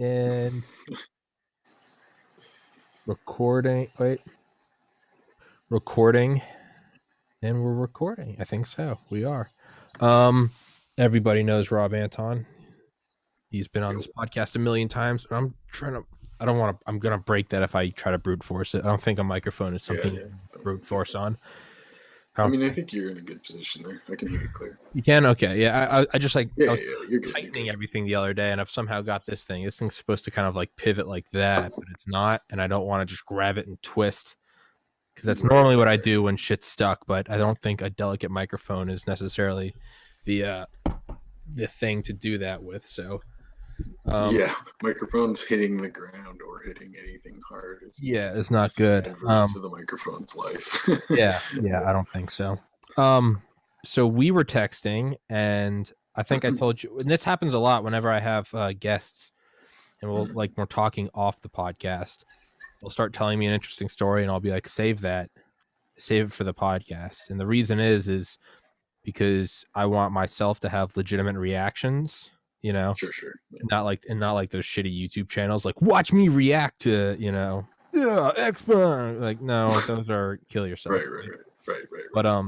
And recording. Wait, recording, and we're recording. I think so. We are. Um, Everybody knows Rob Anton. He's been on this podcast a million times, and I'm trying to. I don't want to. I'm gonna break that if I try to brute force it. I don't think a microphone is something you can brute force on. I mean, I think you're in a good position there. I can hear you clear. You can? Okay. Yeah. I just like I was You're good. tightening everything the other day, and I've somehow got this thing. This thing's supposed to kind of like pivot like that, but it's not, and I don't want to just grab it and twist because that's normally what I do when shit's stuck. But I don't think a delicate microphone is necessarily the thing to do that with. So microphones hitting the ground or hitting anything hard it's not good. Adverse to the microphone's life. yeah, I don't think so. So we were texting, and I think I told you, and this happens a lot whenever I have guests, and we're talking off the podcast. They'll start telling me an interesting story, and I'll be like, save it for the podcast. And the reason is because I want myself to have legitimate reactions, you know. Sure. Not like those shitty YouTube channels like watch me react to, expert. Like, no, those are kill yourself. Right. But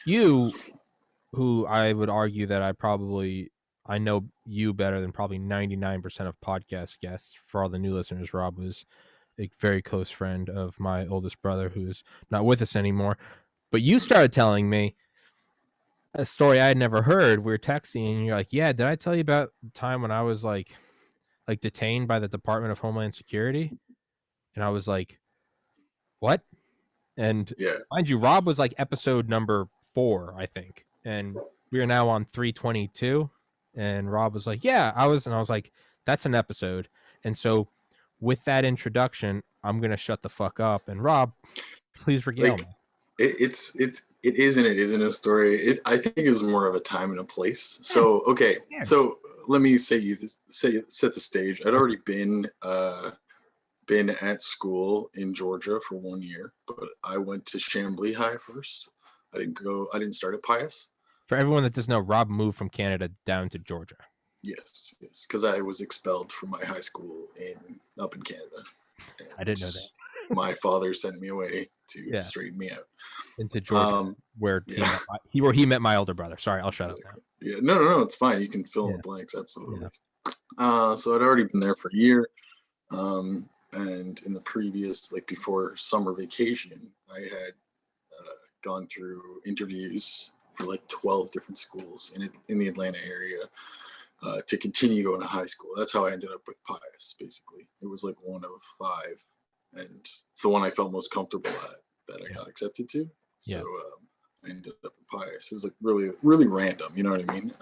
you, who I would argue that I know you better than probably 99% of podcast guests. For all the new listeners, Rob was a very close friend of my oldest brother who's not with us anymore. But you started telling me a story I had never heard. We were texting, and you're like, "Yeah, did I tell you about the time when I was like detained by the Department of Homeland Security?" And I was like, "What?" And mind you, Rob was like episode number 4, I think, and we are now on 322. And Rob was like, "Yeah, I was," and I was like, "That's an episode." And so, with that introduction, I'm gonna shut the fuck up. And Rob, please regale me. It is and it isn't a story. I think it was more of a time and a place. So okay, so let me set the stage. I'd already been at school in Georgia for 1 year, but I went to Chambly High first. I didn't start at Pius. For everyone that doesn't know, Rob moved from Canada down to Georgia. Yes, because I was expelled from my high school up in Canada. I didn't know that. My father sent me away to straighten me out into Georgia, where he met my older brother. Sorry, I'll shut up now. Yeah, no, it's fine. You can fill in the blanks, absolutely. Yeah. So I'd already been there for a year, and in the previous, before summer vacation, I had gone through interviews for 12 different schools in the Atlanta area to continue going to high school. That's how I ended up with Pius. Basically, it was one of 5. And it's the one I felt most comfortable at that I got accepted to. So I ended up at Pius. It was really, really random, you know what I mean?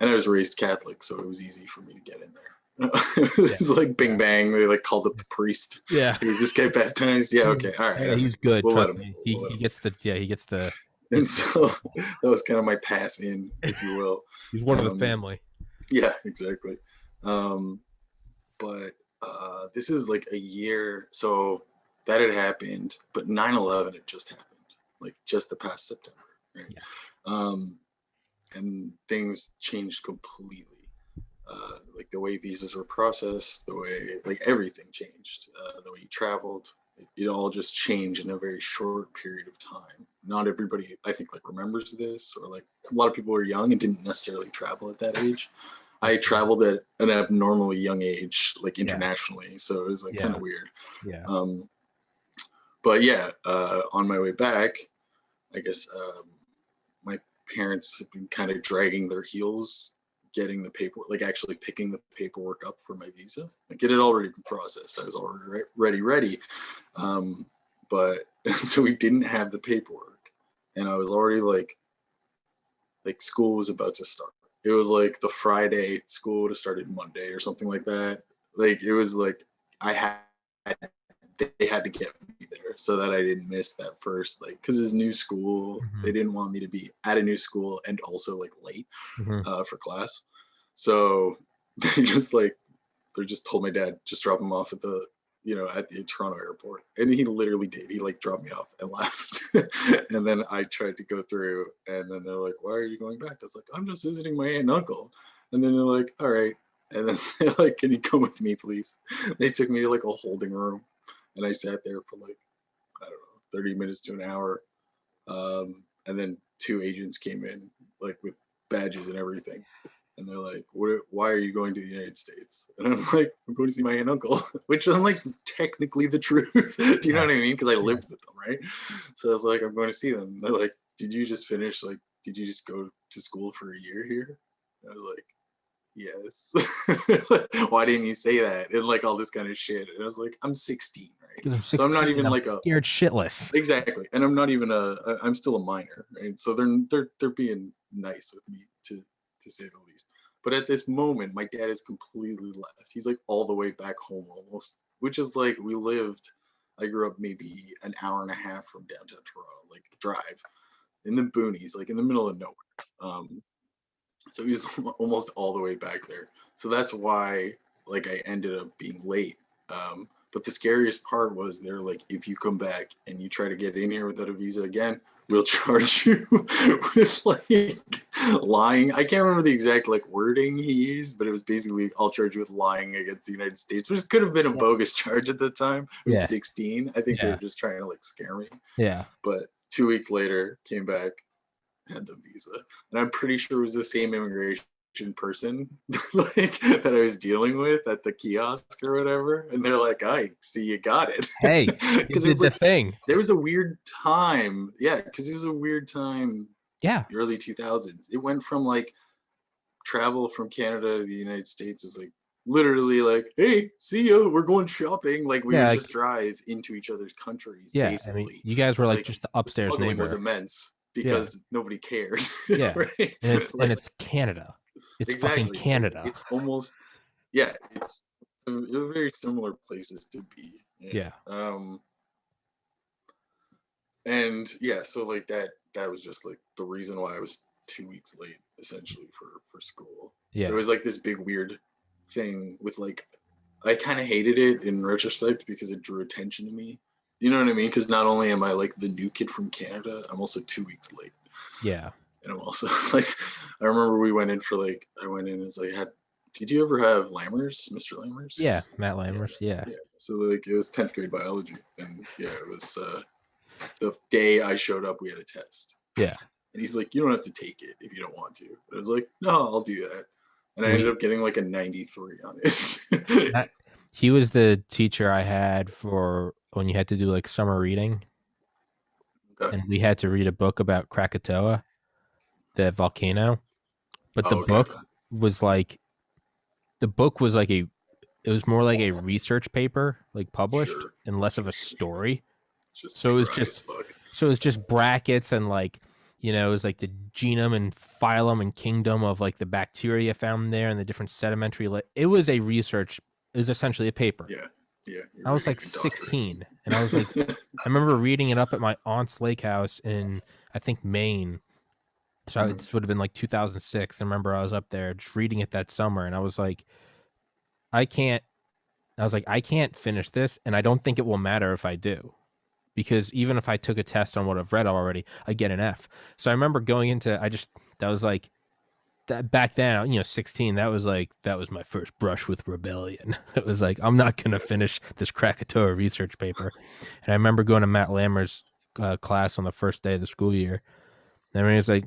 And I was raised Catholic, so it was easy for me to get in there. It was bing bang. They called up the priest. Yeah. Is this guy baptized? Yeah, okay, all right. Yeah, he's good. We'll let him. He gets the. And so that was kind of my pass in, if you will. He's one of the family. Yeah, exactly. But this is a year, so that had happened, but 9/11 had just happened, just the past September, right? Yeah. And things changed completely. The way visas were processed, the way everything changed, the way you traveled, it all just changed in a very short period of time. Not everybody, I think, remembers this, or a lot of people were young and didn't necessarily travel at that age. I traveled at an abnormally young age, internationally, so it was kind of weird. Yeah. But on my way back, I guess my parents have been kind of dragging their heels, getting the paperwork, actually picking the paperwork up for my visa. It had already been processed. I was already ready. But so we didn't have the paperwork, and I was already school was about to start. It was the Friday, school would have started Monday or something like that. It was they had to get me there so that I didn't miss that first, because it's new school. Mm-hmm. They didn't want me to be at a new school and also late for class. So they just told my dad, just drop him off at the Toronto airport. And he literally did. He dropped me off and left. And then I tried to go through, and then they're like, why are you going back? I was like, I'm just visiting my aunt and uncle. And then they're like, all right. And then they're like, "Can you come with me, please?" They took me to like a holding room, and I sat there for like, I don't know, 30 minutes to an hour. And then two agents came in, like with badges and everything. And they're like, why are you going to the United States? And I'm like, I'm going to see my aunt and uncle, which is like technically the truth. Do you know Yeah. what I mean? Because I Yeah. lived with them, right? So I was like, I'm going to see them. They're like, did you just finish? Like, did you just go to school for a year here? And I was like, yes. Why didn't you say that? And like all this kind of shit. And I was like, I'm 16, right? Because I'm So I'm not 16 and even I'm like a scared shitless. exactly, and I'm not even I'm still a minor, right? So they're being nice with me to say the least. But at this moment, my dad is completely left. He's like all the way back home almost, which is like we lived. I grew up maybe an hour and a half from downtown Toronto, like drive in the boonies, like in the middle of nowhere. Um, so he's almost all the way back there. So that's why like I ended up being late. But the scariest part was they're like, if you come back and you try to get in here without a visa again, we'll charge you with like lying. I can't remember the exact like wording he used, but it was basically I'll charge you with lying against the United States, which could have been a Yeah. bogus charge at the time. I was Yeah. 16. I think they were Yeah. just trying to like scare me. Yeah. But 2 weeks later, came back, had the visa, and I'm pretty sure it was the same immigration person like that I was dealing with at the kiosk or whatever, and they're like, "I see you got it," Hey, you because it did was the like thing. there was a weird time, yeah, because it was a weird time, Yeah. early 2000s. It went from like travel from Canada to the United States was like literally like, "Hey, see you, we're going shopping." Like we Yeah. would Like, just drive into each other's countries, yeah. I mean, basically. you guys were like Like just the the upstairs smuggling was neighbor. immense Yeah. because nobody cared, Yeah. right? And Like it's Canada. It's fucking exactly, like Canada. it's almost yeah, it was very similar places to be. Yeah. Yeah. And yeah, so like that was just like the reason why I was 2 weeks late essentially for school. So it Yeah. was like this big weird thing with like I kind of hated it in retrospect because it drew attention to me. You know what I mean? Because not only am I like the new kid from Canada, I'm also 2 weeks late. Yeah. And I'm also like, I remember we went in for like, I went in as like, did you ever have Lammers, Mr. Lammers? Yeah. Matt Yeah, Lammers. Yeah. yeah. So like, it was 10th grade biology, and yeah, it was the day I showed up, we had a test, Yeah. and he's like, "You don't have to take it if you don't want to." But I was like, "No, I'll do that," and I ended We up getting like a 93 on it. that he was the teacher I had for when you had to do like summer reading, Okay. and we had to read a book about Krakatoa, the volcano. But Oh, okay. the book was like a it was more like a research paper, like published, Sure. and less of a story. It's just So it was dry as just fuck. brackets and like it was like the genome and phylum and kingdom of like the bacteria found there and the different sedimentary. It was a research. It was essentially a paper. Yeah. Yeah. You're I was reading like a doctorate. 16, and I was like, I remember reading it up at my aunt's lake house in I think Maine. So Mhm. this would have been like 2006. I remember I was up there just reading it that summer, and I was like, I can't. I was like, I can't finish this, and I don't think it will matter if I do, because even if I took a test on what I've read already, I get an F. So I remember going into, that was like that back then, 16. That was my first brush with rebellion. It was like, I'm not gonna finish this Krakatoa research paper, and I remember going to Matt Lammer's class on the first day of the school year, and he was like,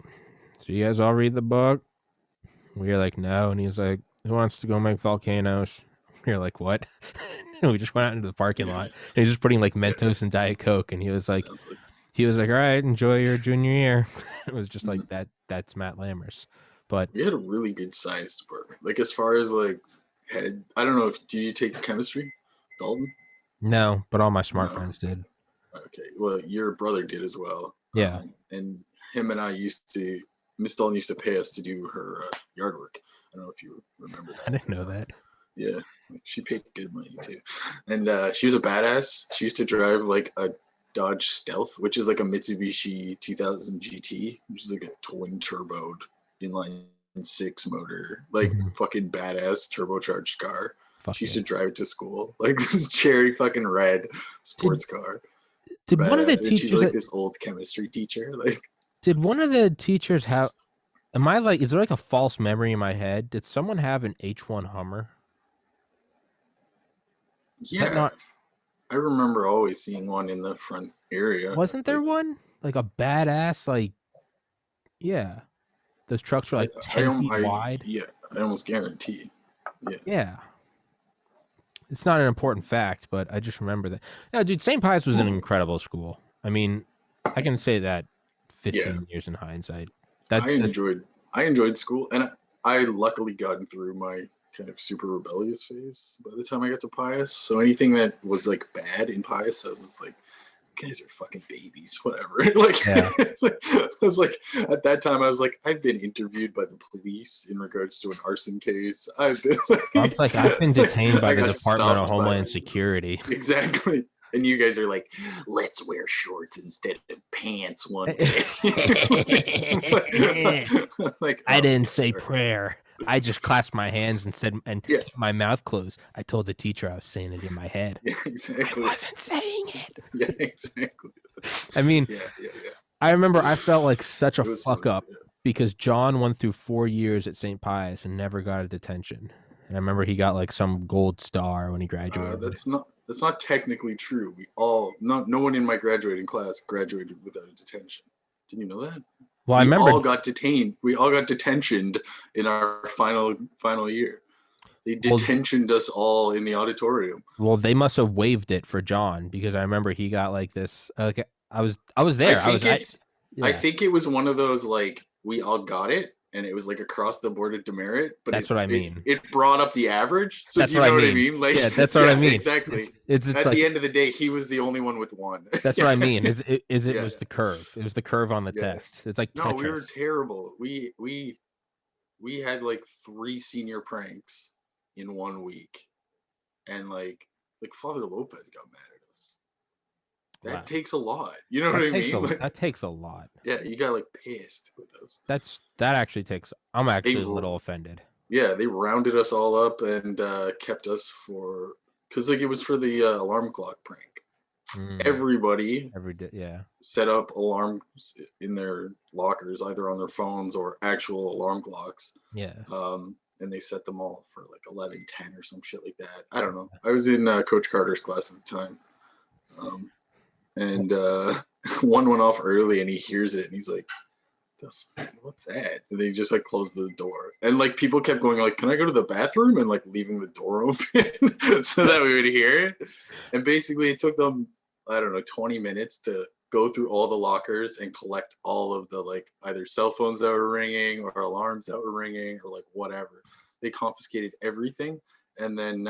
"So you guys all read the book?" We were like, "No," and he's like, "Who wants to go make volcanoes?" We were like, "What?" And we just went out into the parking lot, and he's just putting like Yeah. Mentos and Diet Coke, and Sounds like. he was like, "All right, enjoy your junior year." It was just like Mhm. that. That's Matt Lammers, but We had a really good science department. Like as far as like head, I don't know if did you take chemistry, Dalton? no, but all my smart No. friends did. Okay. Well, your brother did as well. Yeah, And him and I used to, Miss Dalton used to pay us to do her yard work. I don't know if you remember I that didn't or know not. that. Yeah. Like, she paid good money too. And she was a badass. She used to drive like a Dodge Stealth, which is like a Mitsubishi 2000 GT, which is like a twin turboed inline six motor, like Mhm. fucking badass turbocharged car. Fuck She used yeah. to drive it to school, like this cherry fucking red Did sports car. did one of the Badass. And she's teachers like this old chemistry teacher. Like, did one of the teachers have Am I like? Is there like a false memory in my head? Did someone have an H1 Hummer? Is that Yeah, not? I remember always seeing one in the front area. Wasn't there Like, one like a badass like? Yeah, those trucks were like I, 10 feet wide. yeah, I almost guarantee. Yeah. Yeah, it's not an important fact, but I just remember that. Yeah, dude, St. Pius was an incredible school. I mean, I can say that Yeah, 15 years in hindsight. I That enjoyed I enjoyed school, and I luckily gotten through my kind of super rebellious phase by the time I got to Pius. So anything that was like bad in Pius, I was just like, you guys are fucking babies, whatever. Like, yeah. I was like, at that time, I was like, I've been interviewed by the police in regards to an arson case. I've been I'm like I've been detained by I the got Department of stopped by Homeland Security. exactly. And you guys are like, let's wear shorts instead of pants one day. Like, I oh, didn't okay, say all right. prayer. I just clasped my hands and said and Yeah, kept my mouth closed. I told the teacher I was saying it in my head. yeah, I exactly. wasn't saying it. Yeah, exactly. I mean, Yeah, yeah, yeah. I remember I felt like such a It was fuck funny. up because John went through 4 years at St. Pius and never got a detention. And I remember he got like some gold star when he graduated. That's not technically true. No one in my graduating class graduated without a detention. Didn't you know that? Well, I We remember all got detained. We all got detentioned in our final year. They well, detentioned us all in the auditorium. well they must have waived it for John because I remember he got like this. Okay, I was I there. think it's I Yeah, think it was one of those like we all got it and it was like across the board demerit, but that's what I it mean. it brought up the average. So That's do you what I know what I mean. mean? Like Yeah, that's what I yeah, mean. exactly. It's At the like end of the day, he was the only one with one. that's what Yeah, I mean. It yeah, was the curve. It was the curve on the yeah. test. It's like No, we were Tetris. terrible. We had like 3 senior pranks in 1 week, and like Father Lopez got mad at us. That Wow. takes a lot. You know what I mean? Like, That takes a lot. yeah, you got like pissed with us. That actually takes. I'm They actually a little offended. yeah, they rounded us all up and kept us for because like it was for the alarm clock prank. Mm, Everybody every day, yeah, set up alarms in their lockers, either on their phones or actual alarm clocks. yeah. And they set them all for like 11:10 or some shit like that. I don't know. I was in Coach Carter's class at the time, um, and one went off early, and he hears it, and he's like, "What's that?" And they just like closed the door, and like people kept going like, "Can I go to the bathroom?" and like leaving the door open so that we would hear it. And basically, it took them I don't know 20 minutes to go through all the lockers and collect all of the like either cell phones that were ringing or alarms that were ringing or like whatever. They confiscated everything, and then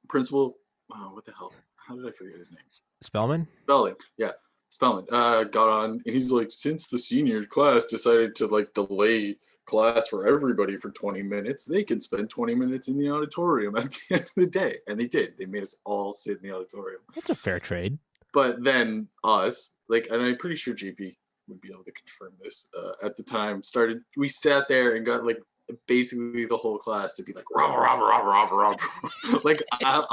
principal, oh, what the hell? How did I forget his name? Spellman. Spelling, yeah, Spelling. Got on, and he's like, since the senior class decided to like delay class for everybody for 20 minutes, they can spend 20 minutes in the auditorium at the end of the day, and they did. They made us all sit in the auditorium. That's a fair trade. But then us, like, and I'm pretty sure JP would be able to confirm this. At the time, we sat there and got like basically the whole class to be like robber, robber, robber, robber, robber. Like I'll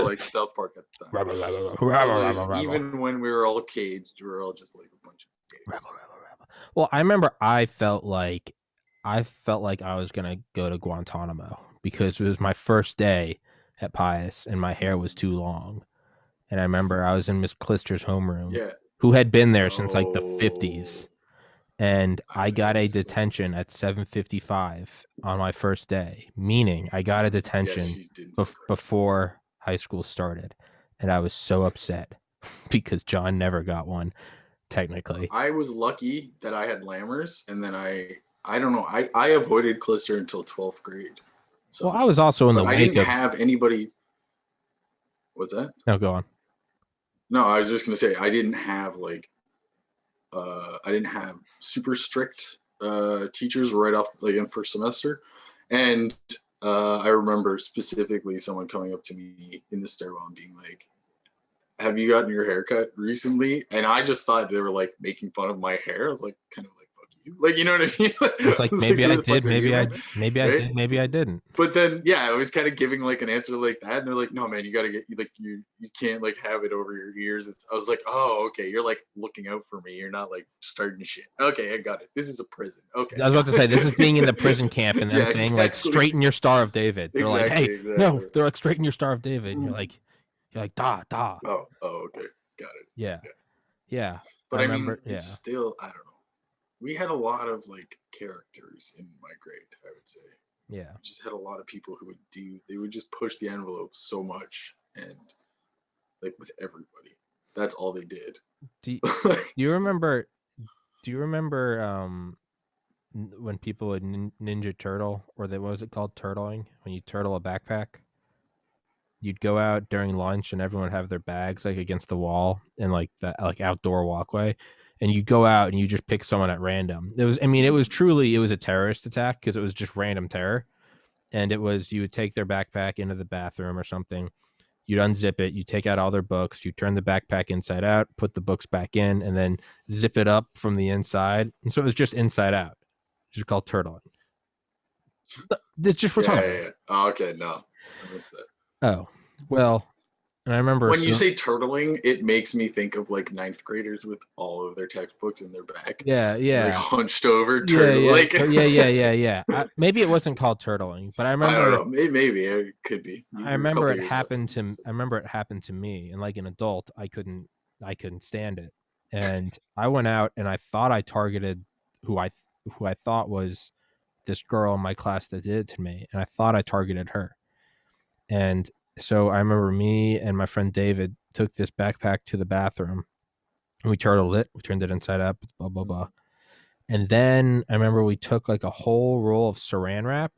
like South Park at the time. But like even when we were all caged, we were all just like a bunch of gays. Well, I remember I felt like I was gonna go to Guantanamo because it was my first day at Pius and my hair was too long. And I remember I was in Miss Clister's homeroom, Yeah. who had been there since like the Oh, 50s. And I I haven't got heard a this. detention at 7:55 on my first day, meaning I got a Yeah, detention she didn't feel correct. before high school started. And I was so upset because John never got one, technically. I was lucky that I had Lammers, and then I don't know. I avoided Clister until 12th grade. Well, So, I was also in the but I wake didn't of. have anybody. What's that? No, go on. No, I was just gonna say I didn't have I didn't have super strict teachers right off like in first semester, and I remember specifically someone coming up to me in the stairwell and being like, "Have you gotten your hair cut recently?" And I just thought they were like making fun of my hair. I was like, kind of like, "Fuck you. Like, you know what I mean? It's like It's maybe who I the fuck did, are you, maybe I man? maybe I Right? did, maybe I didn't. But then, yeah, I was kind of giving like an answer like that, and they're like, "No, man, you gotta get like you can't like have it over your ears." I was like, "Oh, okay, you're like looking out for me. You're not like starting shit." Okay, I got it. This is a prison. Okay, I was about got to say this is being in the it. prison camp and them Yeah, saying like exactly, straighten your Star of David. They're like, exactly, hey, no, exactly. they're like straighten your Star of David. And you're like da da. Oh, oh, okay, got it. Yeah, Yeah, yeah. I but I mean, remember. it's Yeah, still I don't know. We had a lot of like characters in my grade. I would say yeah. we just had a lot of people who would do. They would just push the envelope so much, and like with everybody, that's all they did. Do you, do you remember? Do you remember when people would Ninja Turtle, or what was it called, turtling? When you turtle a backpack, you'd go out during lunch and everyone would have their bags like against the wall and like that like outdoor walkway, and you go out and you just pick someone at random. It was, I mean, it was truly, it was a terrorist attack because it was just random terror, and it was, you would take their backpack into the bathroom or something. You'd unzip it, you take out all their books, you turn the backpack inside out, put the books back in, and then zip it up from the inside. And so it was just inside out. It's just called turtling. It's just for Yeah, time. yeah, yeah. Oh, okay, no, I missed that. Oh, well, and I remember When you so say turtling, it makes me think of like ninth graders with all of their textbooks in their back, yeah, like yeah. hunched over, Yeah, turtle. yeah, Like yeah. Maybe it wasn't called turtling, but I don't know. Maybe it could be. I You're a remember couple it years left. happened to I remember it happened to me, and like an adult, I couldn't stand it, and I went out and I thought I targeted who I who I thought was this girl in my class that did it to me, and I thought I targeted her, and so I remember me and my friend David took this backpack to the bathroom, and we turtled it, we turned it inside up, blah blah blah. Mhm. And then I remember we took like a whole roll of saran wrap,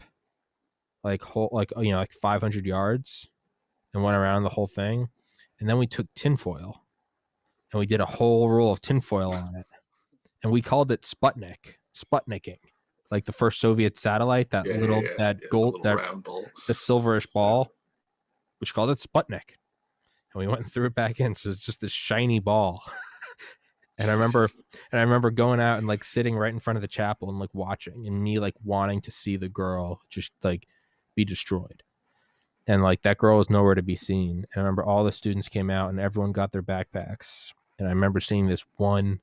like 500 yards, and went around the whole thing. And then we took tinfoil and we did a whole roll of tinfoil on it, and we called it Sputniking, like the first Soviet satellite, Yeah, yeah, yeah, that yeah. The gold, little that round ball. the silverish Yeah. ball, which called it Sputnik. And we went and threw it back in, so it's just this shiny ball. And Jesus. I remember going out and like sitting right in front of the chapel and like watching, and me like wanting to see the girl just like be destroyed. And like that girl was nowhere to be seen. And I remember all the students came out and everyone got their backpacks. And I remember seeing this one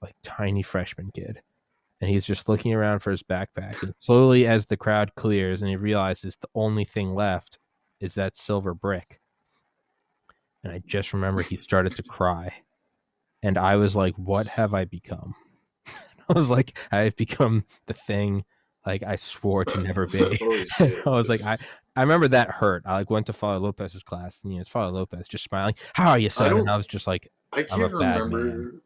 like tiny freshman kid, and he's just looking around for his backpack. And slowly, as the crowd clears and he realizes the only thing left is that silver brick. And I just remember he started to cry. And I was like, what have I become? I was like, I've become the thing like I swore to never be. Holy I shit. was like, I remember that hurt. I like went to Father Lopez's class, and it's Father Lopez just smiling. How are you, I son? And don't. I was just like, I I'm a can't bad man. remember.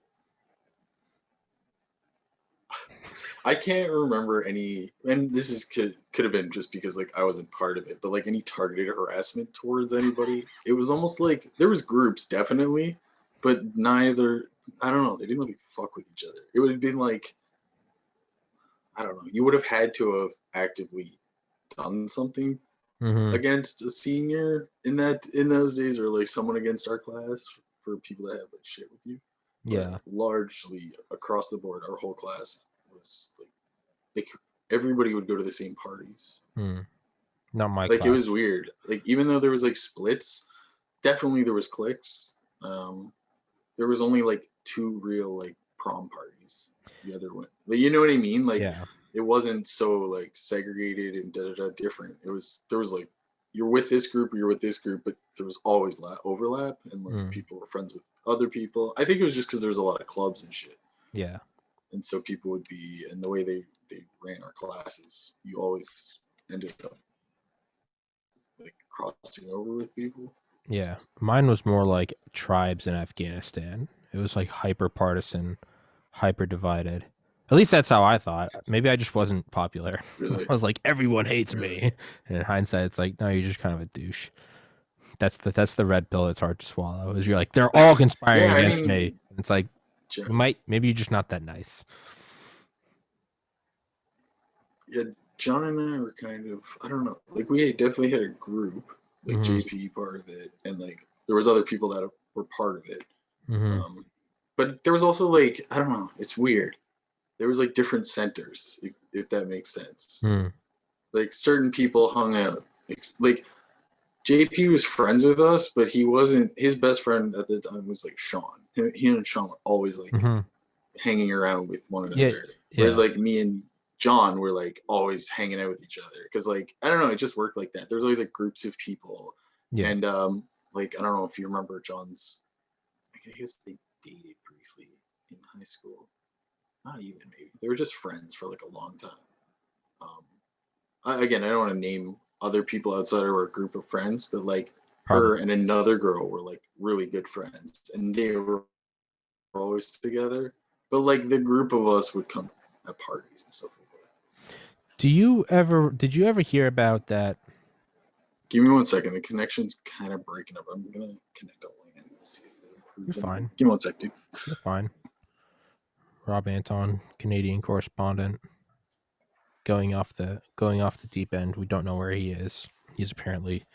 I can't remember any, and this is could have been just because like I wasn't part of it, but like any targeted harassment towards anybody. It was almost like there was groups definitely, but neither. I don't know. They didn't really fuck with each other. It would have been like I don't know. You would have had to have actively done something Mm-hmm. against a senior in those days, or like someone against our class for people that have like shit with you. But Yeah. largely across the board, our whole class was like everybody would go to the same parties. Hmm. Not my Like it class. was weird. Like even though there was like splits, definitely there was cliques. Um, there was only like two real like prom parties. The other one, like you know what I mean? Like Yeah. it wasn't so like segregated and different. It was there was like you're with this group or you're with this group, but there was always overlap and like Mm. people were friends with other people. I think it was just because there was a lot of clubs and shit, Yeah. and so people would be and the way they ran our classes, you always ended up like crossing over with people. Yeah. Mine was more like tribes in Afghanistan. It was like hyper partisan, hyper divided. At least that's how I thought. Maybe I just wasn't popular. Really, I was like, everyone hates really. me. And in hindsight, it's like, no, you're just kind of a douche. That's the red pill that's hard to swallow. Is you're like, they're all conspiring Yeah, I against me. mean, And it's like, maybe you're just not that nice. yeah, John and I were kind of I don't know, like we definitely had a group, like Mm-hmm. JP part of it, and like there was other people that were part of it. Mm-hmm. Um, but there was also like I don't know, it's weird. there was like different centers, if that makes sense. Mm. Like certain people hung out. Like JP was friends with us, but he wasn't. His best friend at the time was like Sean. He and Sean were always like Mm-hmm. hanging around with one Yeah. another. Whereas Yeah. like me and John were like always hanging out with each other because like I don't know, it just worked like that. There's always like groups of people, Yeah. and like I don't know if you remember John's. I guess they dated briefly in high school. Not even maybe they were just friends for like a long time. Again, I don't want to name other people outside of our group of friends, but like Probably. her and another girl were like really good friends, and they were always together. But like the group of us would come at parties and stuff like that. Did you ever hear about that? Give me 1 second. The connection's kind of breaking up. I'm gonna connect a LAN and see if it You're improves anything. fine. Give me 1 sec, dude. You're fine. Rob Anton, Canadian correspondent, going off the deep end. We don't know where he is. He's apparently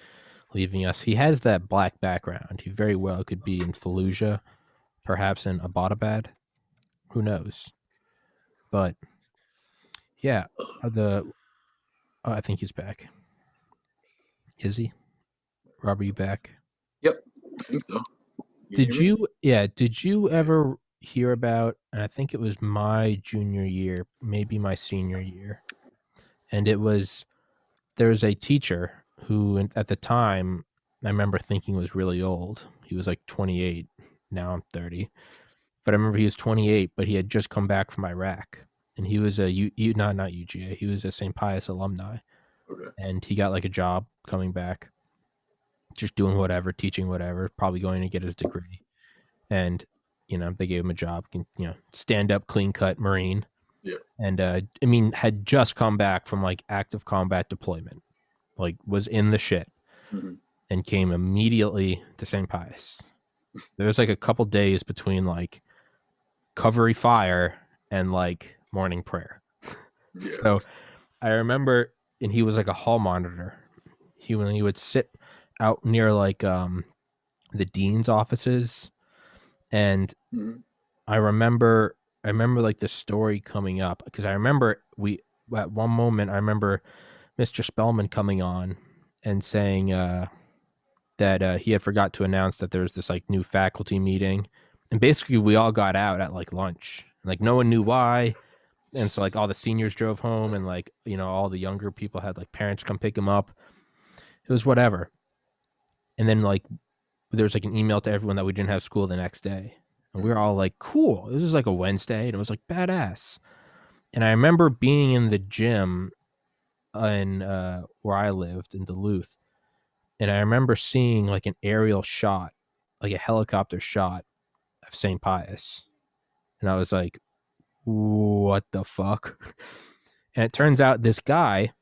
leaving us. He has that black background. He very well could be in Fallujah, perhaps in Abbottabad. Who knows? But yeah, I think he's back. Is he? Rob, are you back? Yep, I think so. Did you ever hear about, and I think it was my junior year, maybe my senior year, and there was a teacher who at the time I remember thinking was really old. He was like 28. Now I'm 30. But I remember he was 28, but he had just come back from Iraq. And he was not UGA. He was a St. Pius alumni. Okay. And he got like a job coming back, just doing whatever, teaching whatever, probably going to get his degree. And they gave him a job, stand up, clean cut Marine. Yeah. And had just come back from like active combat deployment, like was in the shit, Mm-hmm. and came immediately to St. Pius. There was like a couple days between like covery fire and like morning prayer. Yeah. So I remember, and he was like a hall monitor. He would sit out near like the dean's offices, and Mm-hmm. I remember like the story coming up because I remember at one moment I remember Mr. Spellman coming on and saying that he had forgot to announce that there was this like new faculty meeting, and basically we all got out at like lunch, like no one knew why, and so like all the seniors drove home, and like all the younger people had like parents come pick them up. It was whatever, and then like there was like an email to everyone that we didn't have school the next day, and we were all like, cool, this is like a Wednesday, and it was like badass. And I remember being in the gym in where I lived in Duluth, and I remember seeing like an aerial shot, like a helicopter shot of St. Pius, and I was like, what the fuck? And it turns out this guy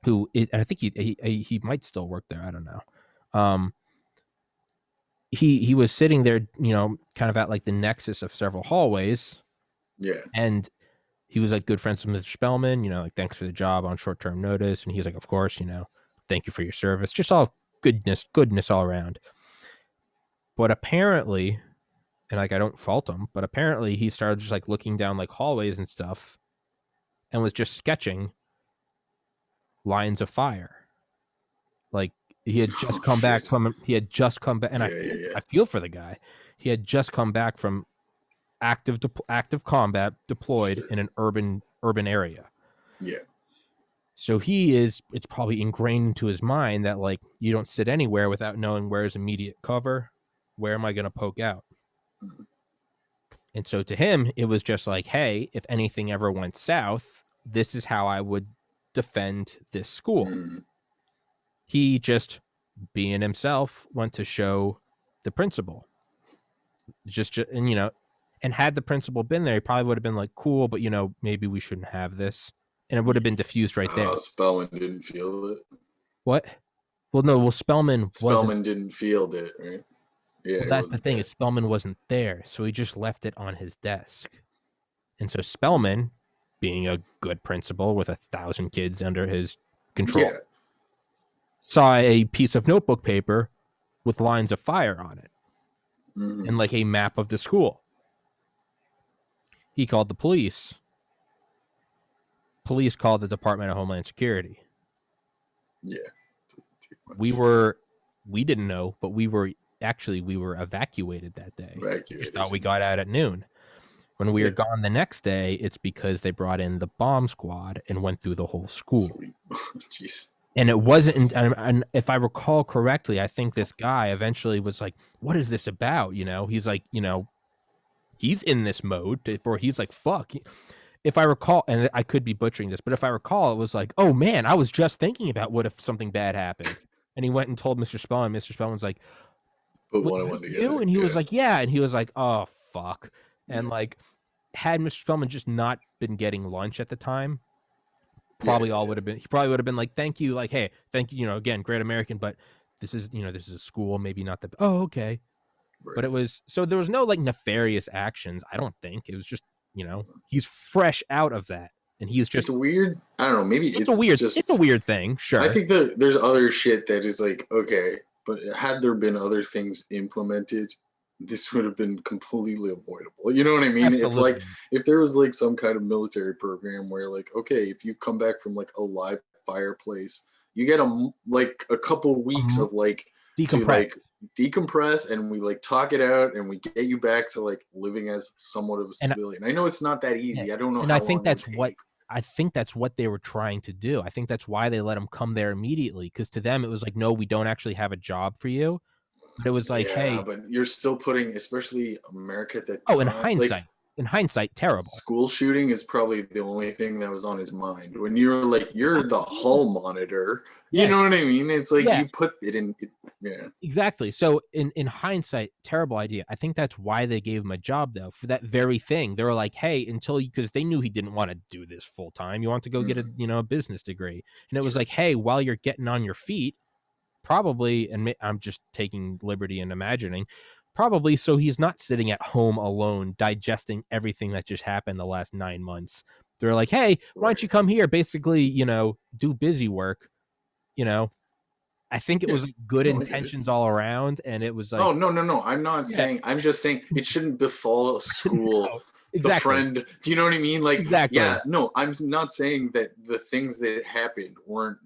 I think he might still work there, I don't know. He was sitting there, kind of at like the nexus of several hallways. Yeah. And he was like good friends with Mr. Spellman, like thanks for the job on short-term notice. And he's like, of course, thank you for your service. Just all goodness all around. But apparently, and like I don't fault him, but apparently he started just like looking down like hallways and stuff and was just sketching lines of fire. Like he had just come back from and Yeah. I feel for the guy. He had just come back from active combat deployed in an urban area. Yeah. So it's probably ingrained into his mind that like you don't sit anywhere without knowing where's immediate cover, where am I going to poke out? Mm-hmm. And so to him, it was just like, hey, if anything ever went south, this is how I would defend this school. Mm-hmm. He just, being himself, went to show the principal. And had the principal been there, he probably would have been like, cool, but maybe we shouldn't have this. And it would have been diffused right there. Spellman didn't feel it. What? Well, no. Well, Spellman didn't field it, right? Yeah. Well, that's the thing, is Spellman wasn't there, so he just left it on his desk. And so Spellman, being a good principal with 1,000 kids under his control, saw a piece of notebook paper with lines of fire on it, and like a map of the school. He called the police, police called the Department of Homeland Security. Yeah. We didn't know, but we were evacuated that day. We just Evacuated. thought we got out at noon. When we were Yeah. gone the next day, it's because they brought in the bomb squad and went through the whole school. Sweet. Jeez. And it wasn't, and if I recall correctly, I think this guy eventually was like, "What is this about?" He's like, he's in this mode where he's like, "Fuck." If I recall, and I could be butchering this, but if I recall, it was like, "Oh man, I was just thinking about what if something bad happened." And he went and told Mr. Spellman. Mr. Spellman's like, But "What, what I that's wanted to get you?" at, And he was yeah. like, "Yeah." And he was like, "Oh fuck." And Yeah. like, had Mr. Spellman just not been getting lunch at the time, Yeah, would have been. He probably would have been like, "Thank you, like, hey, thank you, again, great American, but this is a school, maybe not the. Oh, okay." right. But it was so there was no like nefarious actions. I don't think it was just he's fresh out of that, and he's It's just weird. I don't know. Maybe it's it's a just. weird thing. I Sure. think that there's other shit that is like okay, but had there been other things implemented, this would have been completely avoidable. You know what I mean? It's like Absolutely. if there was like some kind of military program where like okay, if you come back from like a live fireplace, you get like a couple weeks of like to Decompress. like decompress and we like talk it out and we get you back to like living as somewhat of a And civilian. I know it's not that yeah, easy. I don't know and I how think long it would that's what take. they were trying to do. I think that's why they let him come there immediately, because to them it was like, no, we don't actually have a job for you. But it was like, Yeah, hey, but you're still putting, especially America at that oh, time, like in hindsight, terrible. school shooting is probably the only thing that was on his mind. When you're like, you're the Absolutely. hall monitor, you Yeah, know what I mean? It's like yeah, you put it in, yeah. exactly. So in hindsight, terrible idea. I think that's why they gave him a job though, for that very thing. They were like, hey, because they knew he didn't want to do this full time. You want to go get Mm, a business degree, and it was true. like, hey, while you're getting on your feet, probably, and I'm just taking liberty and imagining, probably so he's not sitting at home alone digesting everything that just happened the last 9 months. They're like, hey, why don't you Right. come here? Basically, do busy work. You know, I think it Yeah. was like good No, I get it. intentions all around, and it was Oh, like, no, no, no. I'm not yeah, saying, I'm just saying it shouldn't befall a school, no, the exactly, friend. Do you know what I mean? Like, yeah, exactly, no, I'm not saying that the things that happened weren't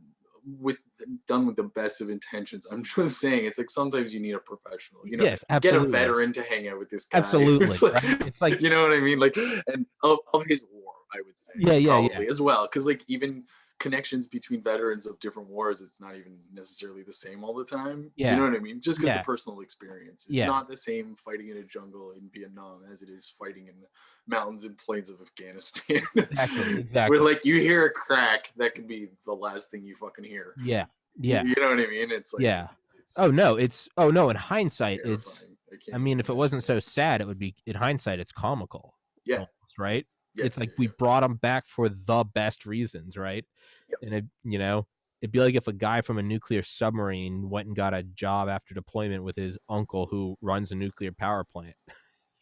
with done with the best of intentions. I'm just saying it's like sometimes you need a professional, yes, get a absolutely, veteran to hang out with this guy who's absolutely, like, right? It's like, you know what I mean? Like, and of his war, I would say yeah, yeah, yeah, probably as well. Cause like even connections between veterans of different wars, it's not even necessarily the same all the time. You know yeah, what I mean? Just because the yeah, personal experience, it's yeah, not the same fighting in a jungle in Vietnam as it is fighting in the mountains and plains of Afghanistan. exactly, Where exactly, like you hear a crack, that could be the last thing you fucking hear. yeah, You, yeah. you know what I mean? It's like Yeah. it's Oh no, in hindsight, terrifying. I I can't mean, even if it imagine wasn't it. so sad, it would be, in hindsight, it's comical Yeah, almost, right? yeah, It's like yeah, we yeah. brought him back for the best reasons, right? Yep. And it'd be like if a guy from a nuclear submarine went and got a job after deployment with his uncle who runs a nuclear power plant.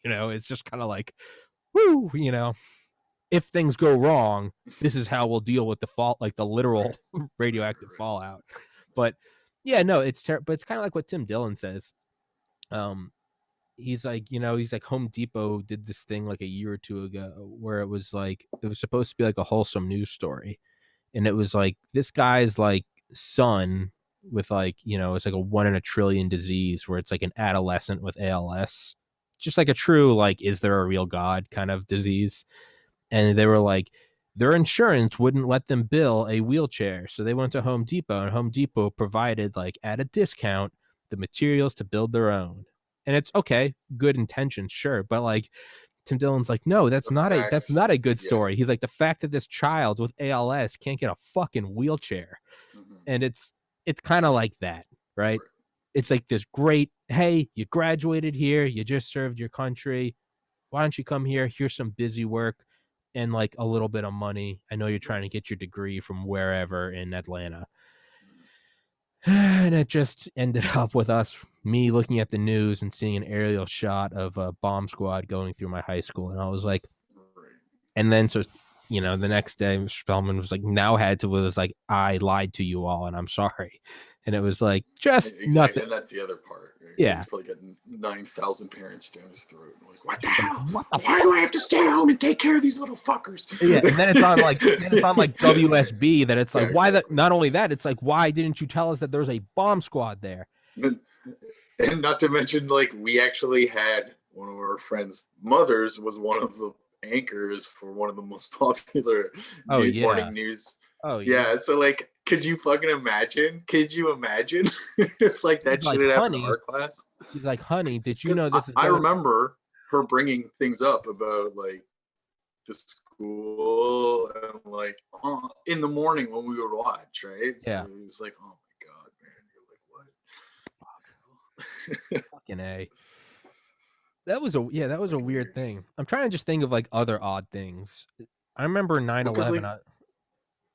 It's just kind of like, woo, if things go wrong, this is how we'll deal with the fault, like the Right, literal right, radioactive right, fallout. But yeah, no, it's terrible. But it's kind of like what Tim Dillon says. Um, he's like Home Depot did this thing like a year or two ago where it was supposed to be like a wholesome news story, and it was like this guy's like son with like it's like a 1 in a trillion disease where it's like an adolescent with ALS, just like a true like is there a real God kind of disease, and they were like their insurance wouldn't let them bill a wheelchair, so they went to Home Depot, and Home Depot provided like at a discount the materials to build their own. And it's okay, good intentions, sure, but like Tim Dillon's like, no, the that's fact, not a good yeah, story. He's like, the fact that this child with ALS can't get a fucking wheelchair, hmm, and it's kind of like that, right? right, It's like this great, hey, you graduated here, you just served your country, why don't you come here? Here's some busy work and like a little bit of money. I know you're trying to right. get your degree from wherever in Atlanta. Mhm. And it just ended up with me looking at the news and seeing an aerial shot of a bomb squad going through my high school. And I was like, Right. and then so, the next day, Mr. Spellman was like, was like, I lied to you all and I'm sorry. and it was like just Exactly, nothing. and that's the other part. Right? Yeah. He's probably got 9,000 parents down his throat. Like, what the Like, hell? what the Why do I have to stay home and take care of these little fuckers? Yeah, and then it's on like WSB that it's Yeah, like why that exactly. not only that, it's like why didn't you tell us that there's a bomb squad there? And not to mention, like, we actually had one of our friends' mothers was one of the anchors for one of the most popular Oh yeah. morning news. Oh Yeah, yeah. so like, could you fucking imagine? Could you imagine if like He's that shit like, had happened to "Honey," our class? he's like, "Honey, did you Because know this is I going?" remember her bringing things up about like the school and like in the morning when we would watch, right? So Yeah. it was like, oh my god, man, you're like, what? Fucking A. That was a Fucking weird weird. thing. I'm trying to just think of like other odd things. I remember Because 9/11. like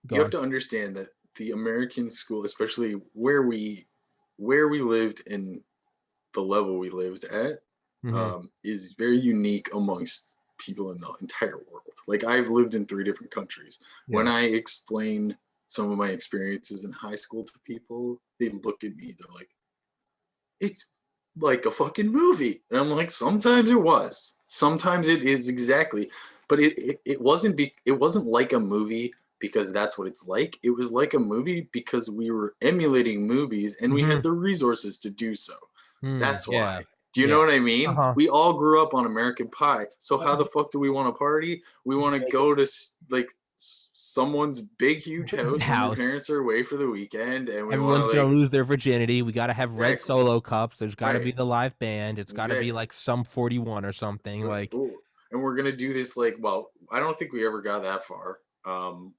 Go you have on. to understand that the American school, especially where we lived and the level we lived at, Hmm. is very unique amongst people in the entire world. Like I've lived in 3 different countries. When Yeah. I explain some of my experiences in high school to people, they look at me. They're like, "It's like a fucking movie," and I'm like, "Sometimes it was. Sometimes it is exactly." But it wasn't like a movie because that's what it's like. It was like a movie because we were emulating movies and we Hmm. had the resources to do so. That's Yeah. why. Do you know Yeah. what I mean? Uh-huh. We all grew up on American Pie. So Yep. how the fuck do we want to party? We want to Vegas go to like someone's big huge house when your house. parents are away for the weekend, and we want to Everyone's gonna like lose their virginity. We gotta have red exactly solo cups. There's gotta be right, the live band. It's gotta be exactly. like some 41 or something. Like, Ooh. And we're gonna do this like, well, I don't think we ever got that far,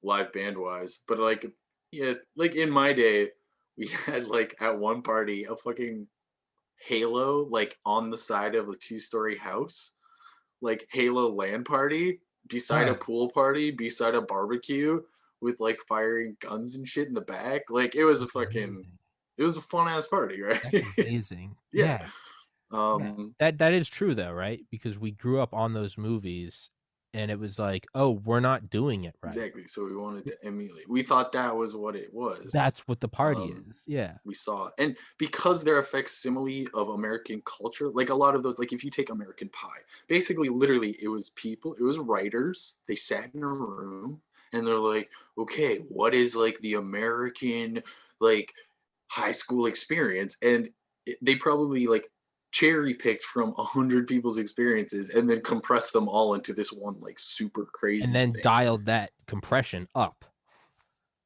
live band wise, but like, yeah, like in my day, we had like at one party a fucking Halo like on the side of a 2-story house, like Halo LAN party beside a huh, pool party, beside a barbecue with like firing guns and shit in the back. Like it was a that's fucking, amazing. it was a fun ass party, right? That's amazing. Yeah. Yeah. Yeah. Um, That is true though, right? Because we grew up on those movies and it was like, "Oh, we're not doing it right." exactly. So we wanted to emulate. We thought that was what it was. That's what the party Um, is. Yeah. we saw, and because they're a facsimile of American culture, like a lot of those, like if you take American Pie, basically, literally, it was people, it was writers. They sat in a room and they're like, okay, what is like the American like high school experience? And they probably like cherry picked from 100 people's experiences and then compressed them all into this one like super And crazy then thing. dialed that compression up.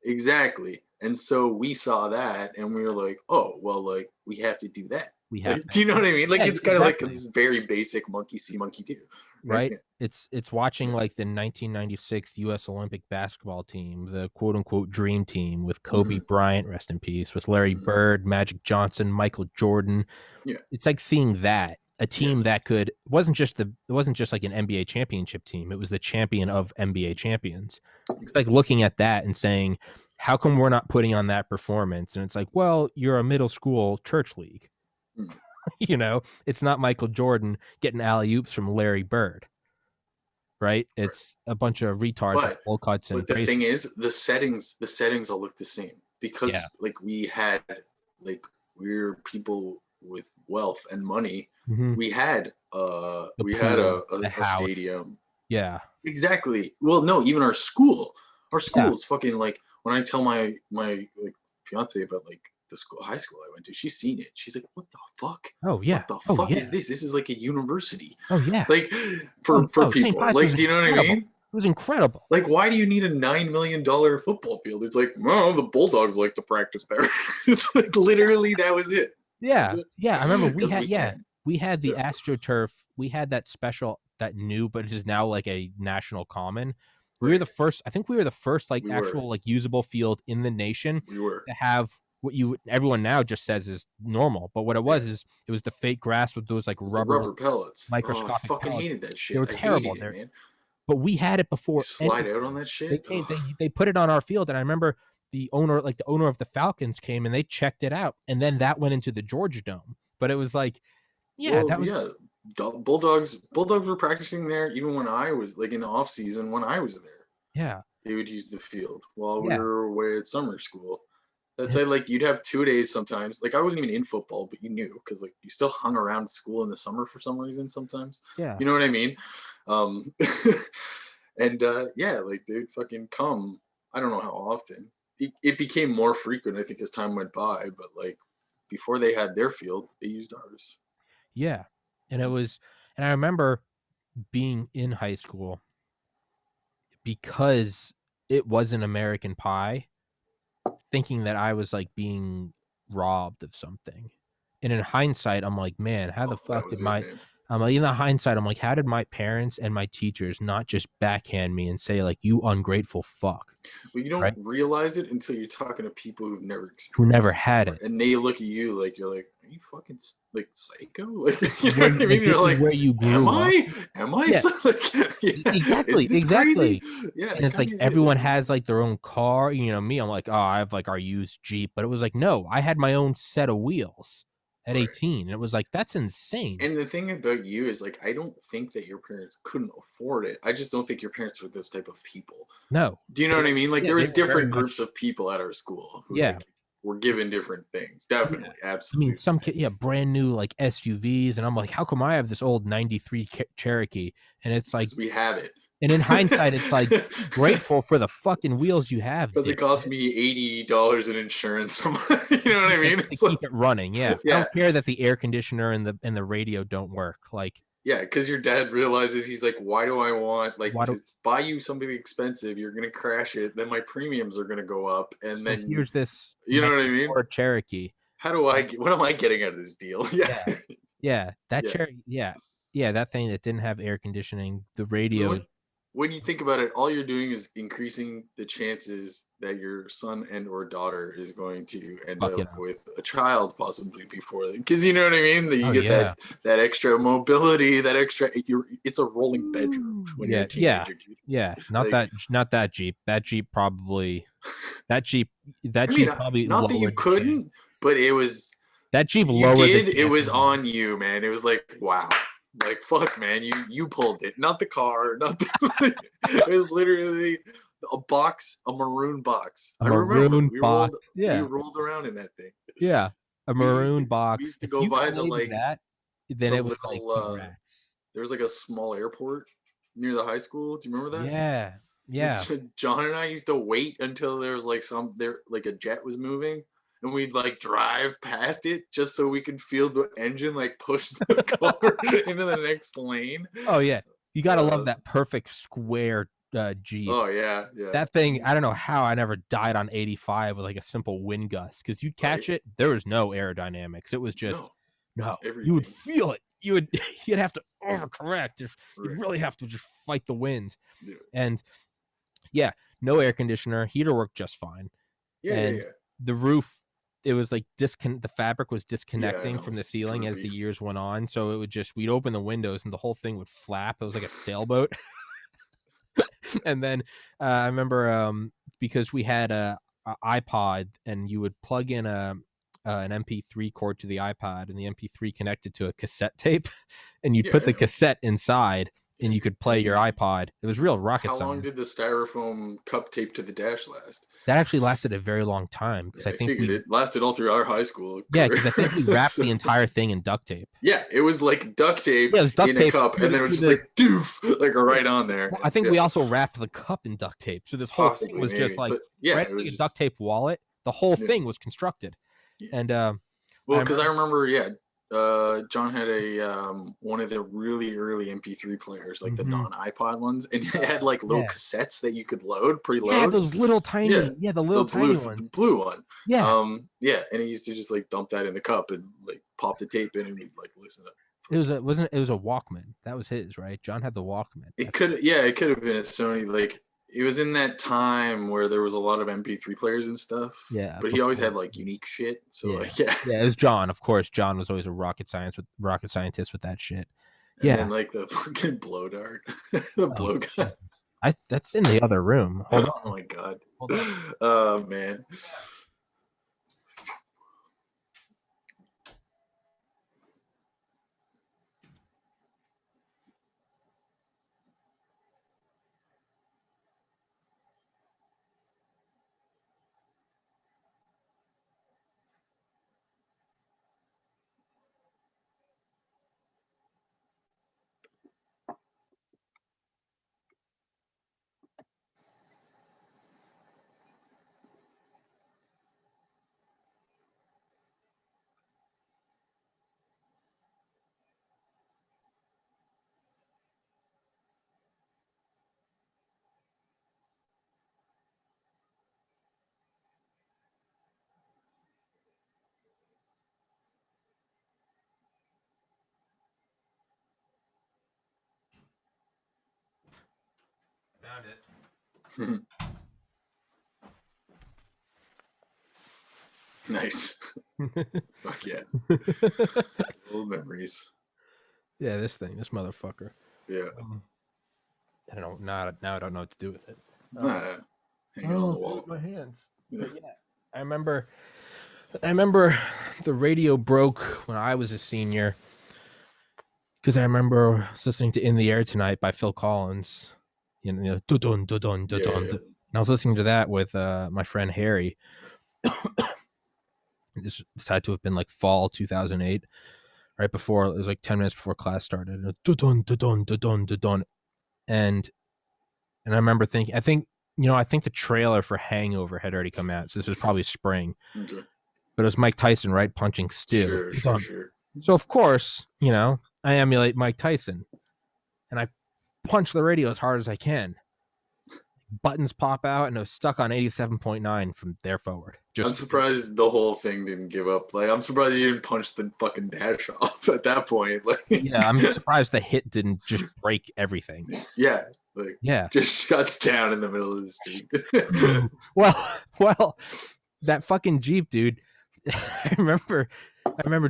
Exactly. And so we saw that and we were like, oh, well, like we have to do that. We have Like, to. do you know what I mean? Like Yeah, it's kind of like exactly. this very basic monkey see, monkey do. Right? Right? Yeah. It's watching Yeah. like the 1996 US Olympic basketball team, the quote unquote dream team with Kobe Mm-hmm. Bryant, rest in peace, with Larry Mm-hmm. Bird, Magic Johnson, Michael Jordan. Yeah. It's like seeing that a Yeah. team that could it wasn't just like an NBA championship team. It was the champion of NBA champions. It's like Exactly. looking at that and saying, how come we're not putting on that performance? And it's like, well, you're a middle school church league. Mm. It's not Michael Jordan getting alley oops from Larry Bird, right? Right. It's a bunch of retards with But bowl cuts and but the braces. thing is, the settings all look the same Yeah. because like like we're people with wealth and money. Hmm. We had The we had pool, the a house. stadium. Yeah. Exactly. Well, no, even our school. Our school Yeah. is fucking like when I tell my like fiance about like the school high school I went to, she's seen it. She's like, "What the fuck? Oh, yeah. What the Oh, fuck is yeah. this? This is like a university." Oh, yeah. Like Oh, for oh, St. people. Pius was Like, do you know what I incredible. mean? It was incredible. Like, why do you need a $9 million football field? It's like, well, the Bulldogs like to practice there. It's like literally that was it. That was Yeah. it. Yeah. I remember Because we can. we had the Yeah. AstroTurf. We had that special, that new, but it is now like a national common. We were Right. the first, I think we were the first like We were. actual like usable field in the nation We were. to have what you everyone now just says is normal. But what it Yeah. was is it was the fake grass with those like With the rubber rubber pellets. Oh, I microscopic fucking pellets. hated that They shit. were I terrible. hated it, man. But we had it You before slide out on anything. that They shit. came, Ugh. they put it on our field, and I remember the owner of the Falcons came and they checked it out, and then that went into the Georgia Dome. But it was like, yeah, Well, that was yeah. Bulldogs were practicing there even when I was like in the off season when I was there. yeah, They would use the field while we yeah, were away at summer school. That's like you'd have 2 days sometimes. Like I wasn't even in football, but you knew because like you still hung around school in the summer for some reason sometimes. Yeah. You know what I mean? Um, and yeah, like they'd fucking come. I don't know how often. It became more frequent, I think, as time went by. But like before they had their field, they used ours. Yeah. And it was, and I remember being in high school because it was an American Pie, thinking that I was like being robbed of something. And in hindsight, I'm like, man, how the Oh, that fuck did was it, my man. I'm like, in the hindsight, I'm like, how did my parents and my teachers not just backhand me and say like, you ungrateful fuck, Well, you don't right? realize it until you're talking to people who've never Who never experienced it had before, it. and they look at you like you're like, "Are you fucking like psycho?" Like, This you is know where what I like mean? You're this is like, where you "Am grew up. I? Am I?" Yeah, So, like, yeah, is exactly, this crazy? exactly. Yeah, And it it's kind like of everyone is. has like their own car. You know, me, I'm like, oh, I have like our used Jeep, but it was like, no, I had my own set of wheels at Right. 18. And it was like, that's insane. And the thing about you is like, I don't think that your parents couldn't afford it. I just don't think your parents were those type of people. No, Do you know what I mean? Like yeah, there they was were very different groups much, of people at our school who yeah. like were given different things. Yeah. Definitely, I mean, absolutely. some kid, yeah, brand new like SUVs, and I'm like, how come I have this old '93 Cherokee? And it's like, Because we have it. and in hindsight, it's like, be grateful for the fucking wheels you have, Because it dick. cost me $80 in insurance. You know what I mean? To It's like, keep it running. Yeah, I yeah, don't care that the air conditioner and the radio don't work. Like, yeah. Because your dad realizes he's like, why do I want like why do? to buy you something expensive? You're gonna crash it. Then my premiums are gonna go up, and So then here's this you know what I mean? '94 Cherokee. How do I? What am I getting out of this deal? Yeah, Yeah, yeah, that yeah. Cherokee. Yeah, yeah, that thing that didn't have air conditioning. The Because radio, when you think about it, all you're doing is increasing the chances that your son and or daughter is going to end fuck it up up. with a child possibly before. Because you know what I mean. That you Oh get yeah. that extra mobility, that extra. It's a rolling bedroom when you're Yeah, a yeah, teenager, dude. yeah. Like, Not that Jeep. That Jeep probably that Jeep I mean, probably not that you lowered the chance. couldn't, but it was That Jeep you lowered the did. It was chances of on you, man. It was like, wow. Like fuck, man, you pulled it, not the car, not the. It was literally a box, a maroon box. a I remember maroon box. we Yeah, rolled around in that thing. yeah, a maroon We box. used to If go you by played that, then the it was like little congrats. there was like a small airport near the high school. Do you remember that? Yeah, yeah. John and I used to wait until there was like like a jet was moving, and we'd like drive past it just so we could feel the engine like push the car into the next lane. Oh yeah. You gotta love Uh, that perfect square Jeep. oh yeah, yeah, That thing, I don't know how I never died on 85 with like a simple wind gust because you'd right. catch it. There was no aerodynamics. It was just No, no. You would everything. feel it. You would you'd have to overcorrect. You'd Right. really have to just fight the wind. Yeah. And yeah, no air conditioner. Heater worked just fine. Yeah. Yeah. And Yeah. the roof, it was like the fabric was Yeah. I disconnecting know. from the It's ceiling as droopy. the years went on. So it would just we'd open the windows and the whole thing would flap. It was like a sailboat. And then I remember because we had a iPod and you would plug in an MP3 cord to the iPod and the MP3 connected to a cassette tape, and you'd Yeah, put I the know. cassette inside Yeah. and you could play And your you, iPod. It was real rocket how long science. did the styrofoam cup tape to the dash last? That actually lasted a very long time because Yeah, I figured it lasted all through our high school career. I think we wrapped So, the entire thing in duct tape. yeah, it was like duct tape Yeah, it was duct in a tape cup, and then it was to just the like doof, like yeah. right on there. Well, I And think yeah, we also wrapped the cup in duct tape. So this whole thing possibly was just maybe, like but yeah, right it like was a just duct tape wallet. The whole yeah, thing was constructed. yeah. And I Well, because I remember remember, yeah, John had a one of the really early MP3 players, like the mhm. non iPod ones, and it had like little Yeah. cassettes that you could load, Yeah, preload. those little Yeah, tiny the little tiny the ones. blue one. Yeah. Yeah, and he used to just like dump that in the cup and like pop the tape in, and we'd like listen to. It was a Walkman. That was his, right? John had the Walkman. It could, yeah, it could have been a Sony. Like it was in that time where there was a lot of MP3 players and stuff, Yeah, but he always before had like unique shit. So yeah. like, yeah, Yeah, it was John, of course. John was always a rocket scientist with that shit. and then Yeah. like the fucking blow dart, the Oh, blow gun. Jesus. That's in the other room. Hold Oh on. my god. Hold on. Oh man. found it. Nice. Fuck yeah. Old memories. Yeah, this motherfucker. Yeah. I don't know. Now I don't know what to do with it. Nah, I hang it don't on know the what to do wall. with my hands. Yeah. But yeah, I remember the radio broke when I was a senior because I remember listening to "In the Air Tonight" by Phil Collins. Dun, dun, dun, dun, dun, Yeah. and I was listening to that with my friend Harry. This had to have been like fall 2008, right before it was like 10 minutes before class started. Dun, dun, dun, dun, dun, dun, dun. And I remember thinking, I think the trailer for Hangover had already come out, so this was probably spring. Okay. But it was Mike Tyson, right, punching Stu. Sure. So of course, I emulate Mike Tyson, and I punch the radio as hard as I can. Buttons pop out, and it was stuck on 87.9 from there forward. I'm surprised the whole thing didn't give up. Like, I'm surprised you didn't punch the fucking dash off at that point. Like, yeah, I'm surprised the hit didn't just break everything. Yeah, like, yeah, just shuts down in the middle of the street. well, that fucking Jeep, dude. I remember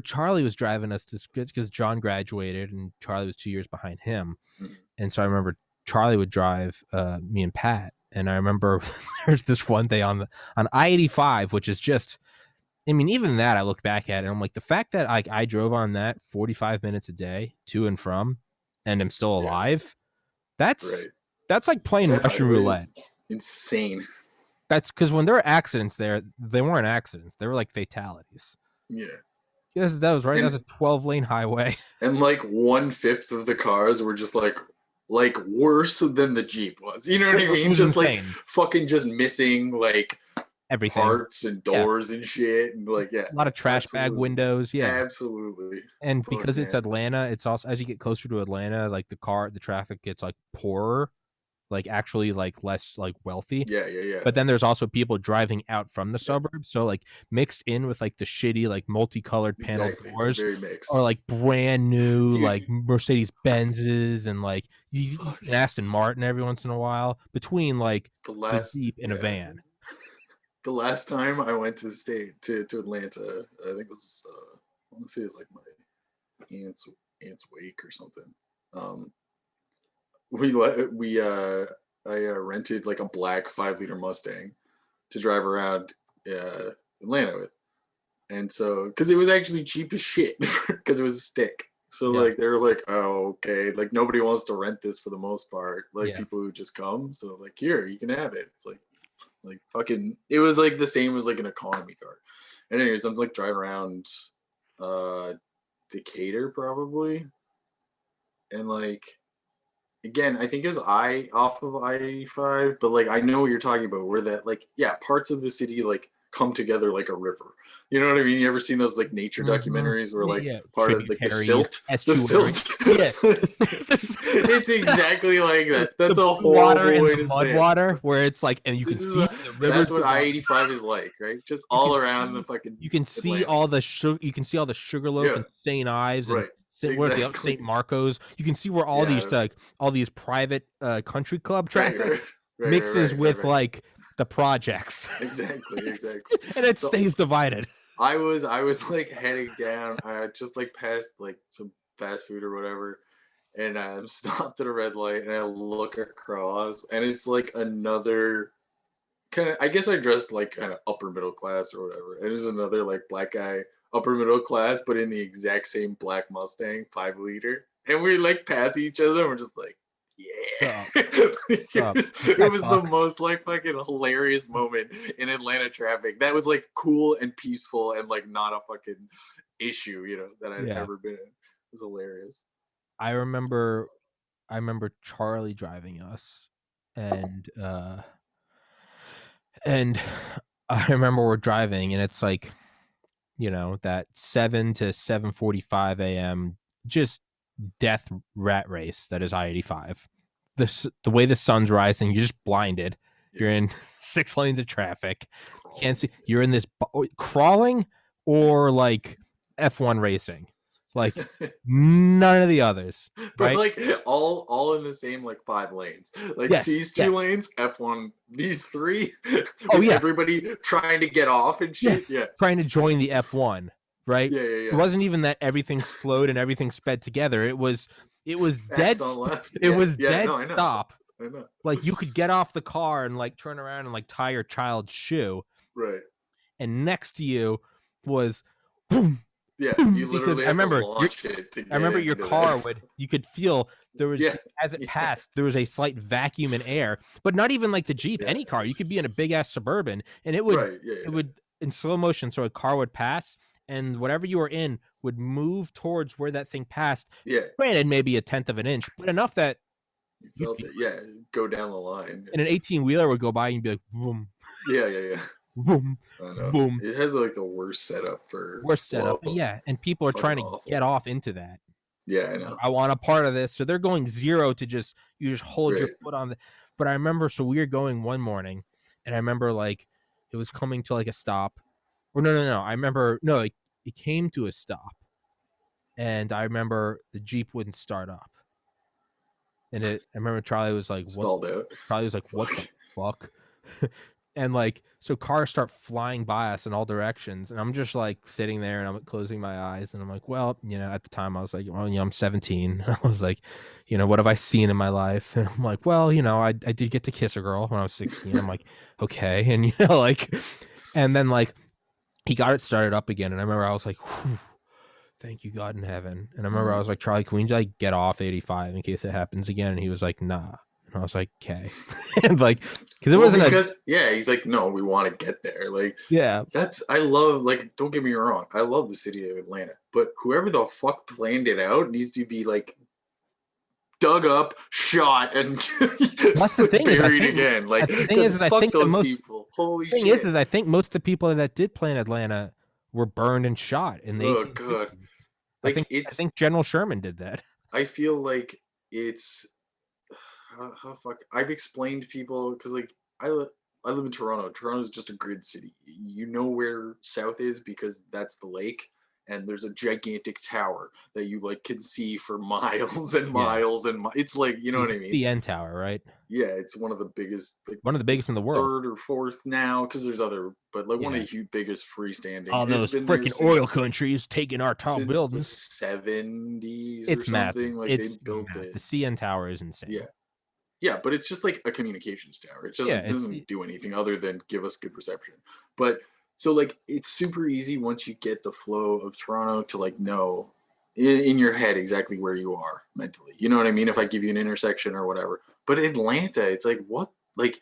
Charlie was driving us to because John graduated and Charlie was 2 years behind him, and so I remember Charlie would drive me and Pat, and I remember there's this one day on I-85, which is just, I mean, even that I look back at it, and I'm like, the fact that I drove on that 45 minutes a day to and from, and I'm still alive, that's like playing Russian roulette. Insane. That's because when there were accidents there, they weren't accidents. They were like fatalities. Yeah. Yes, that was right. That was a 12-lane highway. And like 1/5 of the cars were just like worse than the Jeep was. You know what I mean? Just insane. Like fucking just missing like everything, parts and doors and shit, and like a lot of trash bag windows. Yeah, absolutely. And because it's Atlanta, it's also, as you get closer to Atlanta, like the traffic gets like poorer, like actually like less like wealthy. Yeah. But then there's also people driving out from the suburbs, so like mixed in with like the shitty like multicolored panel doors, or like brand new like Mercedes Benzes and like an Aston Martin every once in a while between like the Jeep and a van. The last time I went to Atlanta, I think it was I want to say it was like my aunt's wake or something. I rented like a black 5-liter Mustang to drive around Atlanta with, and so because it was actually cheap as shit because it was a stick. So like they were like, oh okay, like nobody wants to rent this for the most part, like people who just come. So like here you can have it. It's like fucking, it was like the same as like an economy car. And anyways, I'm like driving around Decatur probably, and like again, I think it was off of I-85, but like I know what you're talking about, where that like parts of the city like come together like a river. You know what I mean? You ever seen those like nature documentaries where like part of like the silt? Yeah. It's exactly like that. That's a horrible way to say it. Water where it's like, and you can see the river. That's what I-85 is like, right? Just all around the fucking. You can see all the Sugarloaf and St. Ives and St. Marcos. You can see where all these private country club traffic mixes with like the projects. Exactly. And it stays divided. I was like heading down. I just like passed like some fast food or whatever, and I'm stopped at a red light, and I look across, and it's like another kind of, I guess I dressed like kind of upper middle class or whatever. And there's another like black guy, upper middle class, but in the exact same black Mustang 5-liter, and we like pass each other, and we're just like, yeah. It was the most like fucking hilarious moment in Atlanta traffic. That was like cool and peaceful and like not a fucking issue, you know, that I'd ever been in. It was hilarious. I remember Charlie driving us, and I remember we're driving, and it's like, you know, that 7 to 7:45 a.m. just death rat race that is I-85. The way the sun's rising, you're just blinded. You're in 6 lanes of traffic. You can't see. You're in this crawling or like F1 racing. Like none of the others, But right? like all in the same like 5 lanes. Like Yes, these two yes. lanes, F1, these three, Oh with yeah, everybody trying to get off and shit. yes. Yeah. Trying to join the F1, right? Yeah, yeah, It yeah. wasn't even that everything slowed and everything sped together. It was Fast dead. on left. It Yeah, was yeah, dead no, I know. stop. I know. Like you could get off the car and like turn around and like tie your child's shoe, Right. and next to you was boom, Yeah, boom, you because literally I have to remember launch it to I get remember your into there. car you could feel there was, Yeah. as it Yeah. passed, there was a slight vacuum in air, but not even like the Jeep, Yeah. any car. You could be in a big ass Suburban and Right. Yeah, it yeah. would in slow motion. So a car would pass and whatever you were in would move towards where that thing passed. Yeah. Granted, maybe a tenth of an inch, but enough that You you'd felt feel it. it. Yeah. Go down the line. And an 18 wheeler would go by and you'd be like, boom, Yeah, yeah, yeah. boom, I know. boom. It has like the worst setup for Worst setup. flow. And yeah, and people are Fucking trying to get awful. off into that. Yeah, I Like, know. I want a part of this. So they're going 0 to just you just hold your Right. foot on the. But I remember, so we were going one morning, and I remember like it was coming to like a stop, or no. I remember no, it came to a stop, and I remember the Jeep wouldn't start up, and I remember Charlie was like, "What?" Stalled out. Charlie was like, "What the Fuck. fuck?" And like so cars start flying by us in all directions, and I'm just like sitting there and I'm closing my eyes and I'm like, well, at the time I was like, well, I'm 17. I was like, what have I seen in my life? And I'm like, well, I did get to kiss a girl when I was 16. I'm like, okay. And like, and then like he got it started up again, and I remember I was like, whew, thank you God in heaven. And I remember I was like, Charlie, can we like get off 85 in case it happens again? And he was like, nah. And I was like, okay. And like, because it wasn't yeah, he's like, no, we want to get there. Like, yeah. I love, like, don't get me wrong, I love the city of Atlanta, but whoever the fuck planned it out needs to be like dug up, shot, and That's the thing buried again. Like, the thing is I fuck think those people. Holy thing shit. is I think most of the people that did plan Atlanta were burned and shot in the Oh 1860s. god. I Like, think General Sherman did that. I feel like it's fuck. I've explained to people because like I live in Toronto. Toronto's just a grid city. You know where south is because that's the lake, and there's a gigantic tower that you like can see for miles and Yeah. miles and it's like, you know what I It's mean? the N Tower, right? Yeah, it's one of the biggest, like One of the biggest in the world. third or fourth now because there's other, but like one Yeah. of the biggest freestanding. All And it's those been there freaking oil since countries taking our tall the buildings. 70s or It's massive. something. Like they It's built massive. it. The CN Tower is insane. Yeah. Yeah, but it's just like a communications tower. It Yeah, doesn't do anything other than give us good reception. But so like it's super easy once you get the flow of Toronto to like know in your head exactly where you are mentally. You know what I mean? If I give you an intersection or whatever. But Atlanta, it's like what? Like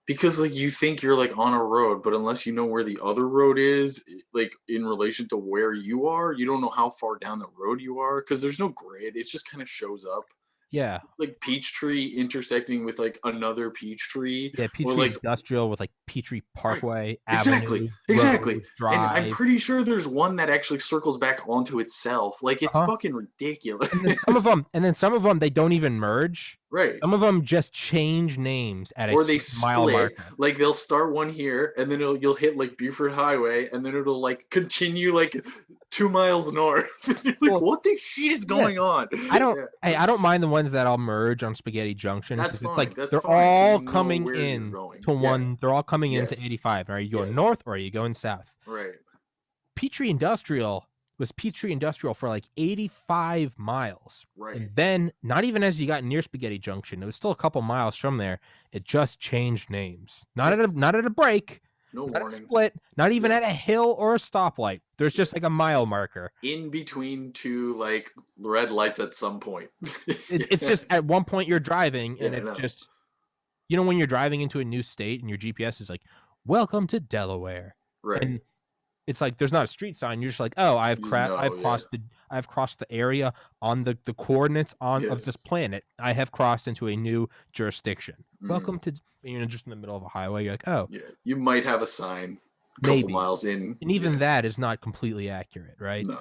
because like you think you're like on a road, but unless you know where the other road is, like in relation to where you are, you don't know how far down the road you are because there's no grid. It just kind of shows up yeah. like Peachtree intersecting with like another Peachtree Yeah, or Peachtree like Industrial with like Peachtree right, Parkway, exactly, Avenue, exactly. Road, And I'm Drive. pretty sure there's one that actually circles back onto itself. Like it's Uh-huh. fucking ridiculous. And then some of them they don't even merge. Right. Some of them just change names at a Or they certain mile split. marker. Like they'll start one here, and then you'll hit like Buford Highway, and then it'll like continue like 2 miles north. You're like, Well, what the shit is yeah, going on? I don't Yeah. I don't mind the ones that all merge on Spaghetti Junction That's because it's fine. like That's they're fine because all you know coming where you're in going. to Yeah. one. They're all coming into Yes. 85. Are you going Yes. north or are you going south? Right. Peachtree Industrial was Peachtree Industrial for like 85 miles. Right. And then, not even as you got near Spaghetti Junction, it was still a couple miles from there. It just changed names. Not at a break, No not warning. at a split, not even at a hill or a stoplight. There's just like a mile marker. In between two like red lights at some point. It's just at one point you're driving and Yeah, it's I know. just, when you're driving into a new state and your GPS is like, welcome to Delaware. Right. And it's like there's not a street sign. You're just like, oh, I've crossed the area on the coordinates of this planet. I have crossed into a new jurisdiction. Welcome to, just in the middle of a highway. You're like, oh, yeah. You might have a sign a couple maybe miles in. And even that is not completely accurate, right? No.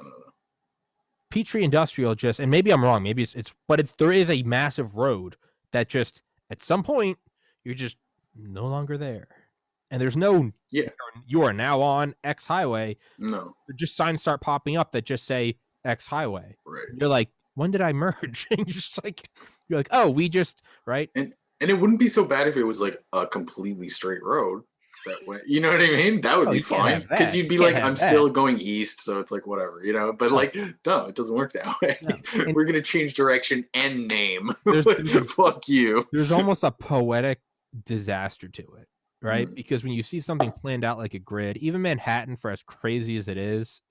Peachtree Industrial just, and maybe I'm wrong. Maybe but there is a massive road that just at some point you're just no longer there. And there's no, you are now on X highway. No. Just signs start popping up that just say X highway. Right. You're like, when did I merge? And you're like, oh, we just right. And it wouldn't be so bad if it was like a completely straight road that went, you know what I mean? That would Oh, be you can't fine have because that. you'd You be can't like, have I'm that. still going east, so it's like whatever, you know. But No, like, no, it doesn't work that way. no. And We're gonna change direction and name. there's Fuck you. there's almost a poetic disaster to it, right? Mm, Because when you see something planned out like a grid, even Manhattan, for as crazy as it is,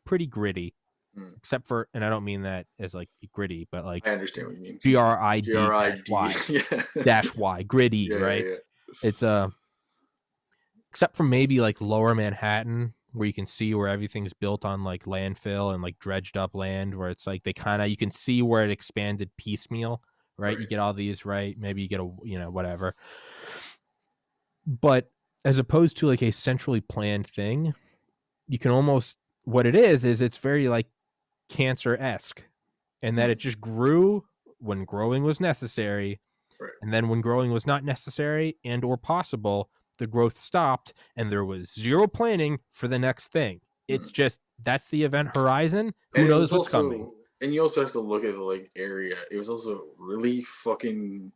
pretty gritty. mm. Except for, and I don't mean that as like gritty, but like I understand what you mean. GRID dash GRID. Y Yeah. dash Y gritty, Yeah, right? yeah, It's except for maybe like lower Manhattan, where you can see where everything's built on like landfill and like dredged up land, where it's like they kind of, you can see where it expanded piecemeal, yeah. right? You Right. get all these, right? Maybe you get a, whatever. But as opposed to like a centrally planned thing, you can almost, what it is it's very like Cancer-esque, and that it Mm, just grew when growing was necessary, right. and then when growing was not necessary and or possible, the growth stopped and there was zero planning for the next thing. It's Mm. just, that's the event horizon. Who And it knows was what's coming? also, and you also have to look at the like area. It was also really fucking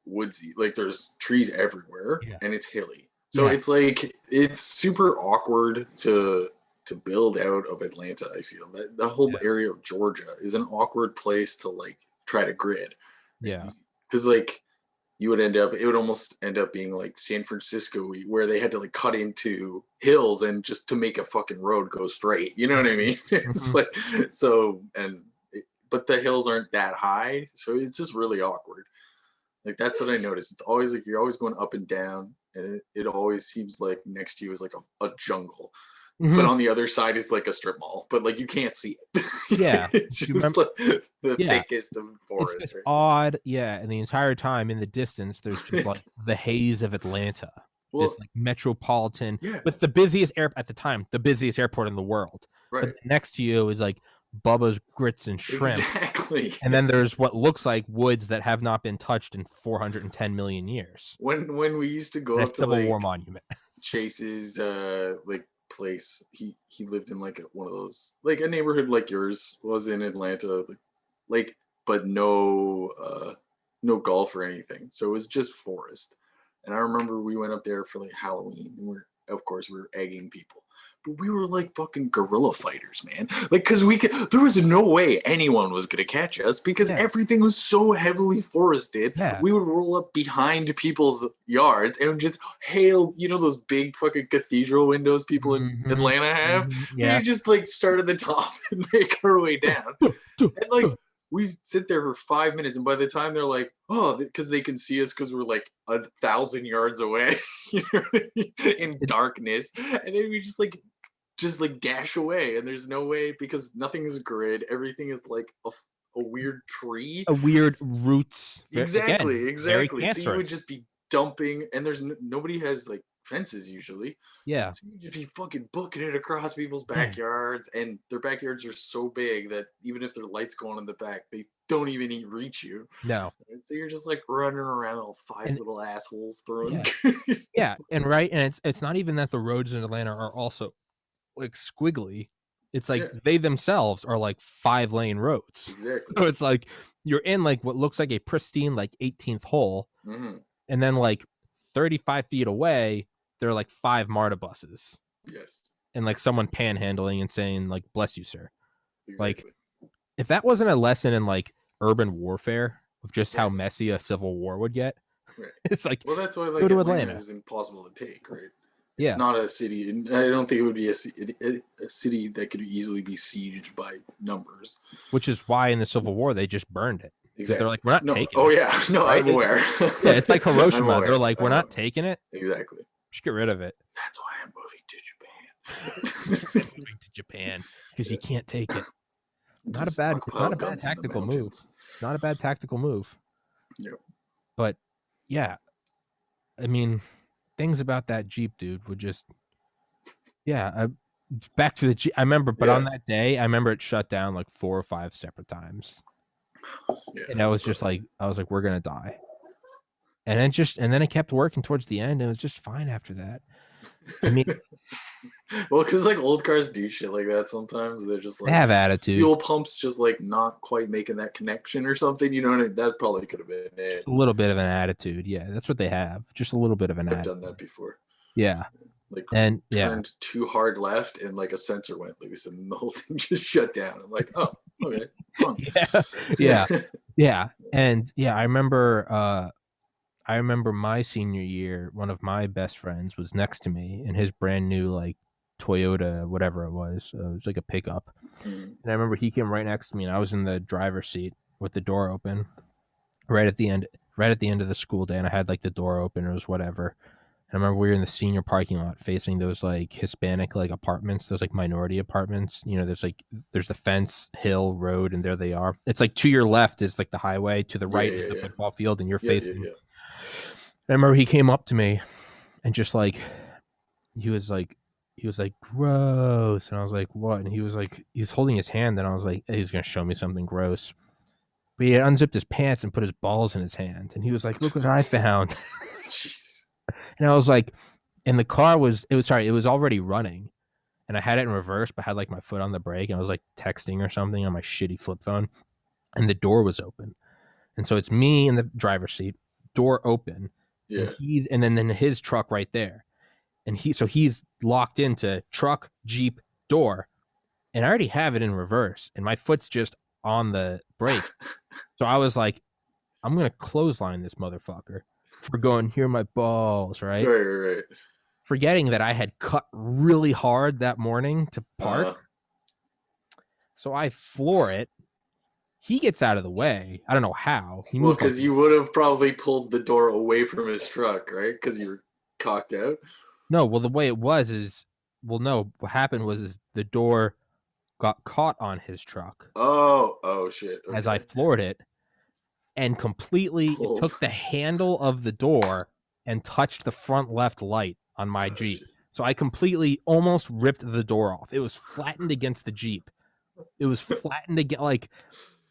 woodsy. Like there's trees everywhere, Yeah. and it's hilly. So Yeah. it's like it's super awkward to build out of Atlanta. I feel that the whole Yeah. area of Georgia is an awkward place to like try to grid, Yeah. because like you would end up, it would almost end up being like San Francisco, where they had to like cut into hills and just to make a fucking road go straight, you know what I mean? It's Mm-hmm. like, so, and but the hills aren't that high, so it's just really awkward. Like that's what I noticed. It's always like you're always going up and down, and it always seems like next to you is like a jungle, but Mm-hmm. on the other side is like a strip mall, but like you can't see it. Yeah. It's Do you just remember? like the Yeah. thickest of It's forest, this right? odd, yeah, and the entire time in the distance, there's just like the haze of Atlanta, this Well, like metropolitan yeah, with the busiest air at the time, the busiest airport in the world. But right. next to you is like Bubba's Grits and Shrimp, Exactly. and then there's what looks like woods that have not been touched in 410 million years, When we used to go and a up to Civil War like monument. Chase's like place, he lived in like one of those like a neighborhood like yours was in Atlanta, like but no golf or anything. So it was just forest. And I remember we went up there for like Halloween, and we're of course we were egging people. But we were like fucking guerrilla fighters, man. Like, cause there was no way anyone was gonna catch us because Yeah, everything was so heavily forested. yeah. We would roll up behind people's yards and just hail, you know, those big fucking cathedral windows people in Mm-hmm, Atlanta have. mm-hmm, We yeah. just like start at the top and make our way down. Duh, duh, And like duh. we sit there for 5 minutes, and by the time they're like, oh, because they can see us because we're like 1,000 yards away, you know, in It, darkness, and then we just like dash away, and there's no way because nothing is grid. Everything is like a weird tree. a weird roots, again, Exactly, very exactly. So you would cancerous. just be dumping, and there's nobody has like fences usually. Yeah, So you just be fucking booking it across people's yeah. backyards, and their backyards are so big that even if their lights go on in the back, they don't even reach you. No, And so you're just like running around all five and little assholes throwing. yeah. Yeah, and right, and it's not even that the roads in Atlanta are also like squiggly. It's like Yeah, they themselves are like 5-lane roads. exactly. So it's like you're in like what looks like a pristine like 18th hole, Hmm. and then like 35 feet away, there are like 5 MARTA buses Yes, and like someone panhandling and saying like "Bless you, sir." Like exactly. if that wasn't a lesson in like urban warfare of just how Right, messy a civil war would get, right. it's like Well, that's why go like to Atlanta Atlanta. is impossible to take, right? It's Yeah, not a city, and I don't think it would be a city that could easily be sieged by numbers. which is why in the Civil War they just burned it because they're Exactly. like, we're not No. taking Oh it, yeah. No, right? I'm aware. Yeah, it's like I'm Hiroshima. They're aware. like, we're I'm not aware. taking it. Exactly. Just get rid of it. That's why I'm moving to Japan. Moving to Japan because you Yeah. can't take it. I'm gonna Not a bad. It's not stockpile a bad guns in the tactical move. mountains. Not a bad tactical move. Yeah. But yeah, I mean, things about that Jeep, dude, would just yeah. Back to the Jeep. I remember, but on Yeah. that day, I remember it shut down like 4 or 5 separate times, Yeah. and I was just like, we're gonna die. And then it kept working towards the end, and it was just fine after that. I mean, Well, because like old cars do shit like that sometimes. They're just they like have attitudes. fuel pumps just like not quite making that connection or something. You know what I mean? That probably could have been Just it. a little bit of an attitude. Yeah, that's what they have. Just a little bit of an I've done that attitude. before. Yeah. Like And yeah. turned too hard left and like a sensor went loose and the whole thing just shut down. I'm like, oh, okay, fun. Yeah. Yeah. Yeah. And yeah, I remember my senior year, one of my best friends was next to me in his brand new like Toyota, whatever it was like a pickup. Mm, And I remember he came right next to me and I was in the driver's seat with the door open right at the end of the school day, and I had like the door open, it was whatever. And I remember we were in the senior parking lot facing those like Hispanic like apartments, those like minority apartments. There's the fence, hill, road, and there they are. It's like to your left is like the highway, to the yeah, right is yeah, the yeah, football field, and you're yeah, yeah, facing. yeah. I remember he came up to me and just like he was like gross, and I was like what? And he was holding his hand, and I was like he's gonna show me something gross. But he had unzipped his pants and put his balls in his hand, and he was like, "Look what I found." Jesus. And I was like, and the car it was already running, and I had it in reverse, but had like my foot on the brake, and I was like texting or something on my shitty flip phone, and the door was open, and so it's me in the driver's seat, door open, and Yeah. then his truck right there, and he's locked into truck, Jeep, door, and I already have it in reverse, and my foot's just on the brake, so I was like, I'm gonna clothesline this motherfucker for going here my balls, right? Right, right, right. Forgetting that I had cut really hard that morning to park. Uh, So I floor it. He gets out of the way. I don't know how. He well, moved like because you would have probably pulled the door away from his truck, right? Because you were cocked out. no. Well, the way it was is no. What happened was is the door got caught on his truck Oh, oh shit. as I Okay. floored it, and completely it Pulled. took the handle of the door and touched the front left light on my Oh Jeep. shit. So I completely almost ripped the door off. It was flattened against the Jeep. It was flattened again, like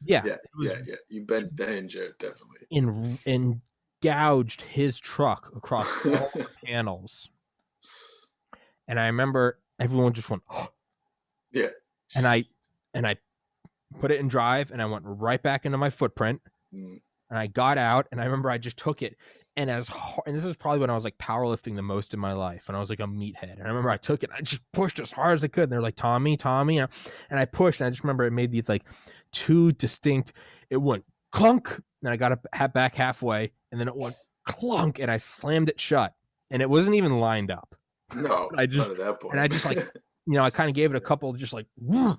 yeah, Yeah, it yeah, was yeah. You bent the hinge out definitely. in gouged his truck across all the panels. And I remember everyone just went, oh, Yeah. and I put it in drive, and I went right back into my footprint, Mm. and I got out, and I remember I just took it, and and this is probably when I was like powerlifting the most in my life, and I was like a meathead, and I remember I took it, and I just pushed as hard as I could, and they're like, Tommy, Tommy, and I pushed, and I just remember it made these like two distinct, it went clunk, and I got it back halfway, and then it went clunk, and I slammed it shut, and it wasn't even lined up. No, I not just at that and I point. just like I kind of gave it a couple just like Yeah.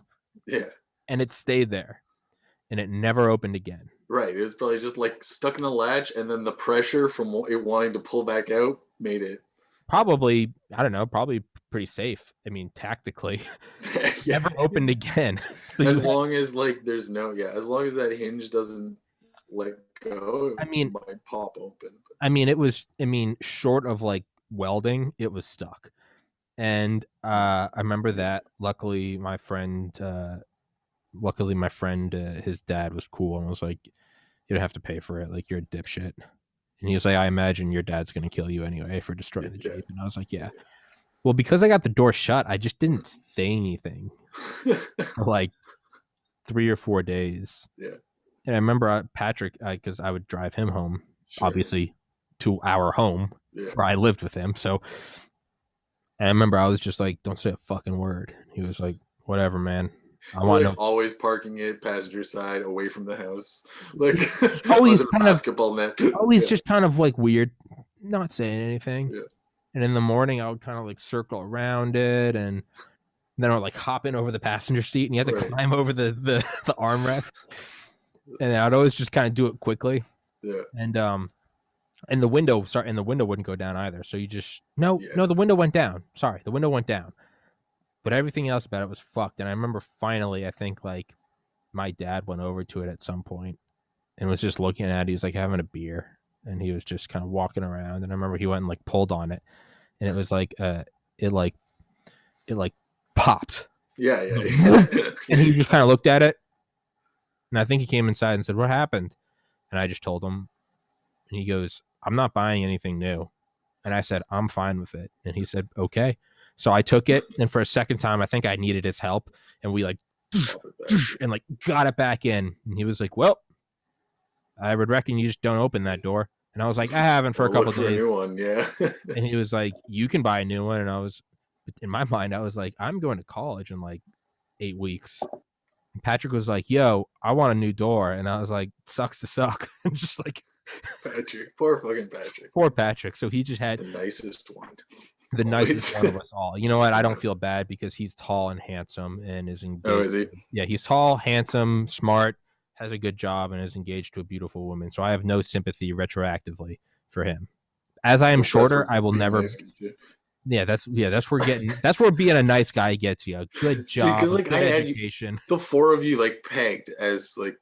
and it stayed there, and it never opened again. Right. It was probably just like stuck in the latch, and then the pressure from it wanting to pull back out made it. Probably, I don't know, probably pretty safe. I mean, tactically, Yeah. never opened again. So As long as like there's no, yeah, as long as that hinge doesn't let go, I it mean, might pop open. short of like welding, it was stuck. And I remember Yeah. that. Luckily my friend, his dad was cool and was like, "You don't have to pay for it. Like you're a dipshit." And he was like, "I imagine your dad's gonna kill you anyway for destroying the Yeah. Jeep." And I was like, "Yeah." Yeah. Well, because I got the door shut, I just didn't say anything Yeah. for like 3 or 4 days. Yeah. And I remember Patrick, because I would drive him home, Sure. obviously, to our home Yeah. where I lived with him. So and I remember I was just like, "Don't say a fucking word." He was like, "Whatever, man. I You're want like no." always parking it passenger side away from the house, like Always under the kind of, basketball net. always Yeah. just kind of like weird, not saying anything. Yeah. And in the morning, I would kind of like circle around it, and then I would like hop in over the passenger seat, and you had to Right. climb over the armrest. And I'd always just kind of do it quickly, Yeah. and and the window wouldn't go down either. So you just no, Yeah. no, the window went down. Sorry, the window went down, but everything else about it was fucked. And I remember finally, I think like my dad went over to it at some point and was just looking at it. He was like having a beer, and he was just kind of walking around. And I remember he went and like pulled on it, and it was like it like it like popped, Yeah. and Yeah. he just kind of looked at it, and I think he came inside and said, "What happened?" And I just told him, and he goes, "I'm not buying anything new." And I said, I'm fine with it. And he said, okay. So I took it. And for a second time, I think I needed his help. And we like, and like got it back in. And he was like, well, I would reckon you just don't open that door. And I was like, I haven't for a couple look of for a new days. one, yeah. And he was like, you can buy a new one. And I was, in my mind, I was like, I'm going to college in like 8 weeks. And Patrick was like, yo, I want a new door. And I was like, sucks to suck. I'm just like, Patrick, poor fucking Patrick. poor Patrick. So he just had the nicest one. the Always. nicest one of us all. You know what? I don't feel bad because he's tall and handsome and is engaged. Oh, is he? Yeah, he's tall, handsome, smart, has a good job, and is engaged to a beautiful woman. So I have no sympathy retroactively for him. As I am shorter, I will never. Nice, yeah, that's where being a nice guy gets you. A good job, because like good education. The 4 of you like pegged as like,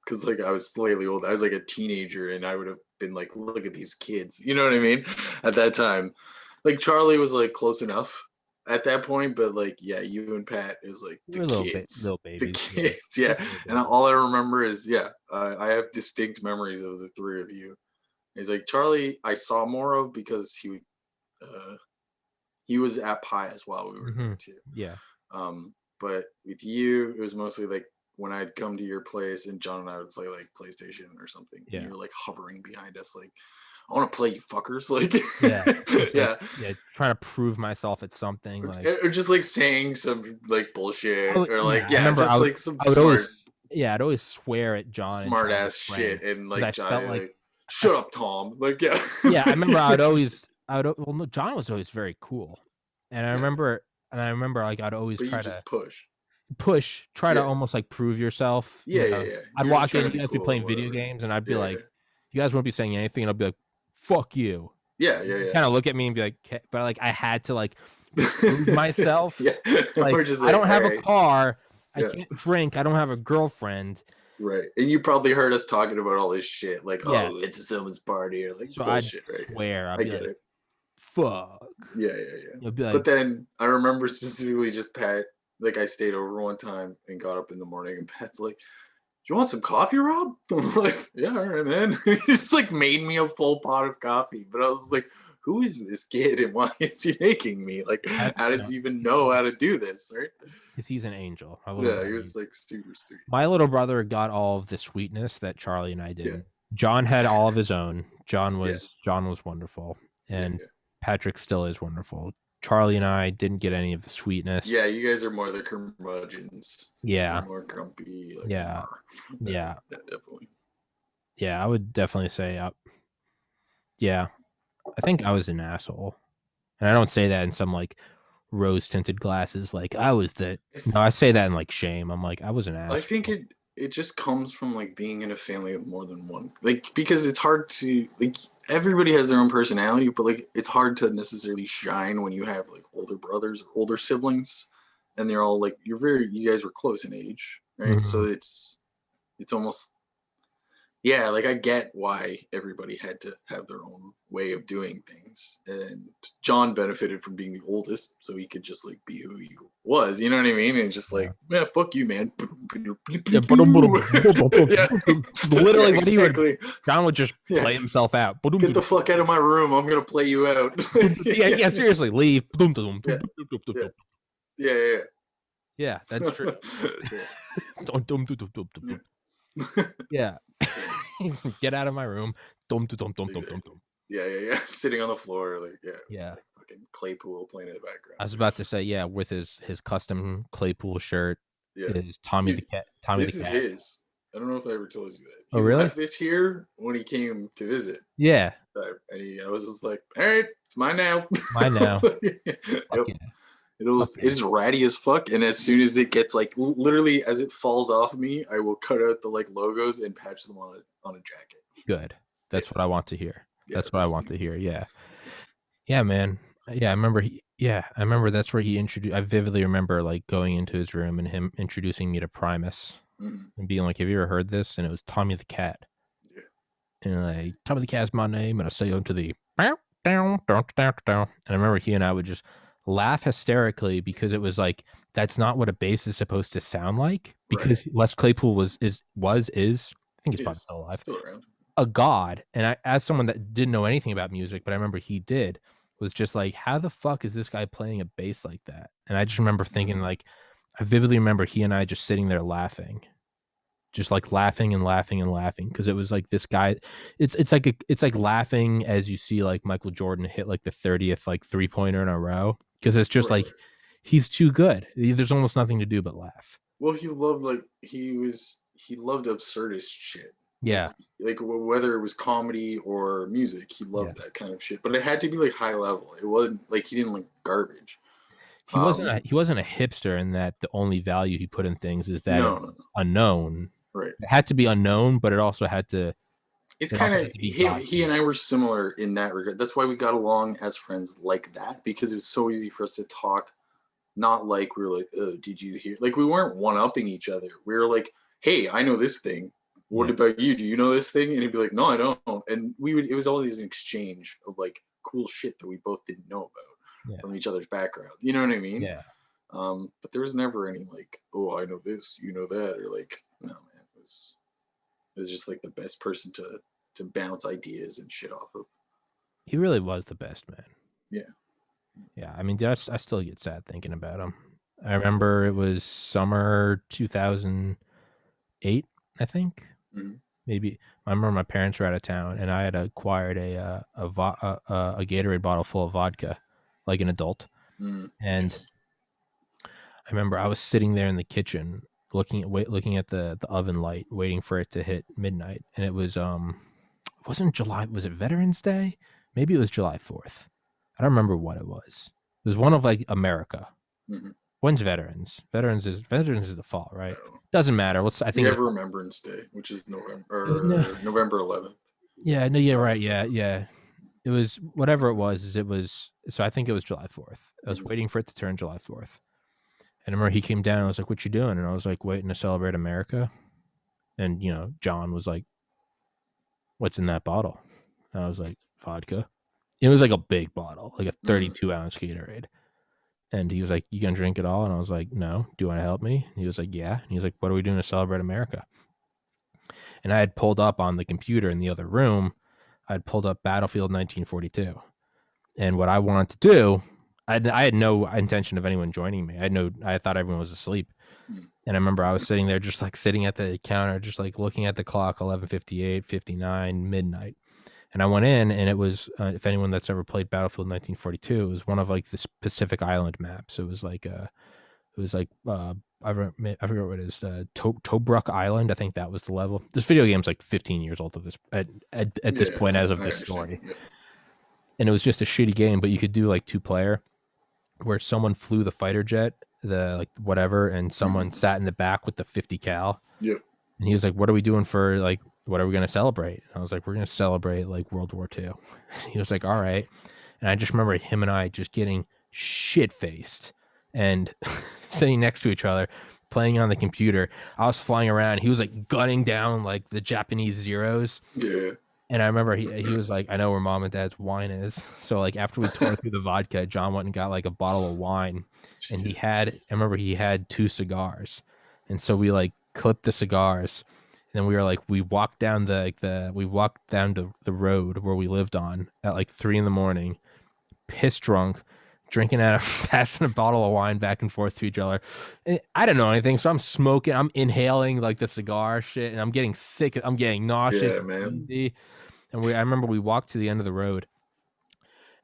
because like I was slightly old. I was like a teenager, and I would have been like, look at these kids. You know what I mean? At that time, like Charlie was like close enough at that point, but like yeah, you and Pat is like the kids, little babies, the kids, yeah. And all I remember is I have distinct memories of the 3 of you. He's like Charlie. I saw more of because he was at Pi as well. We were there too. Yeah. But with you, it was mostly like when I'd come to your place and John and I would play like PlayStation or something. Yeah. And you're like hovering behind us, like, I want to play, you fuckers. Like, yeah, trying to prove myself at something, like, or just like saying some like bullshit, or like, I remember just like some smart. I'd always swear at John, smart ass shit, and like John, felt like, shut up, Tom. Like, yeah, I remember John was always very cool, and I remember like I'd always try to try to almost like prove yourself. Yeah. I'd walk in, you guys be playing video games, and I'd be like, you guys won't be saying anything, and I'd be like, fuck you. Yeah. Kind of look at me and be like, but like I had to like prove myself. Like, I don't have a car, I can't drink, I don't have a girlfriend. Right. And you probably heard us talking about all this shit, like, oh, it's a someone's party, or like, so bullshit, I'd swear, I get it. Fuck. Yeah. Like, but then I remember specifically just Pat, like I stayed over one time and got up in the morning, and Pat's like, you want some coffee, Rob? I'm like, yeah, all right, man. He just like made me a full pot of coffee. But I was like, who is this kid and why is he making me? Like, how does he even know how to do this, right? Because he's an angel. Yeah, he was like super sweet. My little brother got all of the sweetness that Charlie and I did. Yeah. John had all of his own. John was wonderful. And Patrick still is wonderful. Charlie and I didn't get any of the sweetness. Yeah, you guys are more the curmudgeons. Yeah. More grumpy. Like, yeah, definitely. Yeah, I would definitely say, yeah, I think I was an asshole. And I don't say that in some like rose-tinted glasses, like I was the. No, I say that in like shame. I'm like, I was an asshole. I think it just comes from like being in a family of more than one. Like, because it's hard to like. Everybody has their own personality, but like it's hard to necessarily shine when you have like older brothers or older siblings, and they're all like you guys were close in age, right? Mm-hmm. So it's almost, yeah, like I get why everybody had to have their own way of doing things, and John benefited from being the oldest, so he could just like be who he was, you know what I mean? And just like, man, fuck you, man. Literally, what he would, John would just play himself out. Get the fuck out of my room. I'm gonna play you out. yeah, seriously, leave. Yeah, that's true. Yeah. Get out of my room. Yeah. Sitting on the floor, like, yeah. Fucking Claypool playing in the background. I was about to say, yeah, with his custom Claypool shirt. Yeah. His Tommy the Cat. This is his. I don't know if I ever told you that. Oh, really? Left this here when he came to visit. Yeah. And I was just like, all right, it's mine now. Mine now. Yep. It is ratty as fuck, and as soon as it gets like literally as it falls off of me, I will cut out the like logos and patch them on a jacket. Good. That's what I want to hear. That's what I want to hear. Yeah. Yeah, man. Yeah, I remember that's where he introduced. I vividly remember like going into his room and him introducing me to Primus and being like, "Have you ever heard this?" And it was Tommy the Cat. Yeah. And like, Tommy the Cat is my name, and I say unto thee, down. And I remember he and I would just laugh hysterically because it was like, that's not what a bass is supposed to sound like, because Les Claypool is I think he's probably still alive. Still around. a god. And I, as someone that didn't know anything about music, but I remember he did, was just like, how the fuck is this guy playing a bass like that? And I just remember thinking, Mhm. like, I vividly remember he and I just sitting there laughing, just like laughing and laughing and laughing, because it was like this guy. It's like laughing as you see like Michael Jordan hit like the 30th like 3-pointer in a row, because it's just Right. like he's too good. There's almost nothing to do but laugh. Well, he loved like he loved absurdist shit. Like Yeah, whether it was comedy or music, he yeah. loved that kind of shit. But it had to be like high level. It wasn't like he didn't like garbage. He he wasn't a hipster in that the only value he put in things is that it No, no, no. unknown. Right. It had to be unknown, but It's it kind also of had to be him. God He and tier. I were similar in that regard. That's why we got along as friends like that, because it was so easy for us to talk. Not like we were like, oh, did you hear? Like we weren't one upping each other. We were like, hey, I know this thing. What Yeah, about you? Do you know this thing? And he'd be like, no, I don't. And we would. It was always an exchange of like cool shit that we both didn't know about yeah, from each other's background. You know what I mean? yeah. But there was never any like, oh, I know this, you know that, or like, no, man. It was just like the best person to bounce ideas and shit off of. He really was the best man. Yeah. Yeah, I mean, I still get sad thinking about him. I remember it was summer 2008, I think. Mhm. Maybe I remember my parents were out of town, and I had acquired a Gatorade bottle full of vodka, like an adult. Mm. And I remember I was sitting there in the kitchen, looking at the oven light, waiting for it to hit midnight, and it wasn't July. Was it Veterans Day? Maybe it was July 4th. I don't remember what it was. It was one of like America. Mhm. When's Veterans? Veterans is the fall, I right? don't know. Doesn't matter. I We think it have was Remembrance Day, which is no. November 11th. Yeah, no, yeah, right, Last yeah, yeah. It was whatever it was. It was so I think it was July 4th. I was Mhm. waiting for it to turn July 4th, and I remember he came down. And I was like, "What you doing?" And I was like, "Waiting to celebrate America." And John was like, "What's in that bottle?" And I was like, "Vodka." It was like a big bottle, like a Mm. 32-ounce Gatorade. And he was like, "You gonna drink it all?" And I was like, "No. Do you want to help me?" And he was like, "Yeah." And he was like, "What are we doing to celebrate America?" And I had pulled up on the computer in the other room. I had pulled up Battlefield 1942, and what I wanted to do, I had no intention of anyone joining me. I thought everyone was asleep. Mm. And I remember I was sitting there, just like sitting at the counter, just like looking at the clock, 11:58, 59, midnight. And I went in, and it was, if anyone that's ever played Battlefield 1942, it was one of like the Pacific Island maps. It was like I forget what it is. Tobruk Island. I think that was the level. This video game's like 15 years old at this Yeah, point as of I this understand. story, Yep. and it was just a shitty game. But you could do like 2 player, where someone flew the fighter jet, the like whatever, and Hmm. someone sat in the back with the 50 cal. Yep. And he was like, "What are we doing for like? What are we gonna celebrate?" And I was like, "We're gonna celebrate like World War II." He was like, "All right." And I just remember him and I just getting shit faced and sitting next to each other, playing on the computer. I was flying around. He was like gunning down like the Japanese Zeros. Yeah. And I remember he was like, "I know where mom and dad's wine is." So like after we tore through the vodka, John went and got like a bottle of wine, and Jeez. I remember he had 2 cigars, and so we like clipped the cigars, and then we were like, we walked down to the road where we lived on at like 3 in the morning, pissed drunk, drinking out of passing a bottle of wine back and forth to each other. And I don't know anything, so I'm smoking, I'm inhaling like the cigar shit, and I'm getting sick, I'm getting nauseous Yeah, and man. queasy. And I remember we walked to the end of the road,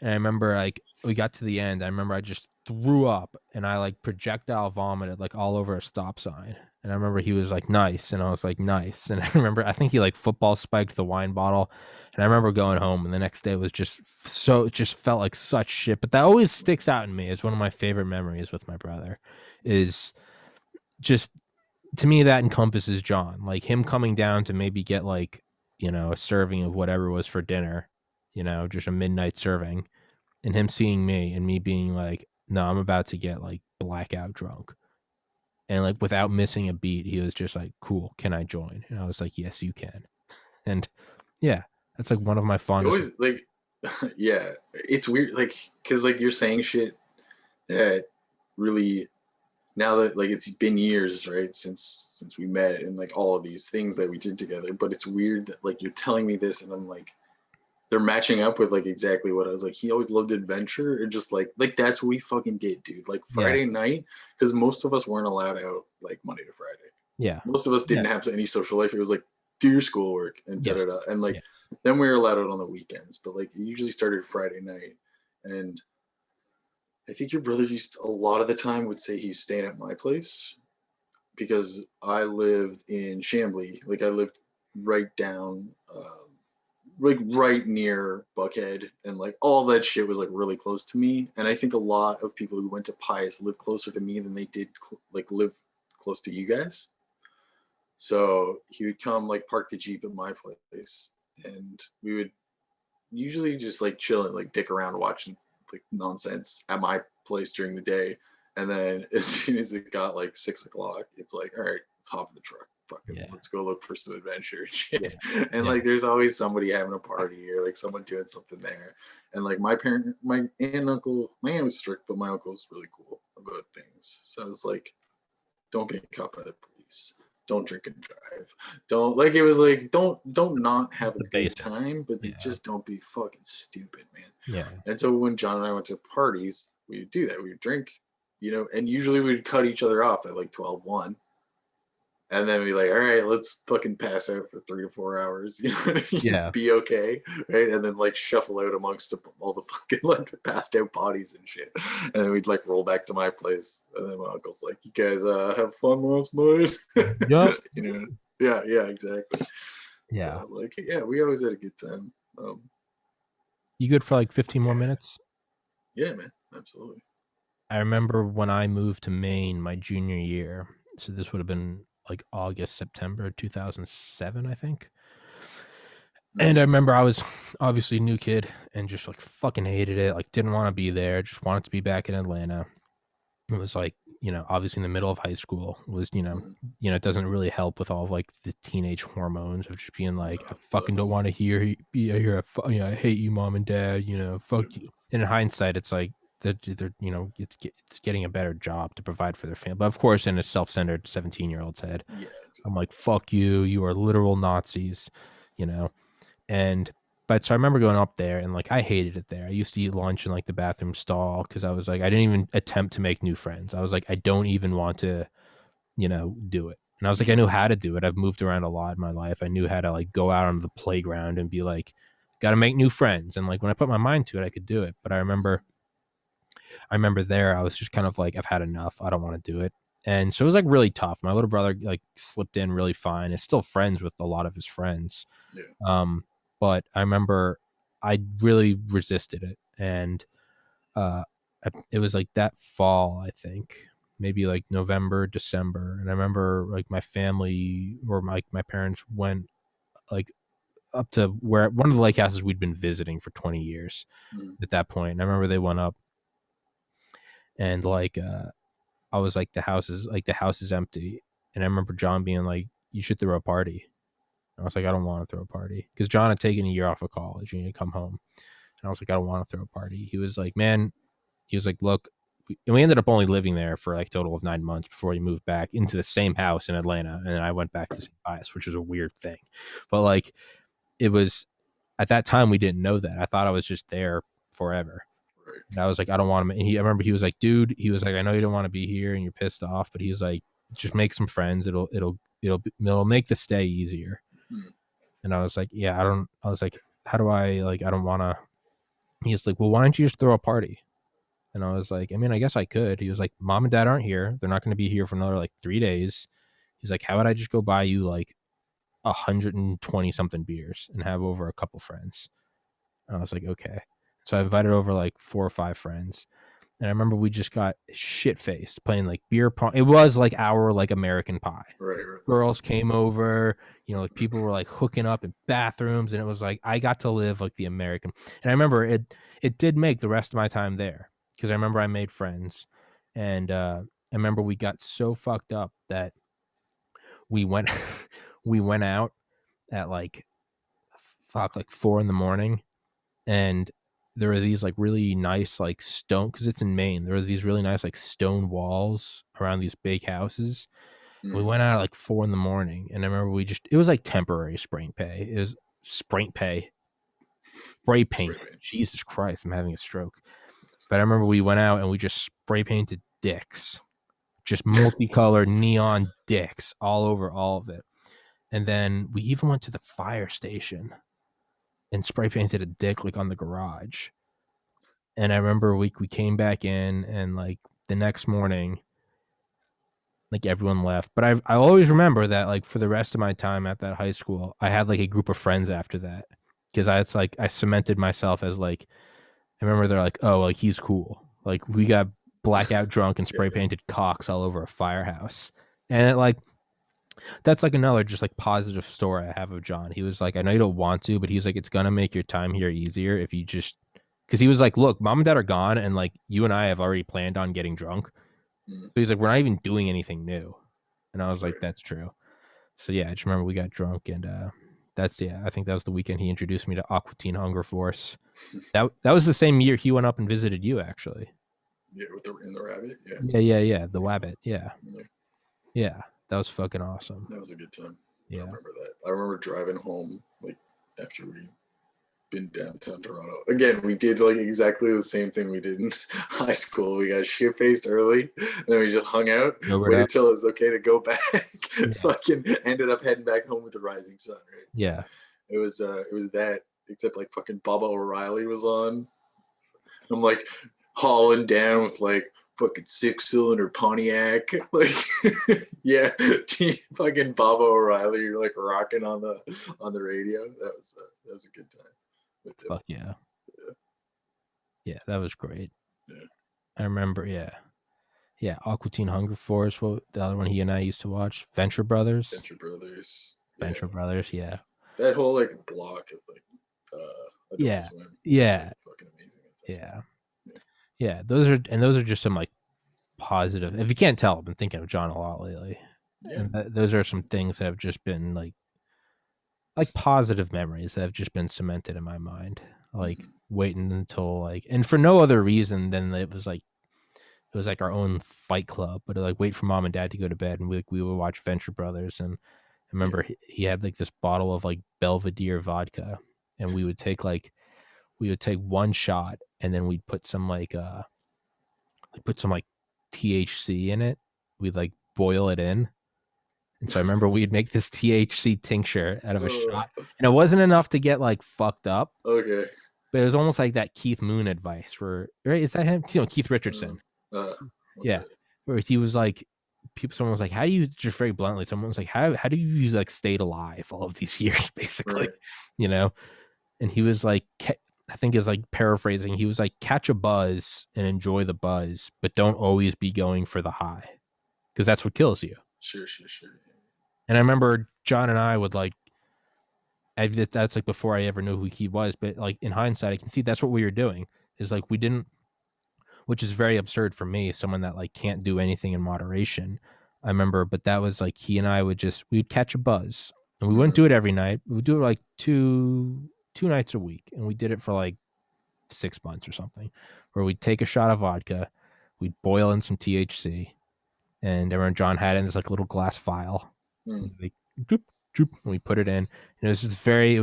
and I remember like we got to the end. I remember I just threw up, and I like projectile vomited like all over a stop sign. And I remember he was like nice, and I was like nice. And I remember I think he like football spiked the wine bottle, and I remember going home, and the next day was just so it just felt like such shit. But that always sticks out in me as one of my favorite memories with my brother. Is just to me that encompasses John, like him coming down to maybe get like a serving of whatever was for dinner, just a midnight serving, and him seeing me and me being like, no, I'm about to get like blackout drunk, and like without missing a beat, he was just like, cool, can I join? And I was like, yes, you can. And yeah, that's like one of my You fondest. always like, yeah. It's weird, like, cause like you're saying shit that really. now that like it's been years, right, since we met and like all of these things that we did together, but it's weird that like you're telling me this and I'm like they're matching up with like exactly what I was like. He always loved adventure and just like that's what we fucking did, dude. Like Yeah. Friday night, because most of us weren't allowed out like Monday to Friday. Yeah. Most of us Yeah. didn't have any social life. It was like do your schoolwork and da Yes. da da. And like Yes. then we were allowed out on the weekends, but like it usually started Friday night. And I think your brother used a lot of the time would say he's staying at my place because I lived in Chambly. Like I lived right down, like right near Buckhead, and like all that shit was like really close to me. And I think a lot of people who went to Pius live closer to me than they did like live close to you guys. So he would come like park the Jeep at my place, and we would usually just like chill and like dick around watching like nonsense at my place during the day. And then as soon as it got like 6 o'clock, it's like, all right, let's hop in the truck. Fucking Yeah. let's go look for some adventure and shit. Yeah. And Yeah. like there's always somebody having a party or like someone doing something there. And like my aunt and uncle, my aunt was strict, but my uncle was really cool about things. So I was like, don't get caught by the police. Don't drink and drive. Don't like it was like don't not have a The good basics. time, but Yeah. just don't be fucking stupid, man. Yeah. And so when John and I went to parties, we would do that. We would drink, and usually we'd cut each other off at like 12:01. And then we like, all right, let's fucking pass out for 3 to 4 hours, Yeah. be okay, right? And then like shuffle out amongst all the fucking like passed out bodies and shit. And then we'd like roll back to my place, and then my uncle's like, "You guys have fun last night?" Yep. Yeah, exactly. Yeah. So like, yeah, we always had a good time. You good for like 15 more minutes? Yeah, man, absolutely. I remember when I moved to Maine my junior year. So this would have been like August, September 2007, I think. And Mm, I remember I was obviously a new kid and just like fucking hated it. Like didn't want to be there. Just wanted to be back in Atlanta. It was like, obviously in the middle of high school was, mm. it doesn't really help with all of like the teenage hormones of just being like, No, I it fucking don't sucks. want to hear, I hate you, mom and dad, Yeah, fuck you. And in hindsight, it's like, they're it's getting a better job to provide for their family. But of course, in a self-centered 17-year-old's head, yeah, I'm like, fuck you. You are literal Nazis, you know? And but so I remember going up there and like I hated it there. I used to eat lunch in like the bathroom stall because I was like I didn't even attempt to make new friends. I was like I don't even want to, do it. And I was like I mm, knew how to do it. I've moved around a lot in my life. I knew how to like go out onto the playground and be like got to make new friends. And like when I put my mind to it, I could do it. But I remember there I was just kind of like I've had enough. I don't want to do it. And so it was like really tough. My little brother like slipped in really fine. Is still friends with a lot of his friends. yeah, Um, but I remember I really resisted it, and uh, it was like that fall, I think, maybe like November, December, and I remember like my family or my parents went like up to where one of the lake houses we'd been visiting for 20 years mm, at that point. And I remember they went up and like I was like the house is empty, and I remember John being like, "You should throw a party." I was like, I don't want to throw a party because John had taken a year off of college and he'd come home. And I was like, I don't want to throw a party. He was like, man, he was like, look, and we ended up only living there for like a total of 9 months before we moved back into the same house in Atlanta. And then I went back to St. Pius, which was a weird thing. But like, it was at that time, we didn't know that. I thought I was just there forever. right. And I was like, I don't want to. I remember he was like, dude, he was like, I know you don't want to be here and you're pissed off, but he was like, just make some friends. It'll make the stay easier. Mm, And I was like, yeah, I was like, how do I, like, I don't want to. He's like, well, why don't you just throw a party? And I was like, I mean, I guess I could. He was like, mom and dad aren't here. They're not going to be here for another like 3 days. He's like, how would I just go buy you like 120 something beers and have over a couple friends? And I was like, okay. So I invited over like 4 or 5 friends. And I remember we just got shit faced playing like beer pong. It was like our like American Pie. right, right. Girls came over, like people were like hooking up in bathrooms, and it was like I got to live like the American. And I remember it did make the rest of my time there because I remember I made friends, and I remember we got so fucked up that we went we went out at like 4 in the morning, and there are these like really nice like stone, because it's in Maine. There are these really nice like stone walls around these big houses. We Mm. went out at like 4 in the morning, and I remember it was like temporary spray pay. It was spray Spray paint. paint. Jesus Christ, I'm having a stroke. But I remember we went out and we just spray painted dicks, just multicolored neon dicks all over all of it. And then we even went to the fire station and spray painted a dick like on the garage. And I remember we came back in, and like the next morning, like everyone left. But I always remember that like for the rest of my time at that high school, I had like a group of friends after that, because it's like I cemented myself as like, I remember they're like, oh, like he's cool. Like we got blackout drunk and Yeah, spray painted cocks all over a firehouse. And it like, that's like another just like positive story I have of John. He was like, I know you don't want to, but he's like, it's gonna make your time here easier if you just, because he was like, look, mom and dad are gone, and like you and I have already planned on getting drunk. mm, So he's like, we're not even doing anything new. And I was like, right. that's true. So yeah, I just remember we got drunk, and that's, yeah, I think that was the weekend he introduced me to Aqua Teen Hunger Force. That was the same year he went up and visited you, actually. Yeah, with the in the rabbit. Yeah, Yeah. The Wabbit. Yeah. yeah, Yeah. That was fucking awesome. that was a good time. I Yeah. remember that. I remember driving home like after we been downtown Toronto. Again, we did like exactly the same thing we did in high school. We got shit faced early, and then we just hung out, Sobered waited up. till it was okay to go back. Yeah. Fucking ended up heading back home with the rising sun. Right. So Yeah. it was that. Except like fucking Bubba O'Reilly was on. I'm like hauling down with like fucking 6-cylinder Pontiac. Like, yeah, fucking Baba O'Reilly. You're like rocking on the radio. That was a good time. But, Fuck yeah. yeah, Yeah. That was great. yeah. I remember. Yeah. Yeah. Aqua Teen Hunger Force. What the other one he and I used to watch? Venture Brothers. Venture Brothers. Yeah, Venture Brothers. Yeah. that whole like block of like Adult Yeah. Swim was like Yeah. fucking amazing at that time. Yeah. Yeah, Yeah. Those are just some like positive. If you can't tell, I've been thinking of John a lot lately, yeah. and those are some things that have just been like positive memories that have just been cemented in my mind. Like Mm-hmm. waiting until like, and for no other reason than it was like our own fight club, but like wait for mom and dad to go to bed, and we would watch Venture Brothers. And I Yeah. remember he had like this bottle of like Belvedere vodka, and we would take one shot, and then we'd put some like THC in it. We'd like boil it in. And so I remember we'd make this THC tincture out of a shot. And it wasn't enough to get like fucked up, Okay. but it was almost like that Keith Moon advice where, right? Is that him? Keith Uh, Richardson. uh, what's Yeah. that? Where he was like, someone was like, how do you, just very bluntly, someone was like, how do you like stayed alive all of these years, basically, Right. you know? And he was like, I think is like paraphrasing. He was like, catch a buzz and enjoy the buzz, but don't always be going for the high, because that's what kills you. Sure, sure, sure. And I remember John and I would like, that's like before I ever knew who he was, but like in hindsight, I can see that's what we were doing. Is like we didn't, which is very absurd for me, someone that like can't do anything in moderation. I remember, but that was like he and I we'd catch a buzz, and we wouldn't Mm, do it every night. We would do it like two nights a week, and we did it for like 6 months or something, where we'd take a shot of vodka, we'd boil in some THC, and everyone John had it in this like little glass vial, mm. and like droop droop, and we put it in. And it was just there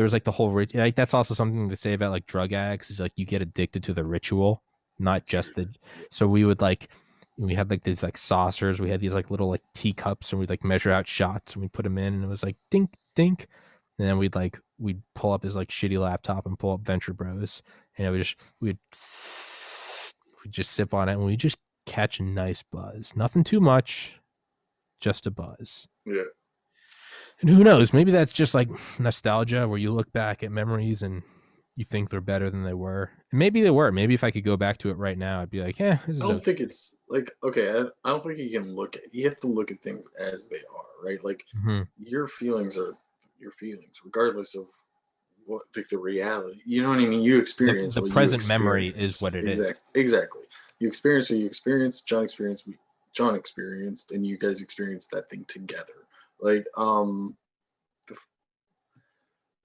was like the whole like that's also something to say about like drug addicts is like you get addicted to the ritual, not That's just true. the. Yeah. So we would like, we had like these like saucers, we had these like little like teacups, and we'd like measure out shots, and we put them in, and it was like dink dink. And then we'd pull up his like shitty laptop and pull up Venture Bros, and we'd just sip on it, and we just catch a nice buzz. Nothing too much, just a buzz. Yeah. And who knows? Maybe that's just like nostalgia, where you look back at memories and you think they're better than they were. And maybe they were. Maybe if I could go back to it right now, I'd be like, "Yeah, this I is don't okay." think it's like okay. I don't think you can look at. You have to look at things as they are, right? Like Mm-hmm. your feelings are your feelings, regardless of what like the reality. You know what I mean? You experience The what you present memory is what experienced. it is. Exactly. You experience what you experienced. John experienced, and you guys experienced that thing together. Like the,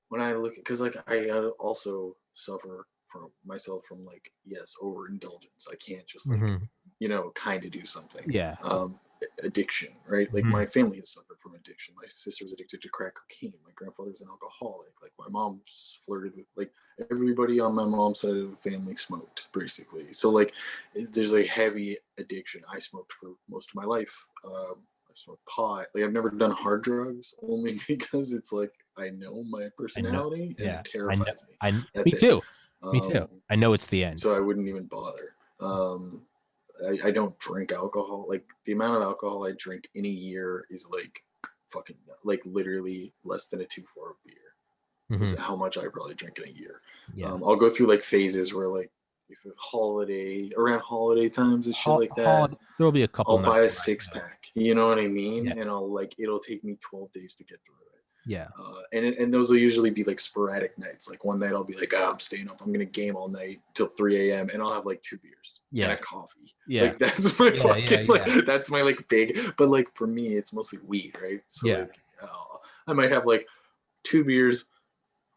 when I look, because like I also suffer from myself from like, yes, overindulgence. I can't just like, Mhm. kind of do something. Yeah. Addiction, right? Like Mhm. my family has suffered from addiction. My sister's addicted to crack cocaine. My grandfather's an alcoholic. Like my mom's flirted with, like, everybody on my mom's side of the family smoked basically. So like there's a heavy addiction. I smoked for most of my life. I smoked pot. Like I've never done hard drugs only because it's like I know my I know. personality and Yeah. it I know. terrifies me. Me That's it. too. Me too. Um, I know it's the end. so I wouldn't even bother. I don't drink alcohol. Like the amount of alcohol I drink in a year is like fucking like literally less than a 2-4 of beer is Mhm. how much I probably drink in a year. Yeah. I'll go through like phases where like if a around holiday times and shit like that, There'll be a couple I'll buy nights a where six pack. You know what I mean? yeah. And I'll like it'll take me 12 days to get through it. Yeah. And those will usually be like sporadic nights. Like one night I'll be like, I'm staying up. I'm gonna game all night till 3 a.m. and I'll have like 2 beers and Yeah. a coffee. Yeah. Like that's my Yeah. Yeah. fucking like, Yeah. that's my like big. But like for me, it's mostly weed, right? So Yeah. like I might have like 2 beers,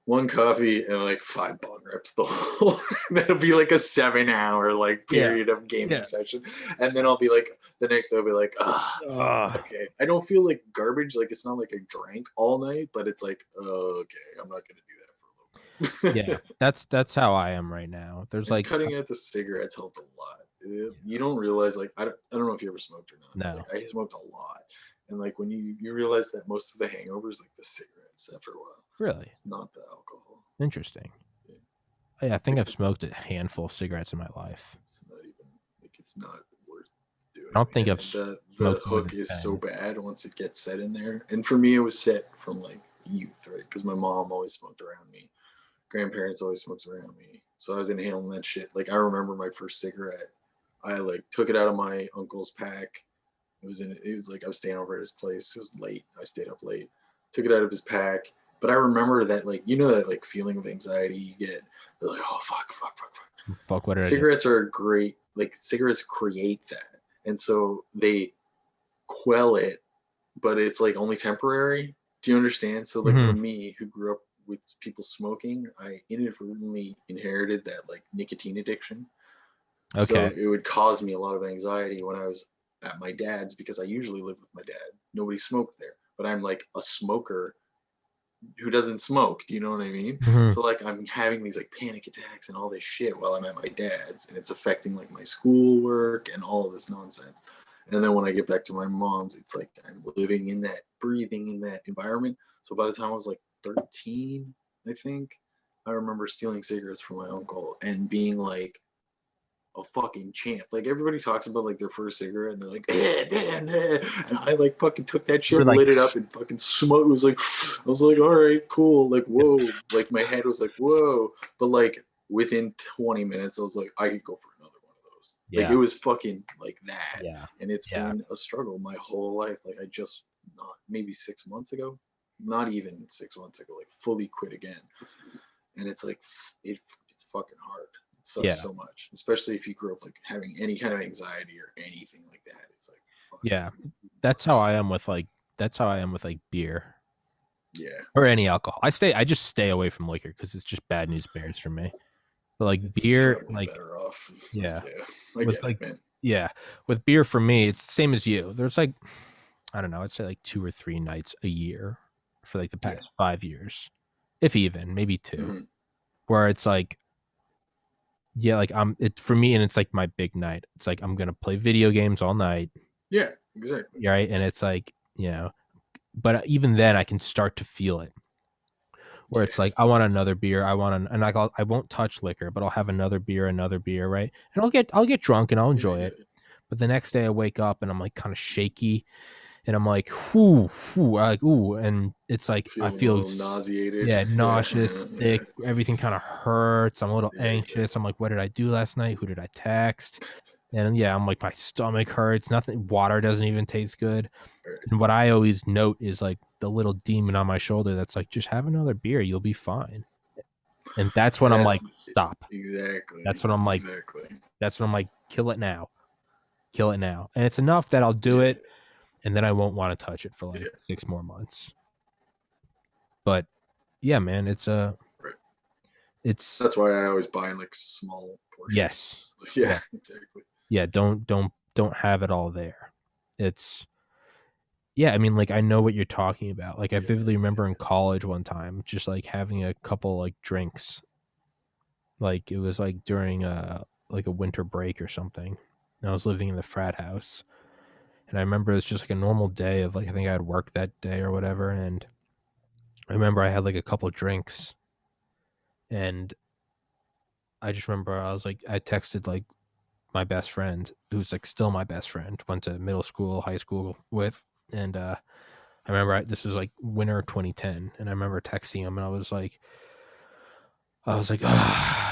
one coffee, and like 5 bong rips. The whole that'll be like a 7 hour like Yeah. period of gaming Yeah. session, and then I'll be like the next day I'll be like, Ugh. okay. I don't feel like garbage. Like it's not like I drank all night, but it's like, okay, I'm not gonna do that for a little Yeah. bit. That's how I am right now. There's And like cutting out the cigarettes helped a lot. You don't realize, like, I don't know if you ever smoked or not. no. Like I smoked a lot, and like when you realize that most of the hangovers like the cigarettes after a while. Really It's not the alcohol. interesting. Yeah. Yeah, I think Like I've smoked a handful of cigarettes in my life. it's not even like it's not worth I doing. don't think I've And the smoked more hook than is so 10. bad once it gets set in there. And for me, it was set from like youth, right? Because my mom always smoked around me. Grandparents always smoked around me. So I was inhaling that shit. Like I remember my first cigarette. I like took it out of my uncle's pack. It was like I was staying over at his place. It was late. I stayed up late. Took it out of his pack. But I remember that like that like feeling of anxiety you get. You're like, oh fuck, fuck, fuck, fuck. Fuck, what did I do? Cigarettes are great. Like cigarettes create that, and so they quell it, but it's like only temporary. Do you understand? So like for Mhm. me, who grew up with people smoking, I inadvertently inherited that like nicotine addiction. Okay. So it would cause me a lot of anxiety when I was at my dad's because I usually live with my dad. Nobody smoked there, but I'm like a smoker who doesn't smoke. Do you know what I mean? Mhm. So like I'm having these like panic attacks and all this shit while I'm at my dad's, and it's affecting like my schoolwork and all of this nonsense. And then when I get back to my mom's, it's like I'm living in that, breathing in that environment. So by the time I was like 13, I think, I remember stealing cigarettes from my uncle and being like, a fucking champ. Like everybody talks about like their first cigarette and they're like, and I like fucking took that You shit, were like, lit it up, and fucking smoked. It was like, I was like, all right, cool. Like, whoa. Like my head was like, whoa. But like within 20 minutes, I was like, I could go for another one of those. Like yeah, it was fucking like that. yeah, And it's yeah, been a struggle my whole life. Like I just not maybe 6 months ago, not even 6 months ago, like fully quit again. And it's like it's fucking hard. It sucks yeah, so much, especially if you grew up like having any kind of anxiety or anything like that. It's like fuck, yeah. That's how worse. I am with like beer Yeah, or any alcohol. I just stay away from liquor because it's just bad news bears for me. But like it's beer, probably like better off. yeah, Yeah, I with get it, like man. yeah, with beer for me, it's the same as you. There's like I don't know, I'd say like 2 or 3 nights a year for like the Yeah. past 5 years, if even maybe two, Mm-hmm. where it's like yeah, like it for me, and it's like my big night. It's like I'm gonna play video games all night, Yeah, exactly. right? And it's like but even then, I can start to feel it, where Yeah, it's like I want another beer, and like I won't touch liquor, but I'll have another beer, right? And I'll get drunk and I'll yeah, I enjoy get it. it. But the next day, I wake up and I'm like kind of shaky, and I'm like, whoo, whoo, like, ooh, and it's like I Feeling a feel, little nauseated. yeah, Yeah, nauseous, yeah, sick, everything kind of hurts. I'm a little yeah, anxious. exactly. I'm like, what did I do last night? Who did I text? And yeah, I'm like, my stomach hurts. Nothing, water doesn't even taste good. All right. And what I always note is like the little demon on my shoulder that's like, just have another beer, you'll be fine. And that's when I'm That's like, stop. exactly, That's when I'm like, exactly. kill it now, kill it now. And it's enough that I'll do Yeah, it, and then I won't want to touch it for like yeah, 6 more months. But yeah, man, it's right. It's That's why I always buy like small yes. portions. Yeah, Yeah. exactly. Yeah, don't have it all there. It's yeah, I mean, like, I know what you're talking about. Like, I Yeah, vividly yeah, remember in college one time just, like, having a couple, like, drinks. Like, it was, like, during, like, a winter break or something. And I was living in the frat house. And I remember it was just, like, a normal day of, like, I think I had work that day or whatever, and I remember I had, like, a couple drinks, and I just remember I was, like I texted, like, my best friend, who's, like, still my best friend, went to middle school, high school with, and, I remember this was like winter 2010, and I remember texting him, and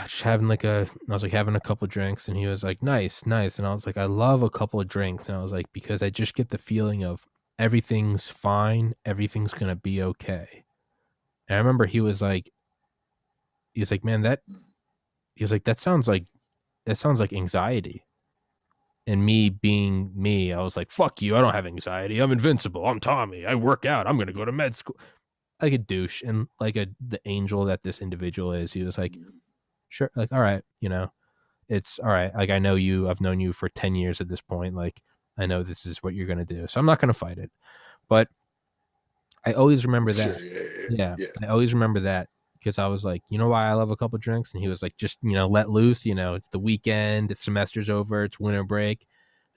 just having like I was like having a couple drinks, and he was like, nice, nice, and I was like, I love a couple of drinks, and I was like, because I just get the feeling of everything's fine, everything's gonna be okay. And I remember he was like, man, mm, he was like, that sounds like anxiety. And me being me, I was like, fuck you, I don't have anxiety. I'm invincible. I'm Tommy. I work out. I'm gonna go to med school. Like a douche and like the angel that this individual is. He was like, mm, sure, like, all right, it's all right. Like, I know you, I've known you for 10 years at this point. Like, I know this is what you're gonna do. So I'm not gonna fight it. But I always remember that. sure, yeah, yeah, Yeah. yeah, I always remember that because I was like, you know why I love a couple drinks? And he was like, just, let loose, it's the weekend, it's semester's over, it's winter break.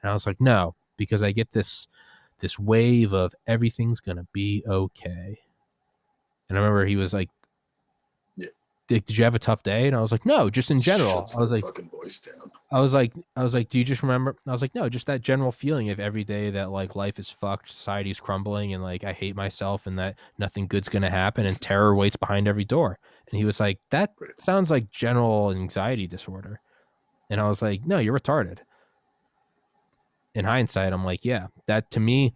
And I was like, no, because I get this wave of everything's gonna be okay. And I remember he was like, yeah. did you have a tough day? And I was like, no, just in general. Shuts their fucking voice down. I was like, do you just remember? I was like, no, just that general feeling of every day that like life is fucked, society's crumbling, and like I hate myself, and that nothing good's gonna happen, and terror waits behind every door. And he was like, that Right. sounds like general anxiety disorder. And I was like, no, you're retarded. In hindsight, I'm like, yeah, that to me,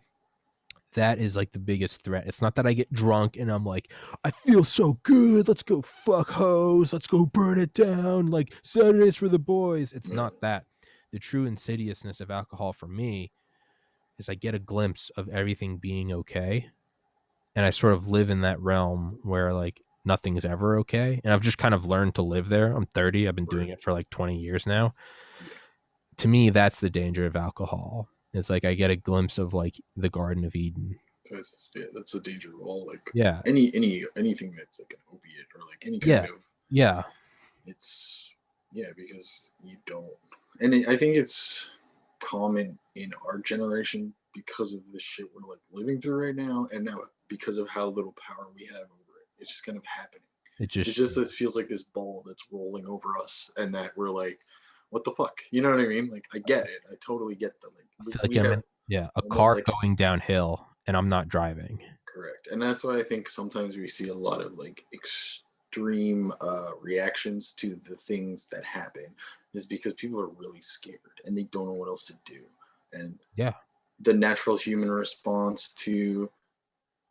that is like the biggest threat. It's not that I get drunk and I'm like, I feel so good. Let's go fuck hoes. Let's go burn it down. Like Saturdays for the boys. It's Yeah. not that. The true insidiousness of alcohol for me is I get a glimpse of everything being okay. And I sort of live in that realm where like nothing's ever okay. And I've just kind of learned to live there. I'm 30. I've been doing Right. it for like 20 years now. Yeah. To me, that's the danger of alcohol. It's like I get a glimpse of like the Garden of Eden. So yeah, that's a danger of all like Yeah. anything that's like an opiate or like any kind Yeah. of Yeah. it's yeah because you don't I think it's common in our generation because of the shit we're like living through right now and now because of how little power we have over it. It's just kind of happening. It It's just just this feels like this ball that's rolling over us and that we're like, what the fuck? You know what I mean? Like I get it. I totally get that. Like I feel like we I'm have in a almost car like going downhill and I'm not driving. correct. And that's why I think sometimes we see a lot of like extreme reactions to the things that happen is because people are really scared and they don't know what else to do. And Yeah. the natural human response to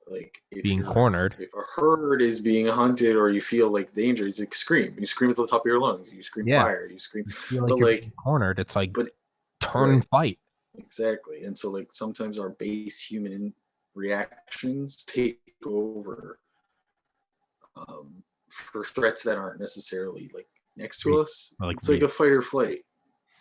like Being cornered. if a herd is being hunted or you feel like danger, it's like scream. You scream at the top of your lungs. You scream Yeah. fire. You scream, You feel like but you're being like, cornered. It's like but turn right, and fight. exactly. And so like sometimes our base human reactions take over for threats that aren't necessarily like next to us. Or like It's like real. a fight or flight.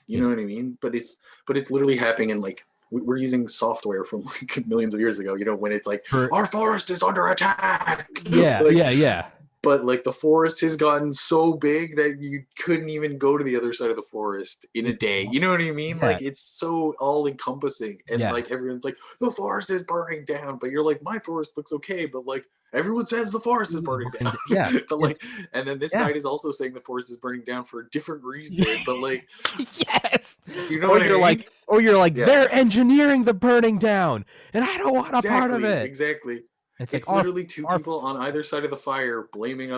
You Yeah. know what I mean? But it's literally happening in like we're using software from like millions of years ago. You know when it's like For, our forest is under attack. yeah. Like Yeah. Yeah. but like the forest has gotten so big that you couldn't even go to the other side of the forest in a day. You know what I mean? Yeah. Like it's so all encompassing and Yeah. like everyone's like the forest is burning down, but you're like my forest looks okay, but like everyone says the forest is burning down. Yeah. But It's like and then this yeah. side is also saying the forest is burning down for a different reason, but like Yes. do you know what I mean? Or you're like, Yeah. they're engineering the burning down, and I don't want a part of Exactly, it. exactly. It's like It's literally two our people on either side of the fire blaming the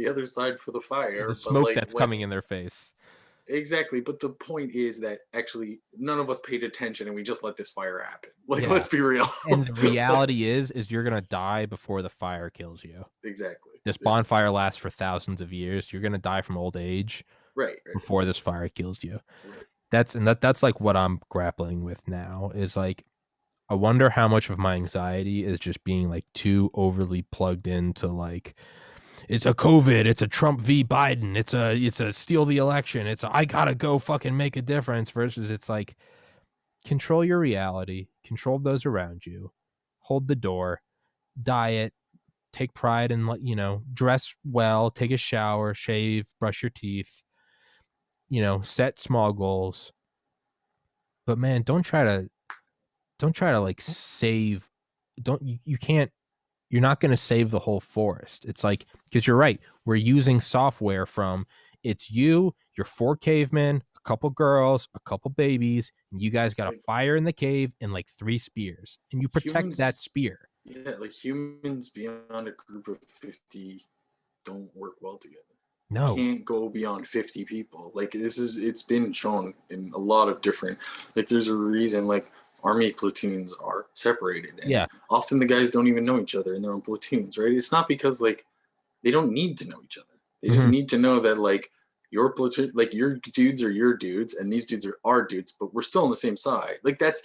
other side for the the fire, but smoke like that's when coming in their face. exactly, but the point is that actually none of us paid attention and we just let this fire happen. Like Yeah. let's be real. And the Like, reality is you're gonna die before the fire kills you. exactly. This Exactly. bonfire lasts for thousands of years. You're gonna die from old age Right, right, before this fire kills you. right. That's like what I'm grappling with now. Is like I wonder how much of my anxiety is just being like too overly plugged into like it's a COVID, it's a Trump v Biden, it's a steal the election, it's a I gotta go fucking make a difference, versus it's like control your reality, control those around you, hold the door, diet, take pride in, like, dress well, take a shower, shave, brush your teeth, set small goals. But man, don't try to like save, don't you can't, you're not going to save the whole forest. It's like, because you're right, we're using software from, it's you, your four cavemen, a couple girls, a couple babies, and you guys got a Like fire in the cave and like 3 spears, and you protect that humans, spear. yeah, like humans beyond a group of 50 don't work well together. You No. can't go beyond 50 people. Like it's been shown in a lot of different, like there's a reason like army platoons are separated, and Yeah. often the guys don't even know each other in their own platoons, right? It's not because like they don't need to know each other. They just Mm-hmm. need to know that like your platoon, like your dudes are your dudes, and these dudes are our dudes, but we're still on the same side. Like that's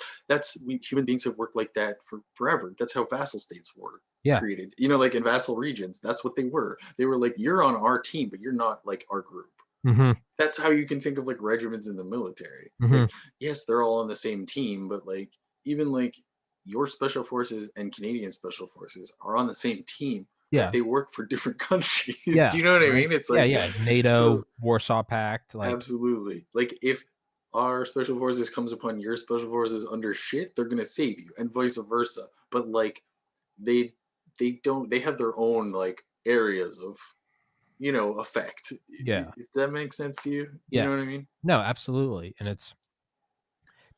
we human beings have worked like that for forever. That's how vassal states were Yeah. created. You know, like in vassal regions, that's what they were. They were like, you're on our team, but you're not like our group. Mm-hmm. That's how you can think of like regiments in the military. Mm-hmm. Like, yes, they're all on the same team, but like even like your special forces and Canadian special forces are on the same team, but Yeah. they work for different countries. Yeah. Do you know what I Right. mean? It's Yeah. like Yeah. NATO, so Warsaw Pact, like, absolutely. Like if our special forces comes upon your special forces under shit, they're gonna save you, and vice versa. But like they they have their own like areas of effect. yeah. If that makes sense to you, you Yeah. know what I mean? No, absolutely. And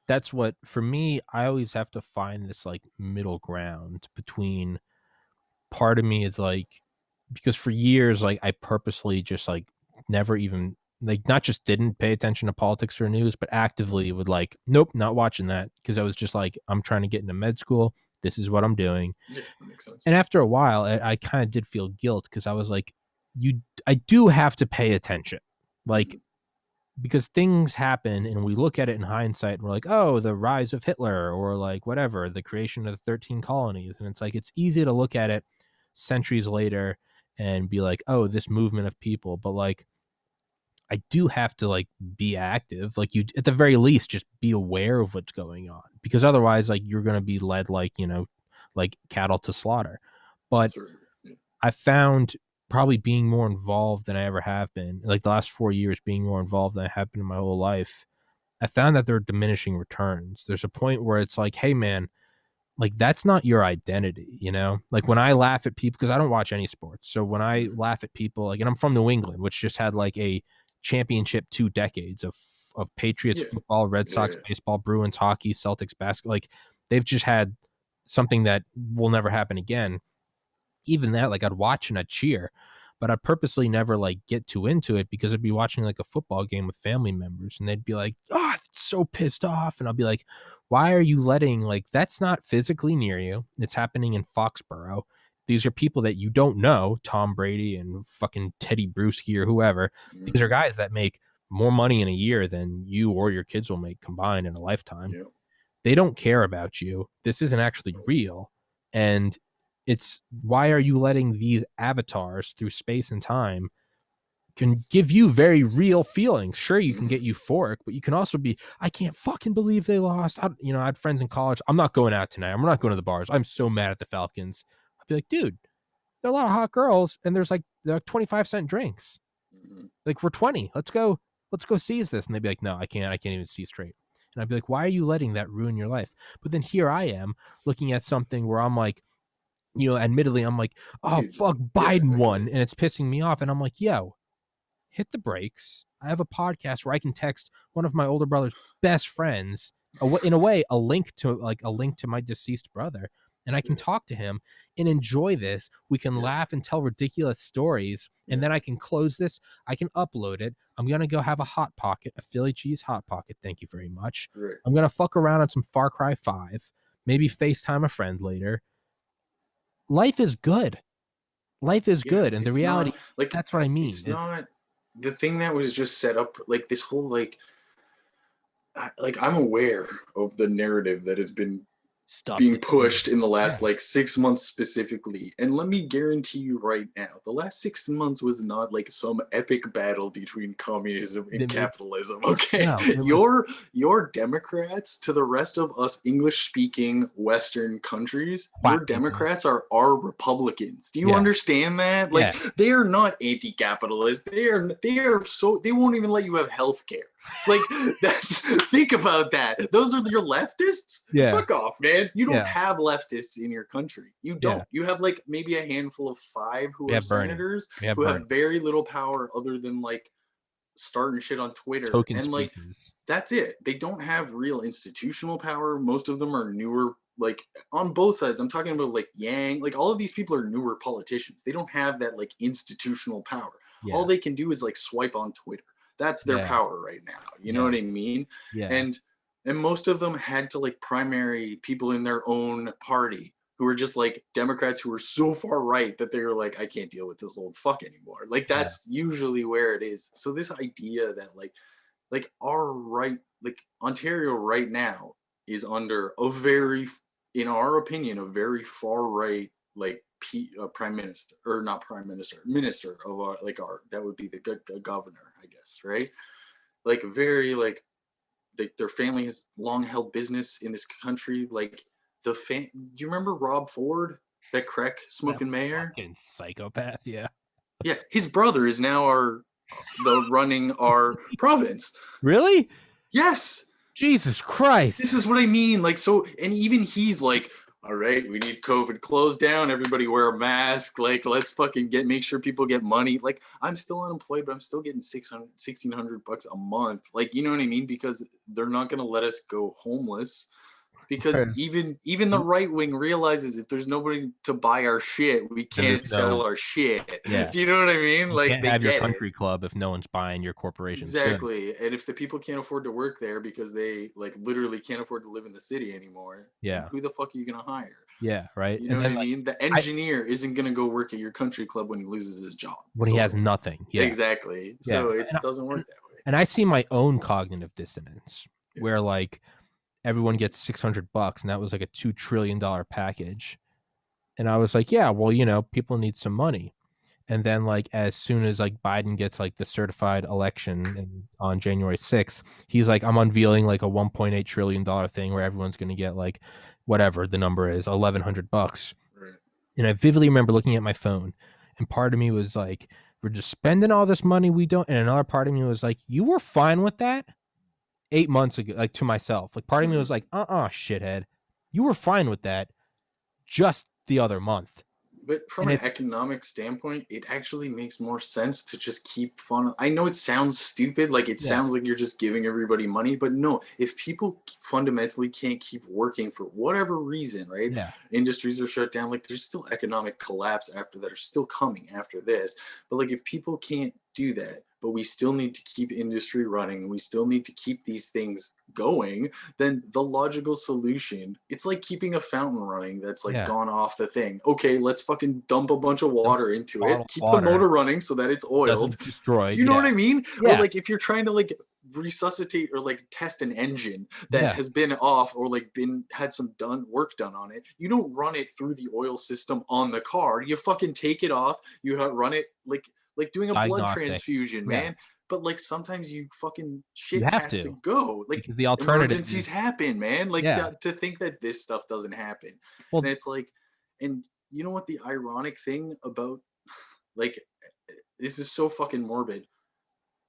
that's what, for me, I always have to find this like middle ground between, part of me is like, because for years, like, I purposely just like never even, like, not just didn't pay attention to politics or news, but actively would like, nope, not watching that, because I was just like, I'm trying to get into med school. This is what I'm doing. Yeah, that makes sense. And after a while, I kind of did feel guilt, because I was like, I do have to pay attention. Like, Hmm. because things happen and we look at it in hindsight and we're like, oh, the rise of Hitler, or like whatever, the creation of the 13 colonies. And it's like, it's easy to look at it centuries later and be like, oh, this movement of people. But like, I do have to like be active. Like, you, at the very least, just be aware of what's going on, because otherwise, like, you're going to be led like, like cattle to slaughter. But Sort of, yeah. I found, probably being more involved than I ever have been, like the last 4 years, being more involved than I have been in my whole life, I found that there are diminishing returns. There's a point where it's like, hey man, like, that's not your identity, Like, when I laugh at people, because I don't watch any sports. So when I Mhm. laugh at people, like, and I'm from New England, which just had like a championship 2 decades of Patriots Yeah, football, Red yeah, Sox yeah. baseball, Bruins hockey, Celtics basketball. Like, they've just had something that will never happen again. Even that, like, I'd watch and I'd cheer, but I'd purposely never like get too into it, because I'd be watching like a football game with family members and they'd be like, oh, it's so pissed off. And I'll be like, why are you letting, like, that's not physically near you. It's happening in Foxborough. These are people that you don't know, Tom Brady and fucking Teddy Bruschi or whoever. These are Hmm. guys that make more money in a year than you or your kids will make combined in a lifetime. Yeah. They don't care about you. This isn't actually real. And it's, why are you letting these avatars through space and time can give you very real feelings? Sure, you can Hmm. get euphoric, but you can also be, I can't fucking believe they lost. I had friends in college. I'm not going out tonight. I'm not going to the bars. I'm so mad at the Falcons. I'd be like, dude, there are a lot of hot girls and there's like 25-cent drinks. Hmm. Like, we're 20. Let's go seize this. And they'd be like, no, I can't even see straight. And I'd be like, why are you letting that ruin your life? But then here I am looking at something where I'm like, admittedly, I'm like, oh, Dude, fuck, yeah, Biden I get won. it. And it's pissing me off. And I'm like, yo, hit the brakes. I have a podcast where I can text one of my older brother's best friends, in a way, a link to my deceased brother, and I can Yeah, talk to him and enjoy this. We can yeah, laugh and tell ridiculous stories, and yeah. then I can close this. I can upload it. I'm gonna go have a hot pocket, a Philly cheese hot pocket. Thank you very much. Right. I'm gonna fuck around on some Far Cry 5, maybe FaceTime a friend later. Life is good. Life is Yeah, good, and the it's not reality, like that's what I mean. it's It's not the thing that was just set up like this whole like I'm aware of the narrative that has been Stop being the steal. pushed in the Yeah. last like 6 months specifically. And let me guarantee you right now, the last 6 months was not like some epic battle between communism and capitalism. Okay. No, it was Your Democrats to the rest of us English speaking Western countries, your whack people. Democrats are our Republicans. Do you Yeah. understand that? Like Yeah. they are not anti-capitalist. They are so they won't even let you have health care. Like that's think about that. Those are your leftists? Yeah. Fuck off, man. You don't Yeah. have leftists in your country. You Yeah. don't. You have like maybe a handful of 5 who We are have Bernie. senators We have who have Bernie. very little power other than like starting shit on Twitter. Token And like speeches. that's it. They don't have real institutional power. Most of them are newer, like on both sides. I'm talking about like Yang, like all of these people are newer politicians. They don't have that like institutional power. All Yeah. they can do is like swipe on Twitter. That's their Yeah. power right now. You know Yeah. what I mean? Yeah. And most of them had to like primary people in their own party who were just like Democrats who were so far right that they were like, I can't deal with this old fuck anymore. Like Yeah. that's usually where it is. So this idea that like our right, like Ontario right now is under a very, in our opinion, a very far right like prime minister, or not prime minister, minister of our, like our, that would be the governor, I guess, right? Like very like their family has long held business in this country. Like do you remember Rob Ford, that crack That smoking mayor? fucking psychopath. Yeah. Yeah, his brother is now the running our province. Really? Yes, Jesus this Christ. is what I mean. Like, so, and even he's like, all right, we need COVID closed down. Everybody wear a mask. Like, let's fucking make sure people get money. Like, I'm still unemployed, but I'm still getting 600, $1,600 a month. Like, you know what I mean? Because they're not going to let us go homeless. Because even the right wing realizes if there's nobody to buy our shit, we Then there's can't sell no, our shit. yeah. Do you know what I mean? You Like, can't they have your get it. country club if no one's buying your corporation's goods. Exactly. And if the people can't afford to work there because they like literally can't afford to live in the city anymore, then Yeah. who the fuck are you gonna hire? Yeah. Right. You know And what then I like mean? The I engineer isn't gonna go work at your country club when he loses his job. when he has So nothing. Yeah. exactly. Yeah. So it And, doesn't and work that way. and I see my own cognitive dissonance Yeah. where like everyone gets $600 and that was like a $2 trillion package. And I was like, yeah, well, people need some money. And then like as soon as like Biden gets like the certified election on January 6th, he's like, I'm unveiling like a $1.8 trillion thing where everyone's going to get like whatever the number is, $1,100. Right. And I vividly remember looking at my phone, and part of me was like, we're just spending all this money we don't. And another part of me was like, you were fine with that 8 months ago, like to myself. Like part of me was like, shithead, you were fine with that just the other month. But from And an it's economic standpoint, it actually makes more sense to just keep fun. I know it sounds stupid, like it yeah, sounds like you're just giving everybody money, but no, if people fundamentally can't keep working for whatever reason, right? yeah, Industries are shut down, like there's still economic collapse after that, are still coming after this. But like if people can't do that, but we still need to keep industry running, we still need to keep these things going, then the logical solution, it's like keeping a fountain running that's like yeah. gone off the thing. Okay, let's fucking dump a bunch of Dump water into it, bottled keep the water motor running so that it's oiled. doesn't destroy. Do you know what Yeah, I mean? Or yeah, like if you're trying to like resuscitate or like test an engine that yeah. has been off or like been had some work done on it, you don't run it through the oil system on the car. You fucking take it off, you run it like doing a blood Diagnostic. transfusion, Yeah, man. But like sometimes you fucking you shit have has to to go. Like because the alternative emergencies is happen, man. Like yeah. that, to think that this stuff doesn't happen. And Well, it's like, and you know what the ironic thing about, like, this is so fucking morbid.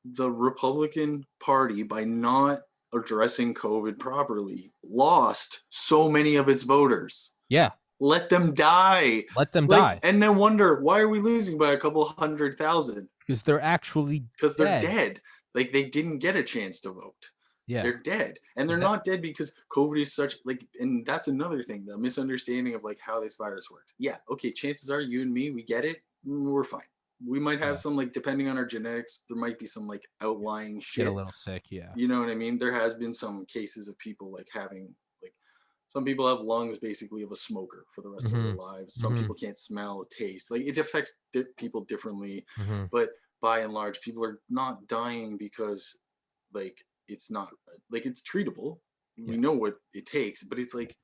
The Republican Party, by not addressing COVID properly, lost so many of its voters. yeah. Let them die. Let them Like, die and then wonder why are we losing by a couple 100,000? because they're actually Because they're dead. dead. Like they didn't get a chance to vote. Yeah. They're dead. And they're not dead because COVID is such like, and that's another thing, the misunderstanding of like how this virus works. Yeah, okay, chances are you and me, we get it, we're fine. We might have Yeah. some like, depending on our genetics, there might be some like outlying Get a shit. little sick. Yeah. You know what I mean? There has been some cases of people like having like, some people have lungs basically of a smoker for the rest of their Mm-hmm. lives. Some Mm-hmm. people can't smell, taste. Like it affects people differently, Mm-hmm. but by and large, people are not dying because like it's not like it's treatable. Yeah. We know what it takes, but it's like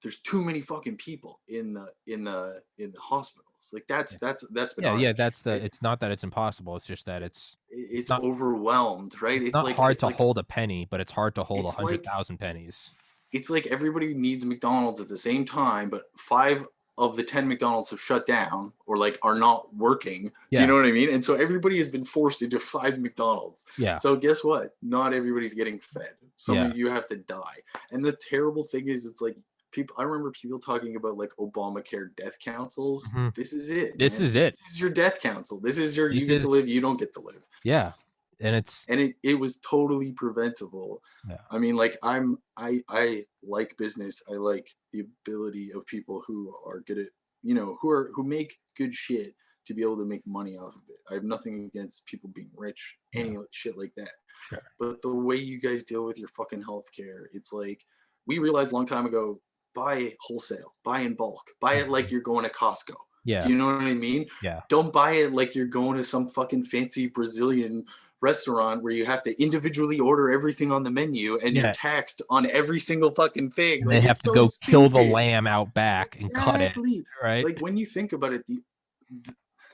there's too many fucking people in the hospitals. Like that's been our Yeah, issue, that's right? it's not that it's impossible, it's just that it's It's not overwhelmed, right? it's not hard to hold a penny, but it's hard to hold it's like 100,000 pennies. it's like everybody needs McDonald's at the same time, but 5 of the 10 McDonald's have shut down or like are not working. Do you Yeah, know what I mean? And so everybody has been forced into 5 McDonald's. yeah, So guess what? Not everybody's getting fed. Some yeah. of you have to die. And the terrible thing is, it's like people. I remember people talking about like Obamacare death councils. Mhm. This is it, This man. is it. This is your death council. This is your you This get to is live, you don't get to live. yeah, and it's And it was totally preventable. yeah, I mean, like I like business. I like the ability of people who are good at, who make good shit to be able to make money off of it. I have nothing against people being rich, yeah, any shit like that. sure. But the way you guys deal with your fucking healthcare, it's like we realized a long time ago, buy wholesale, buy in bulk, buy it like Mhm. you're going to Costco. Do Yeah, you know what I mean? yeah, Don't buy it like you're going to some fucking fancy Brazilian restaurant where you have to individually order everything on the menu and you're yeah, taxed on every single fucking thing. and they Like, have it's to so go kill the stupid. lamb out back and cut it, Exactly. right? Like, when you think about it,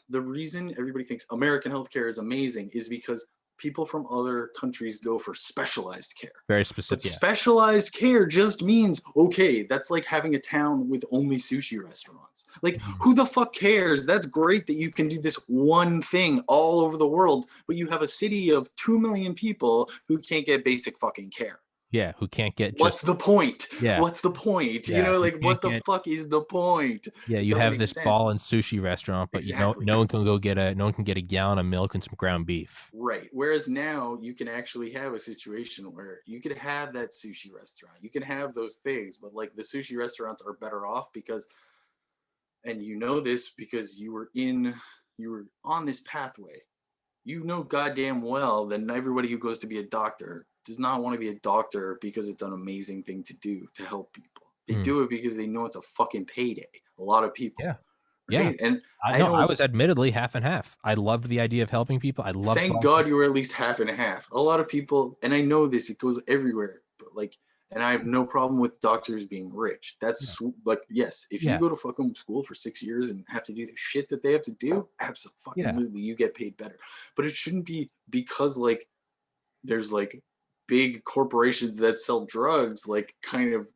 the reason everybody thinks American healthcare is amazing is because people from other countries go for specialized care. Very But specific, yeah. specialized care just means, okay, that's like having a town with only sushi restaurants. Like, Mhm. who the fuck cares? That's great that you can do this one thing all over the world, but you have a city of 2 million people who can't get basic fucking care. Yeah, who can't get What's just the point? yeah, What's the point? yeah, who Like, can't what the get fuck is the point? yeah, It you doesn't have make this sense. ball and sushi restaurant, but you don't Exactly. no one can go get a no one can get a gallon of milk and some ground beef. Right. Whereas now you can actually have a situation where you could have that sushi restaurant. You can have those things, but like the sushi restaurants are better off because, and you know this because you were on this pathway. You know goddamn well that everybody who goes to be a doctor does not want to be a doctor because it's an amazing thing to do to help people. They Mm, do it because they know it's a fucking payday. A lot of people, yeah, yeah. right? And I I know, I don't. was admittedly half and half. I loved the idea of helping people. I loved Thank volunteering. God you were at least half and a half. A lot of people, and I know this, it goes everywhere, but like, and I have no problem with doctors being rich. Yeah, That's like, yes, if you yeah, go to fucking school for 6 years and have to do the shit that they have to do, yeah, absolutely, you get paid better. But it shouldn't be because like there's like big corporations that sell drugs, like kind of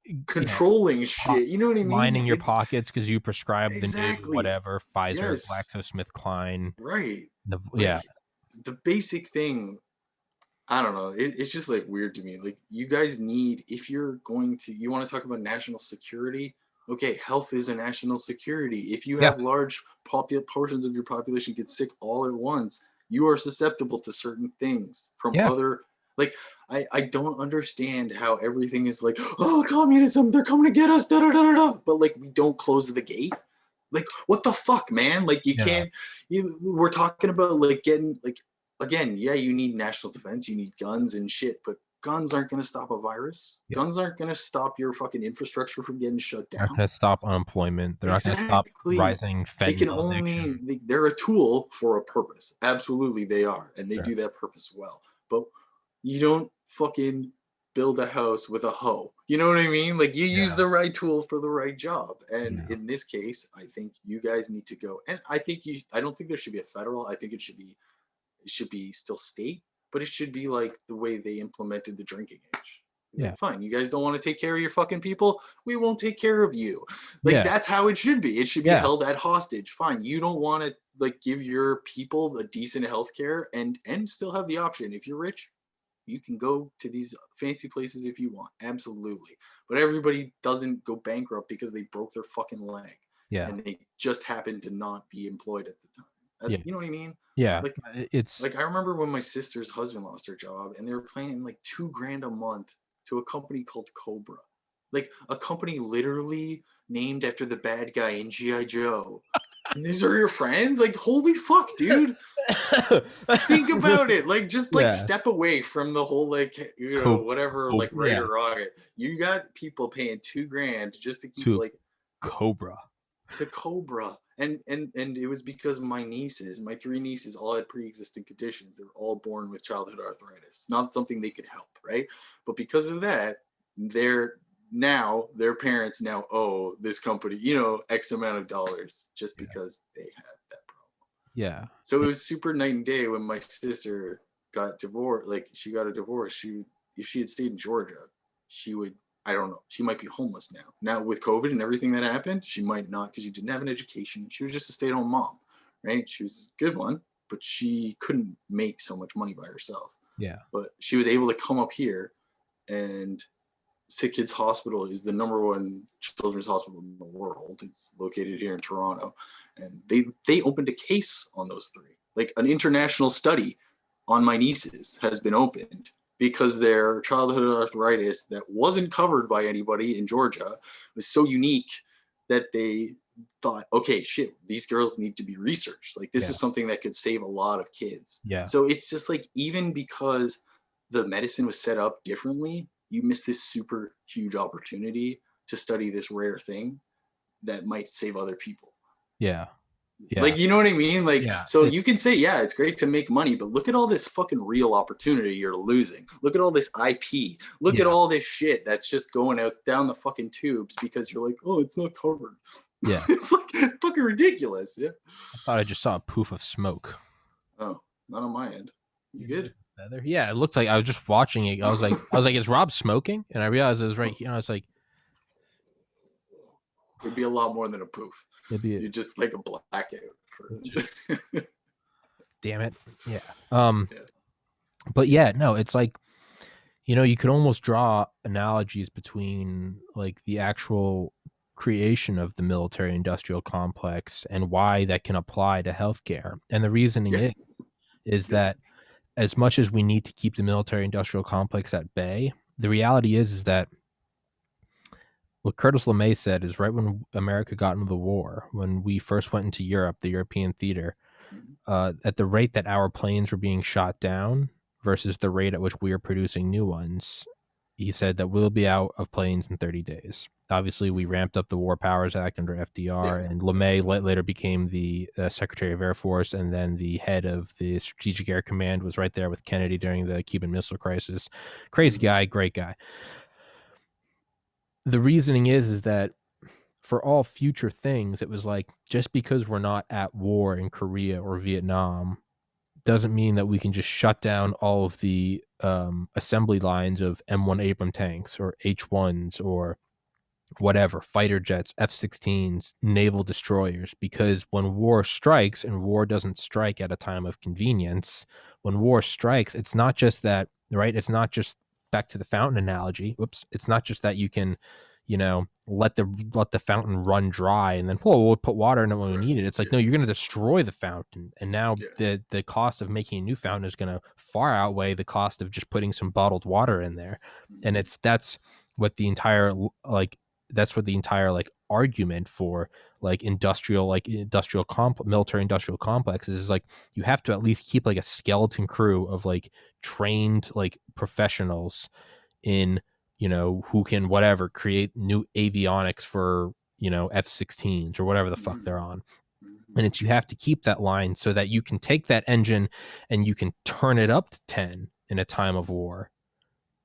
yeah. controlling Po shit. You know what I mean? Lining your It's pockets because you prescribe the new exactly, whatever, Pfizer, yes, GlaxoSmithKline, right. the yeah, Like the basic thing, I don't know. It's just like weird to me. Like, you guys need, if you're going to, you want to talk about national security. Okay, health is a national security. If you yeah, have large portions of your population get sick all at once, you are susceptible to certain things from yeah, other. Like, I don't understand how everything is like, oh, communism, they're coming to get us, da da da da da. But like, we don't close the gate. Like, what the fuck, man? Like, you yeah, can't. We're talking about like getting like, again, yeah, you need national defense, you need guns and shit, but guns aren't going to stop a virus. yeah. Guns aren't going to stop your fucking infrastructure from getting shut They're not down. gonna stop unemployment. They're not gonna stop Exactly. rising They can fentanyl only, addiction. they're a tool for a purpose. Absolutely, they are. And they Sure. do that purpose well. But you don't fucking build a house with a hoe. You know what I mean? Like, you use Yeah, the right tool for the right job. And yeah, in this case, I think you guys need to go. And I don't think there should be a federal. I think it should be still state, but it should be like the way they implemented the drinking age. yeah, Like, fine, you guys don't want to take care of your fucking people, we won't take care of you. Like, yeah, that's how it should be. It should be yeah, held at hostage. Fine, you don't want to like give your people a decent health care and still have the option. If you're rich, you can go to these fancy places if you want, absolutely. But everybody doesn't go bankrupt because they broke their fucking leg yeah, and they just happened to not be employed at the time. yeah, You know what I mean? yeah. Like, It's I remember when my sister's husband lost her job and they were paying like 2 grand a month to a company called Cobra. Like, a company literally named after the bad guy in G.I. Joe. And these are your friends? Like, holy fuck, dude. Think about it. Like, just like yeah, step away from the whole like, whatever, like right yeah, or wrong. You got people paying 2 grand just to keep to like Cobra. to Cobra. And it was because my 3 nieces all had pre-existing conditions. They were all born with childhood arthritis, not something they could help, right? But because of that, they're now their parents now owe this company, X amount of dollars just Yeah. because they have that problem. Yeah. So it Yeah. was super night and day when my sister got divorced. Like she got a divorce. If she had stayed in Georgia, she would, I don't know, she might be homeless now. Now with COVID and everything that happened, she might not because she didn't have an education. She was just a stay-at-home mom, right? She was a good one, but she couldn't make so much money by herself. Yeah. But she was able to come up here, and Sick Kids Hospital is the #1 children's hospital in the world. It's located here in Toronto, and they opened a case on those three. Like an international study on my nieces has been opened because their childhood arthritis that wasn't covered by anybody in Georgia was so unique that they thought, okay, shit, these girls need to be researched. Like this Yeah. is something that could save a lot of kids. Yeah. So it's just like, even because the medicine was set up differently, you miss this super huge opportunity to study this rare thing that might save other people. Yeah. Yeah. Like, you know what I mean? Like, Yeah. so you can say, yeah, it's great to make money, but look at all this fucking real opportunity you're losing. Look at all this IP. Look at Yeah. all this shit that's just going out down the fucking tubes because you're like, oh, it's not covered. Yeah. It's like, it's fucking ridiculous. Yeah. I thought I just saw a poof of smoke. Oh, not on my end. You good? Feather? Yeah, it looked like I was just watching it. I was like, is Rob smoking? And I realized it was right here. I was like, It'd be a lot more than a poof. maybe You're just like a blackout. damn it. Yeah. Yeah. But yeah, no, it's like, you could almost draw analogies between like the actual creation of the military industrial complex and why that can apply to healthcare. And the reasoning Yeah. is Yeah. that as much as we need to keep the military industrial complex at bay, the reality is that what Curtis LeMay said is right when America got into the war, when we first went into Europe, the European theater, Mhm. at the rate that our planes were being shot down versus the rate at which we are producing new ones, he said that we'll be out of planes in 30 days. Obviously, we ramped up the War Powers Act under FDR, Yeah. and LeMay later became the Secretary of Air Force, and then the head of the Strategic Air Command was right there with Kennedy during the Cuban Missile Crisis. Crazy Mhm. guy, great guy. The reasoning is that for all future things, it was like, just because we're not at war in Korea or Vietnam doesn't mean that we can just shut down all of the assembly lines of M1 Abrams tanks or H1s or whatever, fighter jets, F-16s, naval destroyers, because when war strikes, and war doesn't strike at a time of convenience, when war strikes, it's not just that, right? It's not just, back to the fountain analogy. Oops. It's not just that you can, let the fountain run dry and then, we'll put water in it when we need it. It's like, Yeah. no, you're going to destroy the fountain. And now Yeah. the cost of making a new fountain is going to far outweigh the cost of just putting some bottled water in there. And Mhm. that's what the entire, argument for military industrial complexes is, like, you have to at least keep like a skeleton crew of like trained like professionals in, who can whatever create new avionics for, F-16s or whatever the fuck they're Mhm. on. Mhm. And you have to keep that line so that you can take that engine and you can turn it up to 10 in a time of war,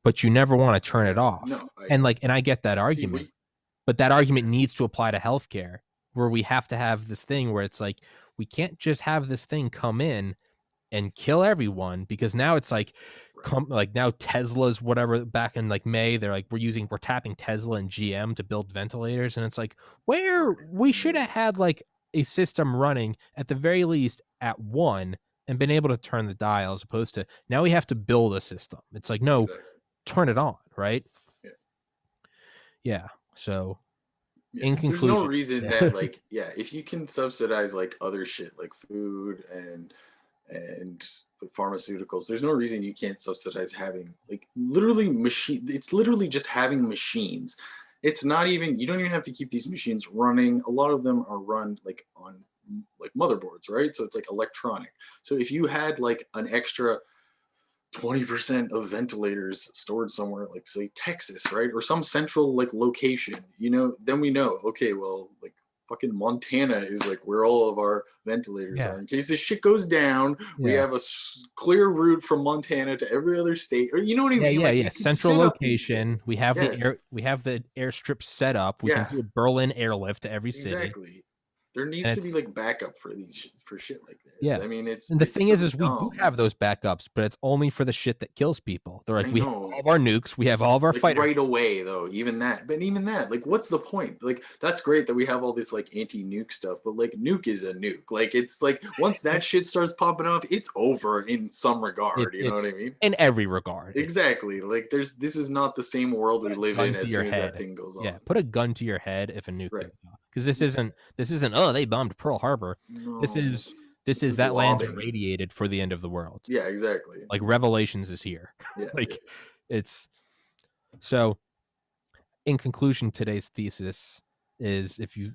but you never want to turn it Yeah. off. No, And I get that see what. argument, but that Yeah. argument needs to apply to healthcare, where we have to have this thing where it's like, we can't just have this thing come in and kill everyone, because now it's like, Right. like now Tesla's whatever, back in like May, they're like, we're tapping Tesla and GM to build ventilators. And it's like, where Right. we should Yeah. have had like a system running at the very least at one and been able to turn the dial, as opposed to now we have to build a system. It's like, no, Exactly. turn it on, right? Yeah. Yeah. So Yeah. in There's no conclusion, reason yeah. that, like, yeah, if you can subsidize like other shit like food and pharmaceuticals, there's no reason you can't subsidize having like literally machine. It's literally just having machines. It's not even, you don't even have to keep these machines running. A lot of them are run like on like motherboards, right? So it's like electronic. So if you had like an extra 20% of ventilators stored somewhere like, say, Texas, right, or some central like location, then we know, okay, well, like fucking Montana is like where all of our ventilators are. In case this shit goes down, we have a clear route from Montana to every other state. Or you know what I mean? Like you can Central set up these location. things. We have the airstrip set up. We can do a Berlin airlift to every city. Exactly. There needs to be like backup for shit like this. Yeah. I mean, and the thing so is we do have those backups, but it's only for the shit that kills people. They're like, we have all of our nukes, we have all of our like fighters. Right away, though, even that. But even that, like, what's the point? Like, that's great that we have all this like anti-nuke stuff, but like, nuke is a nuke. Like, it's like once that shit starts popping off, it's over in some regard. You know what I mean? In every regard. Exactly. Like, this is not the same world we live in as soon as that thing goes on. Yeah, put a gun to your head if a nuke goes off. Because this isn't oh, they bombed Pearl Harbor. No, this is that land's irradiated for the end of the world. Yeah, exactly. Like Revelations is here. Yeah, like it's so. In conclusion, today's thesis is if you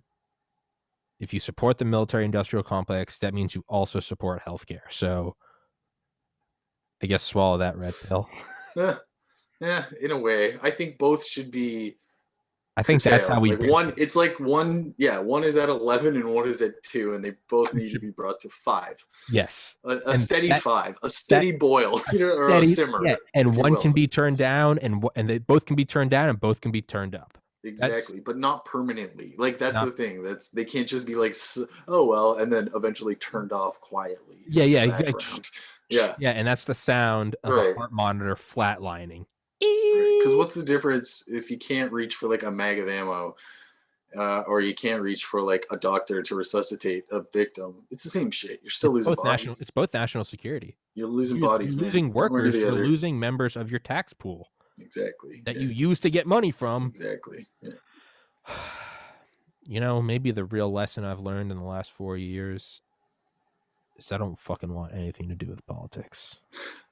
support the military-industrial complex, that means you also support healthcare. So, I guess swallow that red pill. Yeah, in a way, I think both should be. I think that's how we like one. It's like one. Yeah, one is at 11 and one is at 2, and they both need to be brought to 5. Yes, a steady 5, a steady boil, or a simmer. Yeah, and one can be turned down, and they both can be turned down, and both can be turned up. Exactly, but not permanently. Like that's the thing. They can't just be like, oh well, and then eventually turned off quietly. Yeah, exactly. Yeah, and that's the sound of a heart monitor flatlining. Because what's the difference if you can't reach for like a mag of ammo, or you can't reach for like a doctor to resuscitate a victim? It's the same shit. You're still losing bodies. It's both national security. You're losing bodies. You're losing workers. You're losing members of your tax pool. Exactly. That you use to get money from. Exactly. Yeah. You know, maybe the real lesson I've learned in the last 4 years is I don't fucking want anything to do with politics.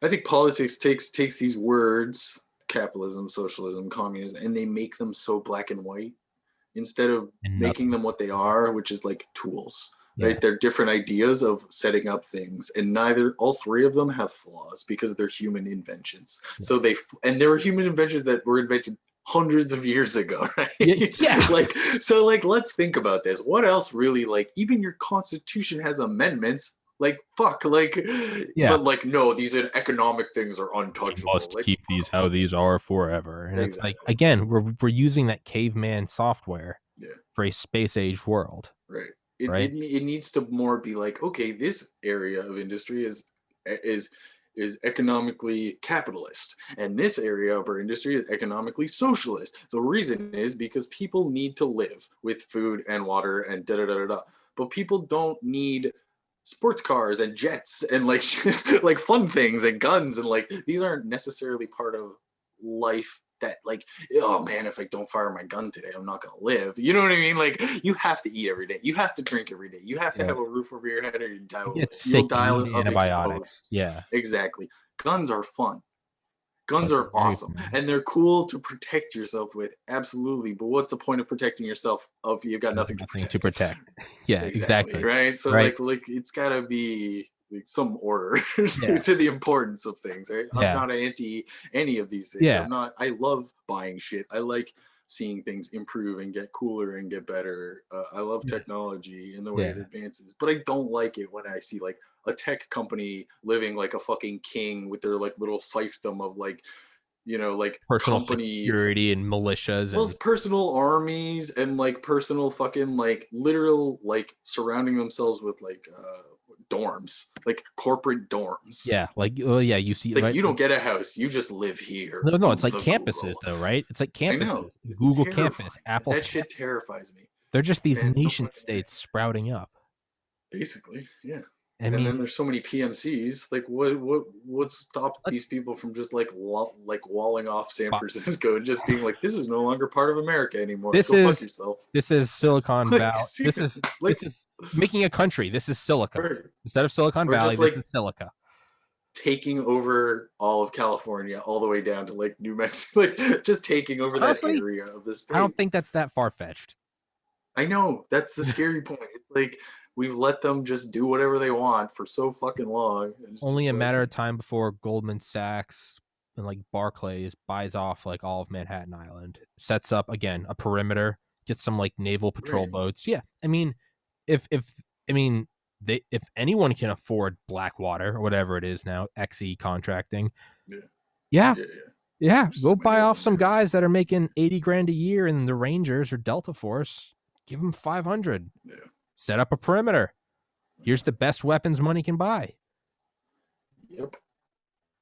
I think politics takes these words, capitalism, socialism, communism, and they make them so black and white instead of making them what they are, which is like tools. Right? They're different ideas of setting up things, and all three of them have flaws because they're human inventions. So there were human inventions that were invented hundreds of years ago, right? Yeah. Let's think about this. What else really, like, even your constitution has amendments. Like, fuck, like, but like, no, these economic things are untouchable. We must keep these how these are forever. And it's like, again, we're using that caveman software for a space age world. Right. It needs to more be like, okay, this area of industry is economically capitalist, and this area of our industry is economically socialist. The reason is because people need to live with food and water and da-da-da-da-da. But people don't need sports cars and jets and like like fun things and guns, and like these aren't necessarily part of life. That like, oh man, if I don't fire my gun today, I'm not gonna live. You know what I mean? Like, you have to eat every day. You have to drink every day. You have to have a roof over your head, or you die. You'll die of antibiotics. Yeah, exactly. Guns are fun. Guns are awesome, and they're cool to protect yourself with. Absolutely, but what's the point of protecting yourself if you've got nothing to protect? Yeah, exactly. Right. So like it's gotta be some order to the importance of things, right? I'm not anti any of these things. I love buying shit. I like seeing things improve and get cooler and get better. I love technology and the way it advances, but I don't like it when I see like a tech company living like a fucking king with their like little fiefdom of like, you know, like personal company security and militias and personal armies and like personal fucking like literal like surrounding themselves with like dorms, like corporate dorms. Yeah, like you see, it's like, you don't get a house, you just live here. No, it's like campuses though, right? It's like campuses. I know. Google campus, Apple. That shit terrifies me. They're just these nation states sprouting up. Basically, yeah. And then there's so many PMCs. Like, what stopped these people from just like walling off San Francisco and just being like, this is no longer part of America anymore. Go fuck yourself. This is Silicon Valley. This is making a country. This is Silica. Right. Instead of Silicon Valley, this is Silica. Taking over all of California, all the way down to like New Mexico, like just taking over that area of the state. I don't think that's that far fetched. I know, that's the scary point. It's like, we've let them just do whatever they want for so fucking long. Only a matter of time before Goldman Sachs and like Barclays buys off like all of Manhattan Island, sets up again a perimeter, get some like naval patrol Right. boats. Yeah, I mean, if I mean if anyone can afford Blackwater or whatever it is now, XE contracting, Yeah. yeah, Yeah. Yeah. yeah, There's go so many buy of off them, some dude. guys that are making 80 grand a year in the Rangers or Delta Force. Give them 500. Yeah. Set up a perimeter. Here's Yeah. the best weapons money can buy. Yep.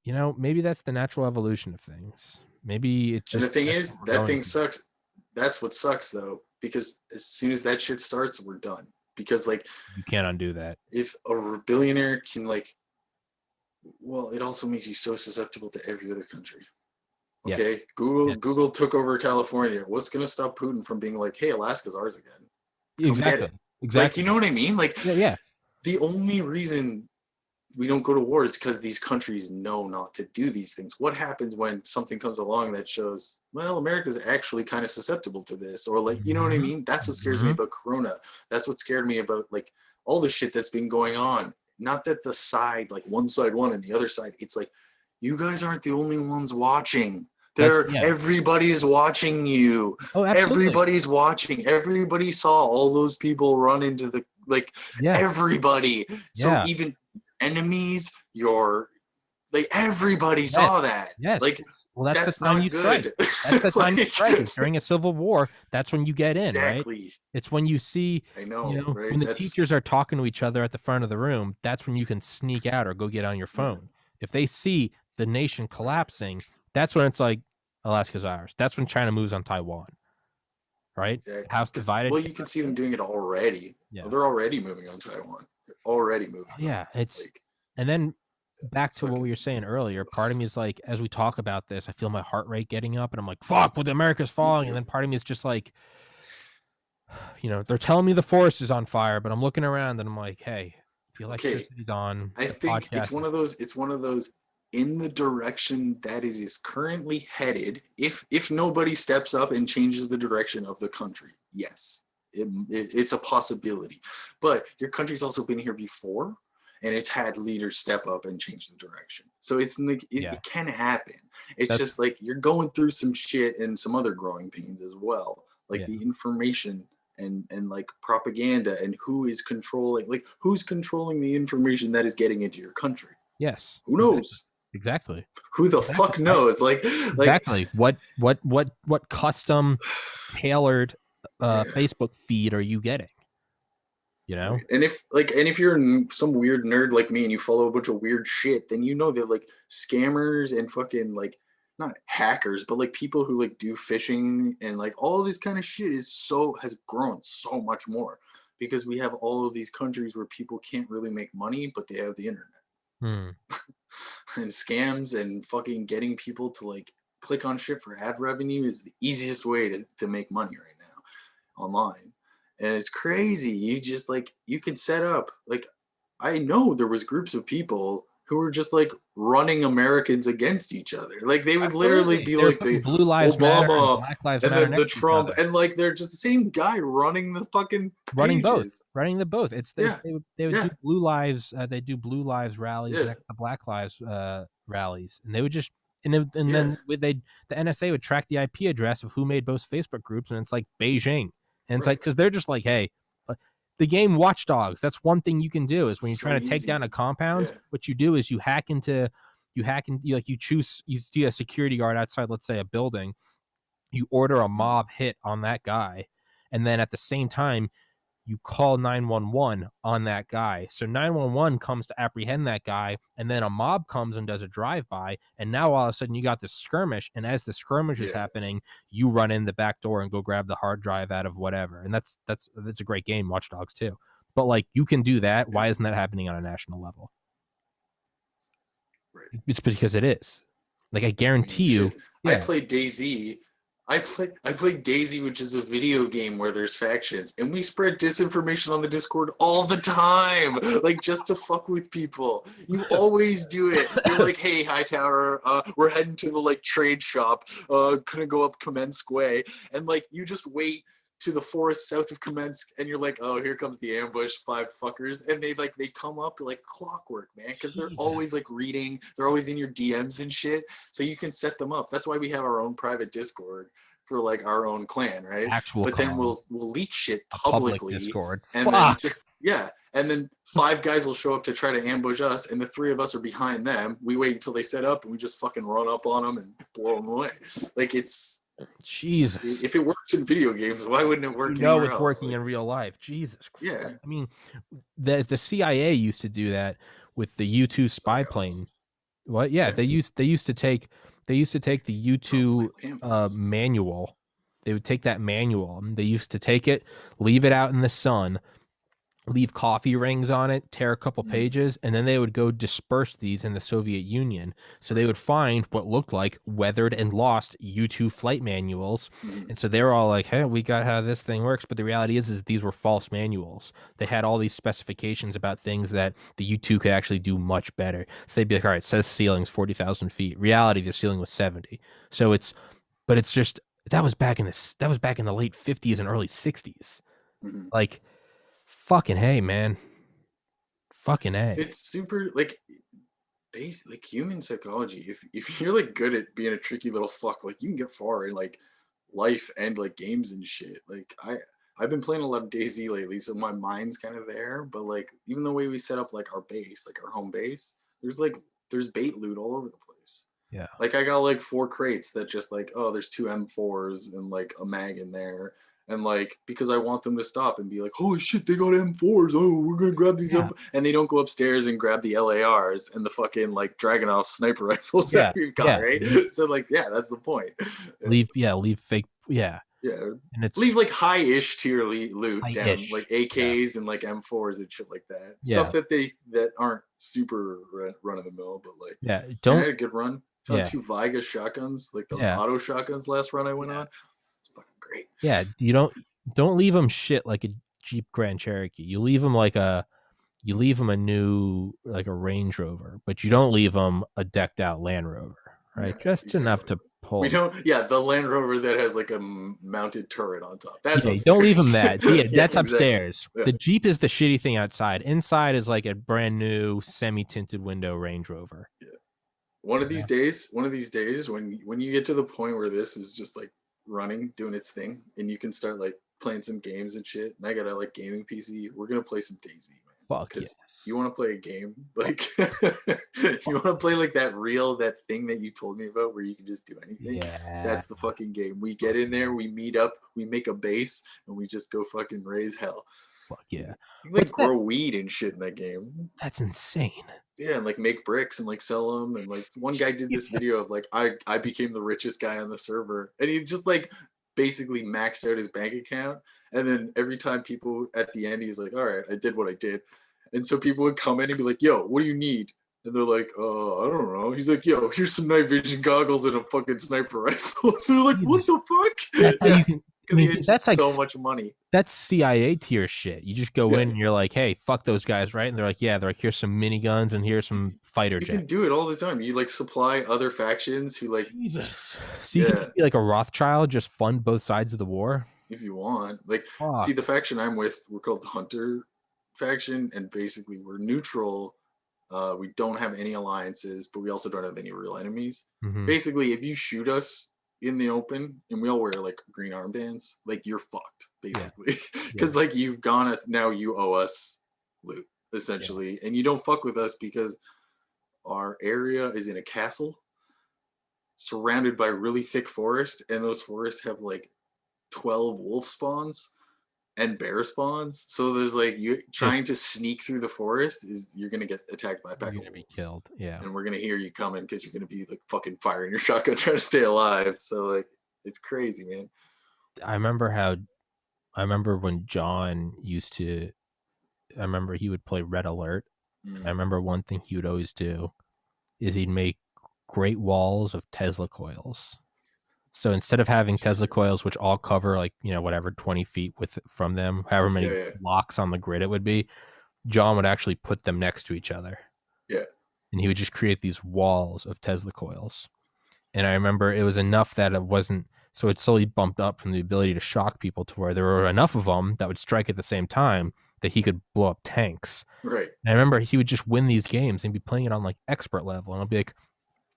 You know, maybe that's the natural evolution of things. Maybe it And the just thing that's is, what we're that going thing to. sucks. That's what sucks though, because as soon as that shit starts, we're done. Because like, You can't undo that. if a billionaire can like, well, it also makes you so susceptible to every other country. Yes. Okay, Google Yes. Google took over California. What's gonna stop Putin from being like, hey, Alaska's ours again? Come get Exactly. it. Like, you Exactly. know what I mean? Like, Yeah. Yeah. the only reason we don't go to war is because these countries know not to do these things. What happens when something comes along that shows, well, America's actually kind of susceptible to this, or like, you know what I Mm-hmm. mean? That's what scares me Mm-hmm. about Corona. That's what scared me about like all the shit that's been going on. Not that the side, like one side won and the other side, it's like, you guys aren't the only ones watching. That's There, yeah. everybody's watching you. Oh, absolutely. Everybody's watching. Everybody saw all those people run into the like Yeah. everybody. So Yeah. even enemies, your like everybody Yes. saw that. Yes. Like, Well, that's the that's time you not strike. good. That's the time you Like, strike. Is during a civil war. That's when you get in, right? exactly. It's when you see, I know, when right? the teachers That's are talking to each other at the front of the room, that's when you can sneak out or go get on your yeah, phone. If they see the nation right. collapsing, that's when it's like Alaska's ours. That's when China moves on Taiwan, right? The Exactly. house Because divided. well, you can see them doing it already. Yeah. They're already moving on Taiwan. They're already moving on. Yeah. It's, Like, and then back it's to what we fucking were saying earlier, part of me is like, as we talk about this, I feel my heart rate getting up and I'm like, fuck, well, America's me falling. And too. then part of me is just like, they're telling me the forest is on fire, but I'm looking around and I'm like, hey, the Okay, electricity's on, I the think podcast is, it's one of those in the direction that it is currently headed. If nobody steps up and changes the direction of the country, yes, it's a possibility. But your country's also been here before, and it's had leaders step up and change the direction. So it's like yeah, it can happen. It's that's, just like you're going through some shit and some other growing pains as well, like yeah, the information and like propaganda and who's controlling the information that is getting into your country. yes, Who exactly, knows? exactly, Who the exactly, fuck right? knows? Like Exactly. What custom tailored yeah, Facebook feed are you getting? You know? right. And if you're some weird nerd like me and you follow a bunch of weird shit, then you know that like scammers and fucking like not hackers, but like people who like do phishing and like all this kind of shit has grown so much more because we have all of these countries where people can't really make money, but they have the internet. Hmm. And scams and fucking getting people to like click on shit for ad revenue is the easiest way to make money right now online. And it's crazy. You just like you can set up like I know there was groups of people who were just like running Americans against each other. Like they would literally Absolutely. be They were like putting the Blue Lives Matter and Obama Black Lives and Matter then the next to each Trump other. and like they're just the same guy running the fucking Running both, pages. running the both. It's Yeah. they would do Yeah. blue lives. They do blue lives rallies Yeah. next to Black Lives rallies, and they would just Yeah. then the NSA would track the IP address of who made both Facebook groups, and it's like Beijing, and it's like Right. because they're just like, hey, the game Watch Dogs. That's one thing you can do is when you're So trying to take down easy. a compound. Yeah. What you do is you choose you see a security guard outside, let's say a building, you order a Mm. mob hit on that guy, and then at the same time you call 911 on that guy. So 911 comes to apprehend that guy, and then a mob comes and does a drive-by, and now all of a sudden you got this skirmish, and as the skirmish is Yeah. happening, you run in the back door and go grab the hard drive out of whatever. And that's a great game, Watch Dogs too. But like you can do that. Yeah. Why isn't that happening on a national level? Right. It's because it is. Like I I mean, guarantee you, shit. I yeah. played DayZ. I played DayZ, which is a video game where there's factions, and we spread disinformation on the Discord all the time, like just to fuck with people. You always do it. You're like, "Hey, Hightower, we're heading to the like trade shop. Gonna go up Kamensk way," and like you just wait to the forest south of Kamensk, and you're like, "Oh, here comes the ambush, five fuckers," and they come up like clockwork, man, because they're always Jesus. like they're always in your DMs and shit, so you can set them up. That's why we have our own private Discord for like our own clan, right? Actual But then clan, we'll leak shit a public publicly, Discord. and then Fuck. just yeah, and then 5 guys will show up to try to ambush us, and the 3 of us are behind them. We wait until they set up, and we just fucking run up on them and blow them away. Like Jesus. if it works in video games, why wouldn't it You work know anywhere it's else? working Like in real life. Jesus yeah, Christ. I mean, the CIA used to do that with the U-2 spy psyops. plane. What? Yeah, Yeah, they used to take the bro, flight U-2 pamphlets. manual. They would take that manual. And they used to take it, leave it out in the sun, leave coffee rings on it, tear a couple Mm, pages, and then they would go disperse these in the Soviet Union. So they right. would find what looked like weathered and lost U-2 flight manuals. Mm, And so they were all like, hey, we got how this thing works. But the reality is these were false manuals. They had all these specifications about things that the U-2 could actually do much better. So they'd be like, all right, it says ceiling's 40,000 feet. Reality, the ceiling was 70. So but it's just, that was back in the late 50s and early 60s. mm. Like, fucking hey, man. Fucking A. It's super like basic, like human psychology. If you're like good at being a tricky little fuck, like you can get far in like life and like games and shit. Like I've been playing a lot of DayZ lately, so my mind's kind of there. But like even the way we set up like our base, like our home base, there's bait loot all over the place. Yeah. Like I got like 4 crates that just like, oh, there's 2 M4s and like a mag in there. And like because I want them to stop and be like, holy shit, they got M4s. Oh, we're gonna grab these Yeah. M4s. And they don't go upstairs and grab the LARs and the fucking like Dragonov sniper rifles that Yeah. we've got, Yeah. right? So like, yeah, that's the point. Leave fake. Yeah. Yeah, And it's leave like high-ish tier loot down, high-ish. like Yeah. AKs and like M4s and shit like that. Yeah. Stuff that aren't super run of the mill, but like, Yeah. man, I Don't. had a good run. Found Yeah. 2 Viga shotguns, like the Yeah. auto shotguns last run I went Yeah. on. It's fucking great. Yeah. Don't leave them shit like a Jeep Grand Cherokee. You leave them a new, like a Range Rover, but you don't leave them a decked out Land Rover, Yeah, right? Just enough exactly. to pull We them. don't. Yeah, the Land Rover that has like a mounted turret on top. That's Yeah, don't leave them upstairs. that. Yeah, Yeah, that's exactly. upstairs. Yeah, The Jeep is the shitty thing outside. Inside is like a brand new semi-tinted window Range Rover. yeah. Yeah. One of these days, when you get to the point where this is just like running, doing its thing, and you can start like playing some games and shit. And I got a like gaming PC. We're gonna play some DayZ, man. Fuck yeah. Because you want to play a game like you want to play like that thing that you told me about where you can just do anything. Yeah. That's the fucking game. We get in there, we meet up, we make a base, and we just go fucking raise hell. Fuck yeah. You can like What's that? grow weed and shit in that game. That's insane. Yeah, and like make bricks and like sell them. And like one guy did this video of like I became the richest guy on the server, and he just like basically maxed out his bank account. And then every time people at the end, he's like, "All right, I did what I did." And so people would come in and be like, "Yo, what do you need?" And they're like, I don't know." He's like, "Yo, here's some night vision goggles and a fucking sniper rifle." And they're like, "What the That's fuck?" how Yeah, you can. I because he mean, had that's just like so much money. that's CIA tier shit. You just go Yeah, in and you're like, hey, fuck those guys, right? And they're like, yeah. They're like, here's some miniguns and here's some fighter you can jets. do it all the time. You like supply other factions who like, Jesus. So you can yeah, just be like a Rothschild, just fund both sides of the war. if you want. Like, see, Fuck. the faction I'm with, we're called the Hunter faction, and basically we're neutral. We don't have any alliances, but we also don't have any real enemies. Mm-hmm. Basically, if you shoot us in the open, and we all wear like green armbands, like you're fucked, Yeah. basically, Yeah. because like you've gone us now, you owe us loot Yeah. essentially, and you don't fuck with us because our area is in a castle surrounded by really thick forest, and those forests have like 12 wolf spawns and bear spawns. So there's like you Just trying to sneak through the forest is you're gonna get attacked by a pack you're of gonna be wolves. killed. Yeah. And we're gonna hear you coming because you're gonna be like fucking firing your shotgun trying to stay alive. So like it's crazy, man. I remember how I remember when John used to I remember he would play Red Alert. I Mm, remember one thing he would always do is he'd make great walls of Tesla coils. So instead of having Tesla sure. coils, which all cover like, whatever, 20 feet from them, however Yeah, many yeah, blocks on the grid it would be, John would actually put them next to each other. yeah. And he would just create these walls of Tesla coils. And I remember it was enough that it wasn't, so it slowly bumped up from the ability to shock people to where there were enough of them that would strike at the same time that he could blow up tanks. Right. And I remember he would just win these games and be playing it on like expert level. And I'll be like,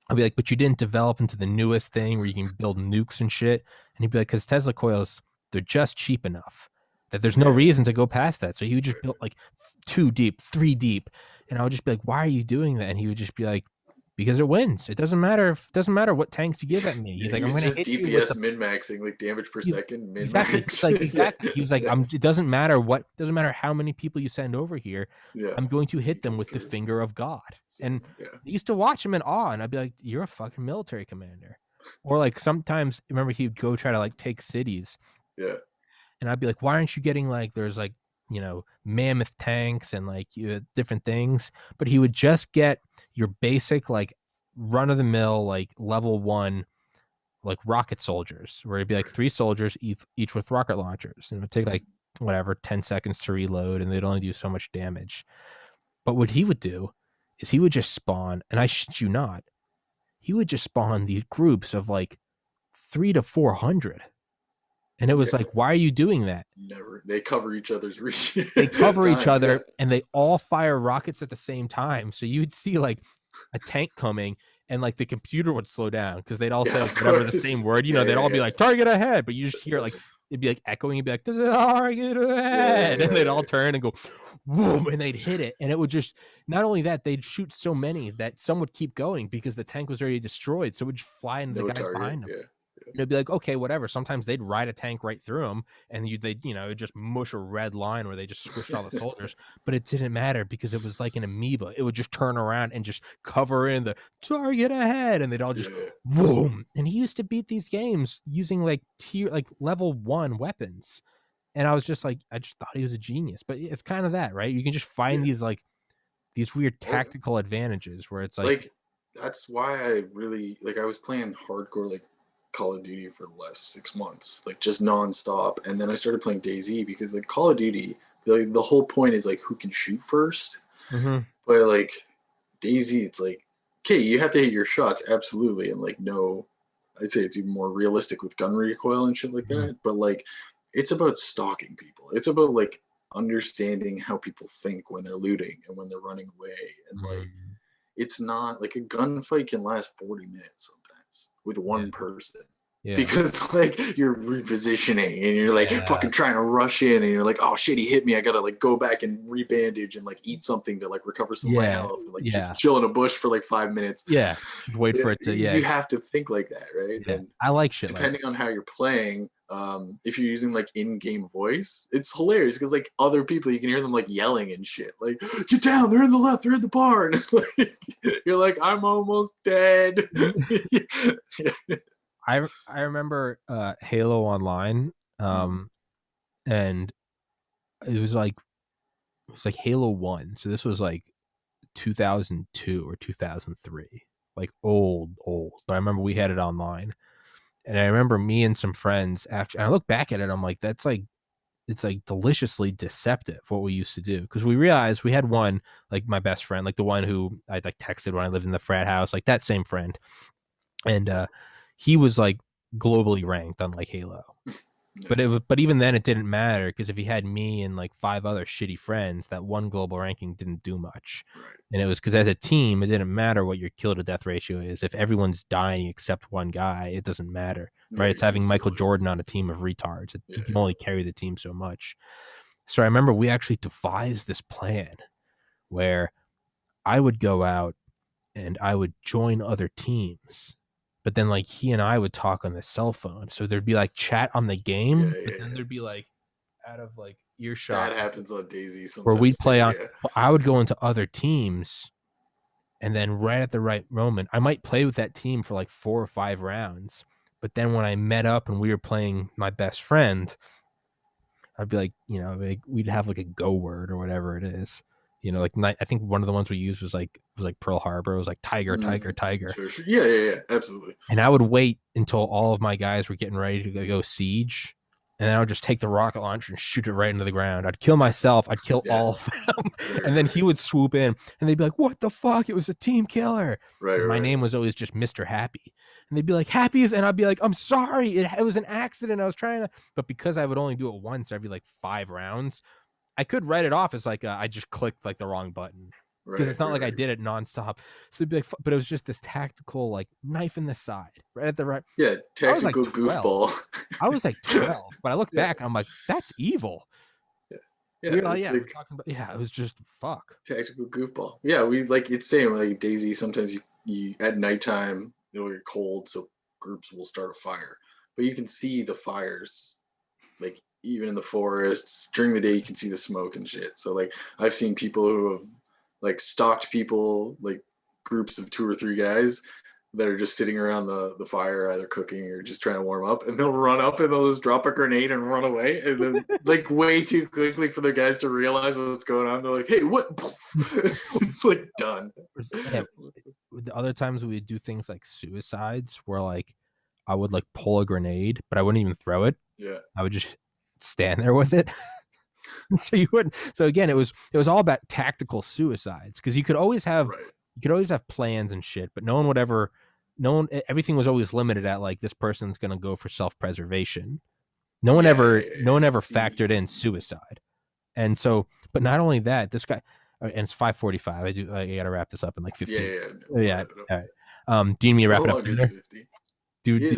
I'll be like, but you didn't develop into the newest thing where you can build nukes and shit. And he'd be like, because Tesla coils, they're just cheap enough that there's no Yeah. reason to go past that. So he would just build like 2 deep, 3 deep. And I would just be like, why are you doing that? And he would just be like, because it wins. It doesn't matter if, it doesn't matter what tanks you give at me. Yeah, He's he like, I'm was gonna just hit you with DPS the min maxing, like damage per he, second min exactly. He's max. like, Yeah, exactly. He was like, yeah, it doesn't matter what, doesn't matter how many people you send over here. yeah. I'm going to You hit them come with the through. finger of God. So And yeah, I used to watch him in awe, and I'd be like, you're a fucking military commander. Or like sometimes, remember he'd go try to like take cities, yeah, and I'd be like, why aren't you getting like, there's like, mammoth tanks and like different things, but he would just get your basic like run of the mill like level 1 like rocket soldiers, where it'd be like right. 3 soldiers each with rocket launchers, and it would take like Mhm. whatever 10 seconds to reload, and they'd only do so much damage. But what he would do is he would just spawn, and I shit you not, he would just spawn these groups of like 300 to 400, and it was Yeah. like, why are you doing that? Never. They cover each other's reach They cover each time. Yeah. other and they all fire rockets at the same time. So you'd see like a tank coming, and like the computer would slow down because they'd all say Yeah, like of whatever the same course. word, Yeah, they'd yeah, all be yeah. like target ahead, but you just hear like it'd be like echoing, you'd be like target Yeah, yeah, ahead, and yeah, they'd yeah, all yeah. turn and go boom, and they'd hit it, and it would just, not only that, they'd shoot so many that some would keep going because the tank was already destroyed, so it would just fly into the No guys target. behind them. Yeah. And it'd be like, okay, whatever. Sometimes they'd ride a tank right through them, and they'd, it'd just mush a red line where they just squished all the soldiers. But it didn't matter because it was like an amoeba. It would just turn around and just cover in the target ahead, and they'd all Yeah, just yeah. boom. And he used to beat these games using like level 1 weapons. And I was just like, I just thought he was a genius. But it's kind of that, right? You can just find Yeah. these weird Oh, tactical advantages where it's like, like that's why I really like I was playing hardcore like Call of Duty for the last 6 months, like just nonstop. And then I started playing DayZ because like Call of Duty, the whole point is like who can shoot first. mm-hmm, But like DayZ, it's like, okay, you have to hit your shots, absolutely, and like no, I'd say it's even more realistic with gun recoil and shit like mm-hmm, that. But like, it's about stalking people. It's about like understanding how people think when they're looting and when they're running away, and like mm-hmm. it's not like a gunfight can last 40 minutes sometimes with Yeah, one person yeah, because like you're repositioning and you're like yeah, fucking trying to rush in and you're like, oh shit, he hit me, I gotta like go back and rebandage and like eat something to like recover some of my yeah, health and like yeah. just chill in a bush for like 5 minutes. Yeah, just wait for it to, yeah, You have to think like that, right? yeah. And I like shit like depending on how you're playing, if you're using like in-game voice, it's hilarious because like other people, you can hear them like yelling and shit, like "Get down! They're in the left. They're in the barn." Like, you're like, "I'm almost dead." that. Yeah. I remember Halo Online, Mm, and it was like Halo 1. So this was like 2002 or 2003. Like old. But I remember we had it online. And I remember me and some friends actually, and I look back at it, I'm like, that's like, it's like deliciously deceptive what we used to do, because we realized we had one, like my best friend, like the one who I like texted when I lived in the frat house, like that same friend, and he was like globally ranked on like Halo. yeah, But even then, it didn't matter because if he had me and like 5 other shitty friends, that one global ranking didn't do much. right. And it was because as a team, it didn't matter what your kill to death ratio is. If everyone's dying except one guy, it doesn't matter, Yeah, right? your It's having team's Michael still Jordan useless. on a team of retards. Yeah, He can only carry the team so much. So I remember we actually devised this plan where I would go out and I would join other teams. But then like he and I would talk on the cell phone. So there'd be like chat on the yeah, game, but yeah, then yeah. there'd be like out of like That earshot happens on Daisy where we'd sometimes play too. on. Yeah, Well, I would go into other teams, and then right at the right moment, I might play with that team for like 4 or 5 rounds. But then when I met up and we were playing my best friend, I'd be like, like we'd have like a go word or whatever it is. Like I think one of the ones we used was like Pearl Harbor. It was like tiger, tiger, mm, tiger. sure, sure. Yeah, yeah, yeah, absolutely. And I would wait until all of my guys were getting ready to go siege. And then I would just take the rocket launcher and shoot it right into the ground. I'd kill myself. I'd kill Yeah, all of them. right, And then he right, would swoop in and they'd be like, what the fuck? It was a team killer. right, And my right. name was always just Mr. Happy. And they'd be like, Happy and I'd be like, I'm sorry. It was an accident. I was trying to. But because I would only do it once every like 5 rounds, I could write it off as like I just clicked like the wrong button. because it's not like I right. did it nonstop. So it'd be like, but it was just this tactical like knife in the side, right at the right. Yeah, I was like tactical 12. goofball. I was like 12, but I look Yeah, back and I'm like, that's evil. yeah, We yeah. were like, It's yeah, we're like talking about, yeah, it was just fuck. tactical goofball. Yeah, we like it's same like Daisy. Sometimes you at nighttime it'll get cold, so groups will start a fire, but you can see the fires like even in the forests during the day. You can see the smoke and shit. So like I've seen people who have like stalked people, like groups of 2 or 3 guys that are just sitting around the fire, either cooking or just trying to warm up, and they'll run up and they'll just drop a grenade and run away, and then like way too quickly for the guys to realize what's going on. They're like, "Hey, what?" It's like done. Yeah, the other times we would do things like suicides where like I would like pull a grenade, but I wouldn't even throw it. Yeah, I would just stand there with it. So you wouldn't. So again, it was all about tactical suicides because right. you could always have plans and shit, but no one would ever. No one. Everything was always limited at like this person's gonna go for self preservation. Yeah, yeah, No yeah. one ever See, factored in suicide. And so, but not only that, this guy, and it's 5:45. I got to wrap this up in like yeah, 15. yeah, yeah. Yeah. Wrap it up. All right. Do you need me to wrap How it up long is sooner? 50? Do, Yeah, do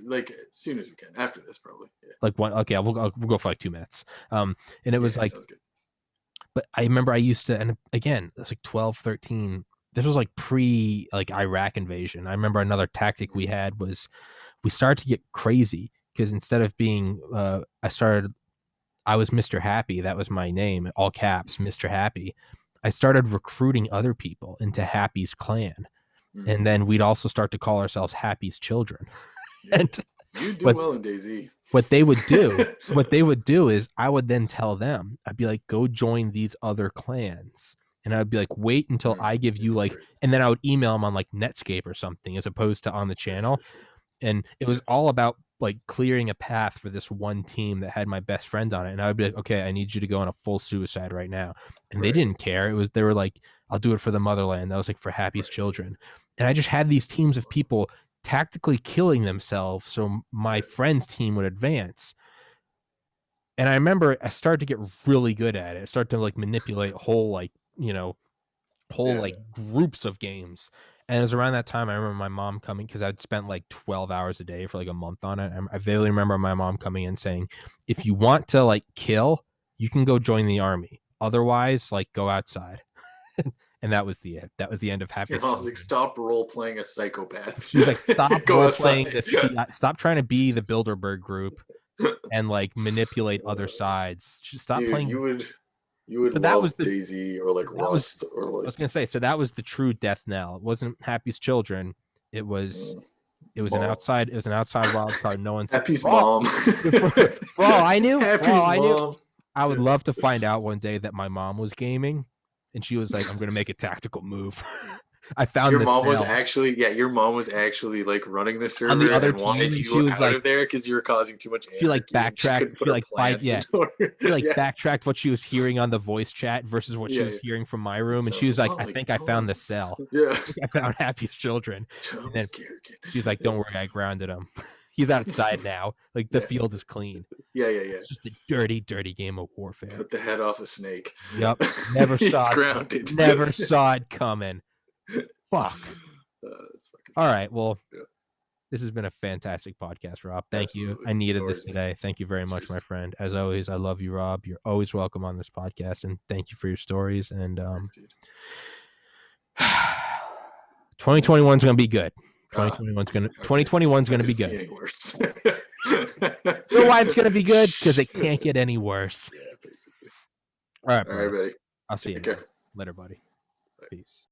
like as soon as we can. After this, probably. Yeah, like one? Okay, we'll go for like 2 minutes. And it was yeah, like, sounds good. but I remember I used to, and again, it was like 12, 13. This was like pre like Iraq invasion. I remember another tactic we Mhm. had was we started to get crazy because instead of being, I was Mr. Happy. That was my name, all caps, Mr. Happy. I started recruiting other people into Happy's clan. And Mm, then we'd also start to call ourselves Happy's children. yeah, And you do what well in DayZ. what they would do, what they would do is I would then tell them, I'd be like, go join these other clans. And I'd be like, wait until I give you like, Infiltrate. and then I would email them on like Netscape or something as opposed to on the Sure, sure, channel. sure. And it Yeah, was all about like clearing a path for this one team that had my best friend on it. And I would be like, okay, I need you to go on a full suicide right now. And they right, didn't care. They were like, I'll do it for the motherland. That was like for Happy's right. children. And I just had these teams of people tactically killing themselves so my Yeah, friend's team would advance. And I remember I started to get really good at it. I started to like manipulate whole like, whole yeah. like groups of games. And it was around that time I remember my mom coming because I'd spent like 12 hours a day for like a month on it. I vaguely remember my mom coming in saying, if you want to like kill, you can go join the army. Otherwise, like go outside. And that was the end. That was the end of Your Happy's mom's like, Children. stop role playing a psychopath. She was like, stop Go role playing outside. to see, stop trying to be the Bilderberg group and like manipulate other sides. Just stop Dude, playing. you would So that was love the Daisy or so like that was Rust or I was like gonna say, so that was the true death knell. It wasn't Happy's Children. It was mm, it was an mom. outside it was an outside wild card. No one's Happy's for all, mom. for all I knew, Happy's mom. I would Yeah. love to find out one day that my mom was gaming and she was like, I'm gonna make a tactical move. I found Your the mom was cell actually, yeah, your mom was actually like running the on the server other and team wanted and she you was out like of there because you were causing too much she like anarchy and she backtracked couldn't put her plans in order. she like Yeah, backtracked what she was hearing on the voice chat versus what she yeah, was yeah. hearing from my It room and she sounds was like, like, oh I my think I found god. the cell. Yeah. I found Happy's Children. And Charles then Kerrigan. she's like, don't worry, I grounded him. He's outside now. Like the Yeah. field is clean. Yeah, yeah, yeah. It's just a dirty, dirty game of warfare. Cut the head off a snake. Yep. He's grounded. Never saw it coming. Fuck. That's fucking All funny. right. Well, Yeah, this has been a fantastic podcast, Rob. Thank you. absolutely. I needed No this worries, man. today. Thank you very much, my Cheers. friend. As always, I love you, Rob. You're always welcome on this podcast, and thank you for your stories. And No worries, dude. 2021 is gonna be good. Ah, 2021 is how gonna could be it be good. any worse? You know why it's gonna be good? Because it Yeah, can't get any worse. basically. All right, All right, brother. buddy. I'll see you, Take man. care. Later, buddy. Bye. Peace.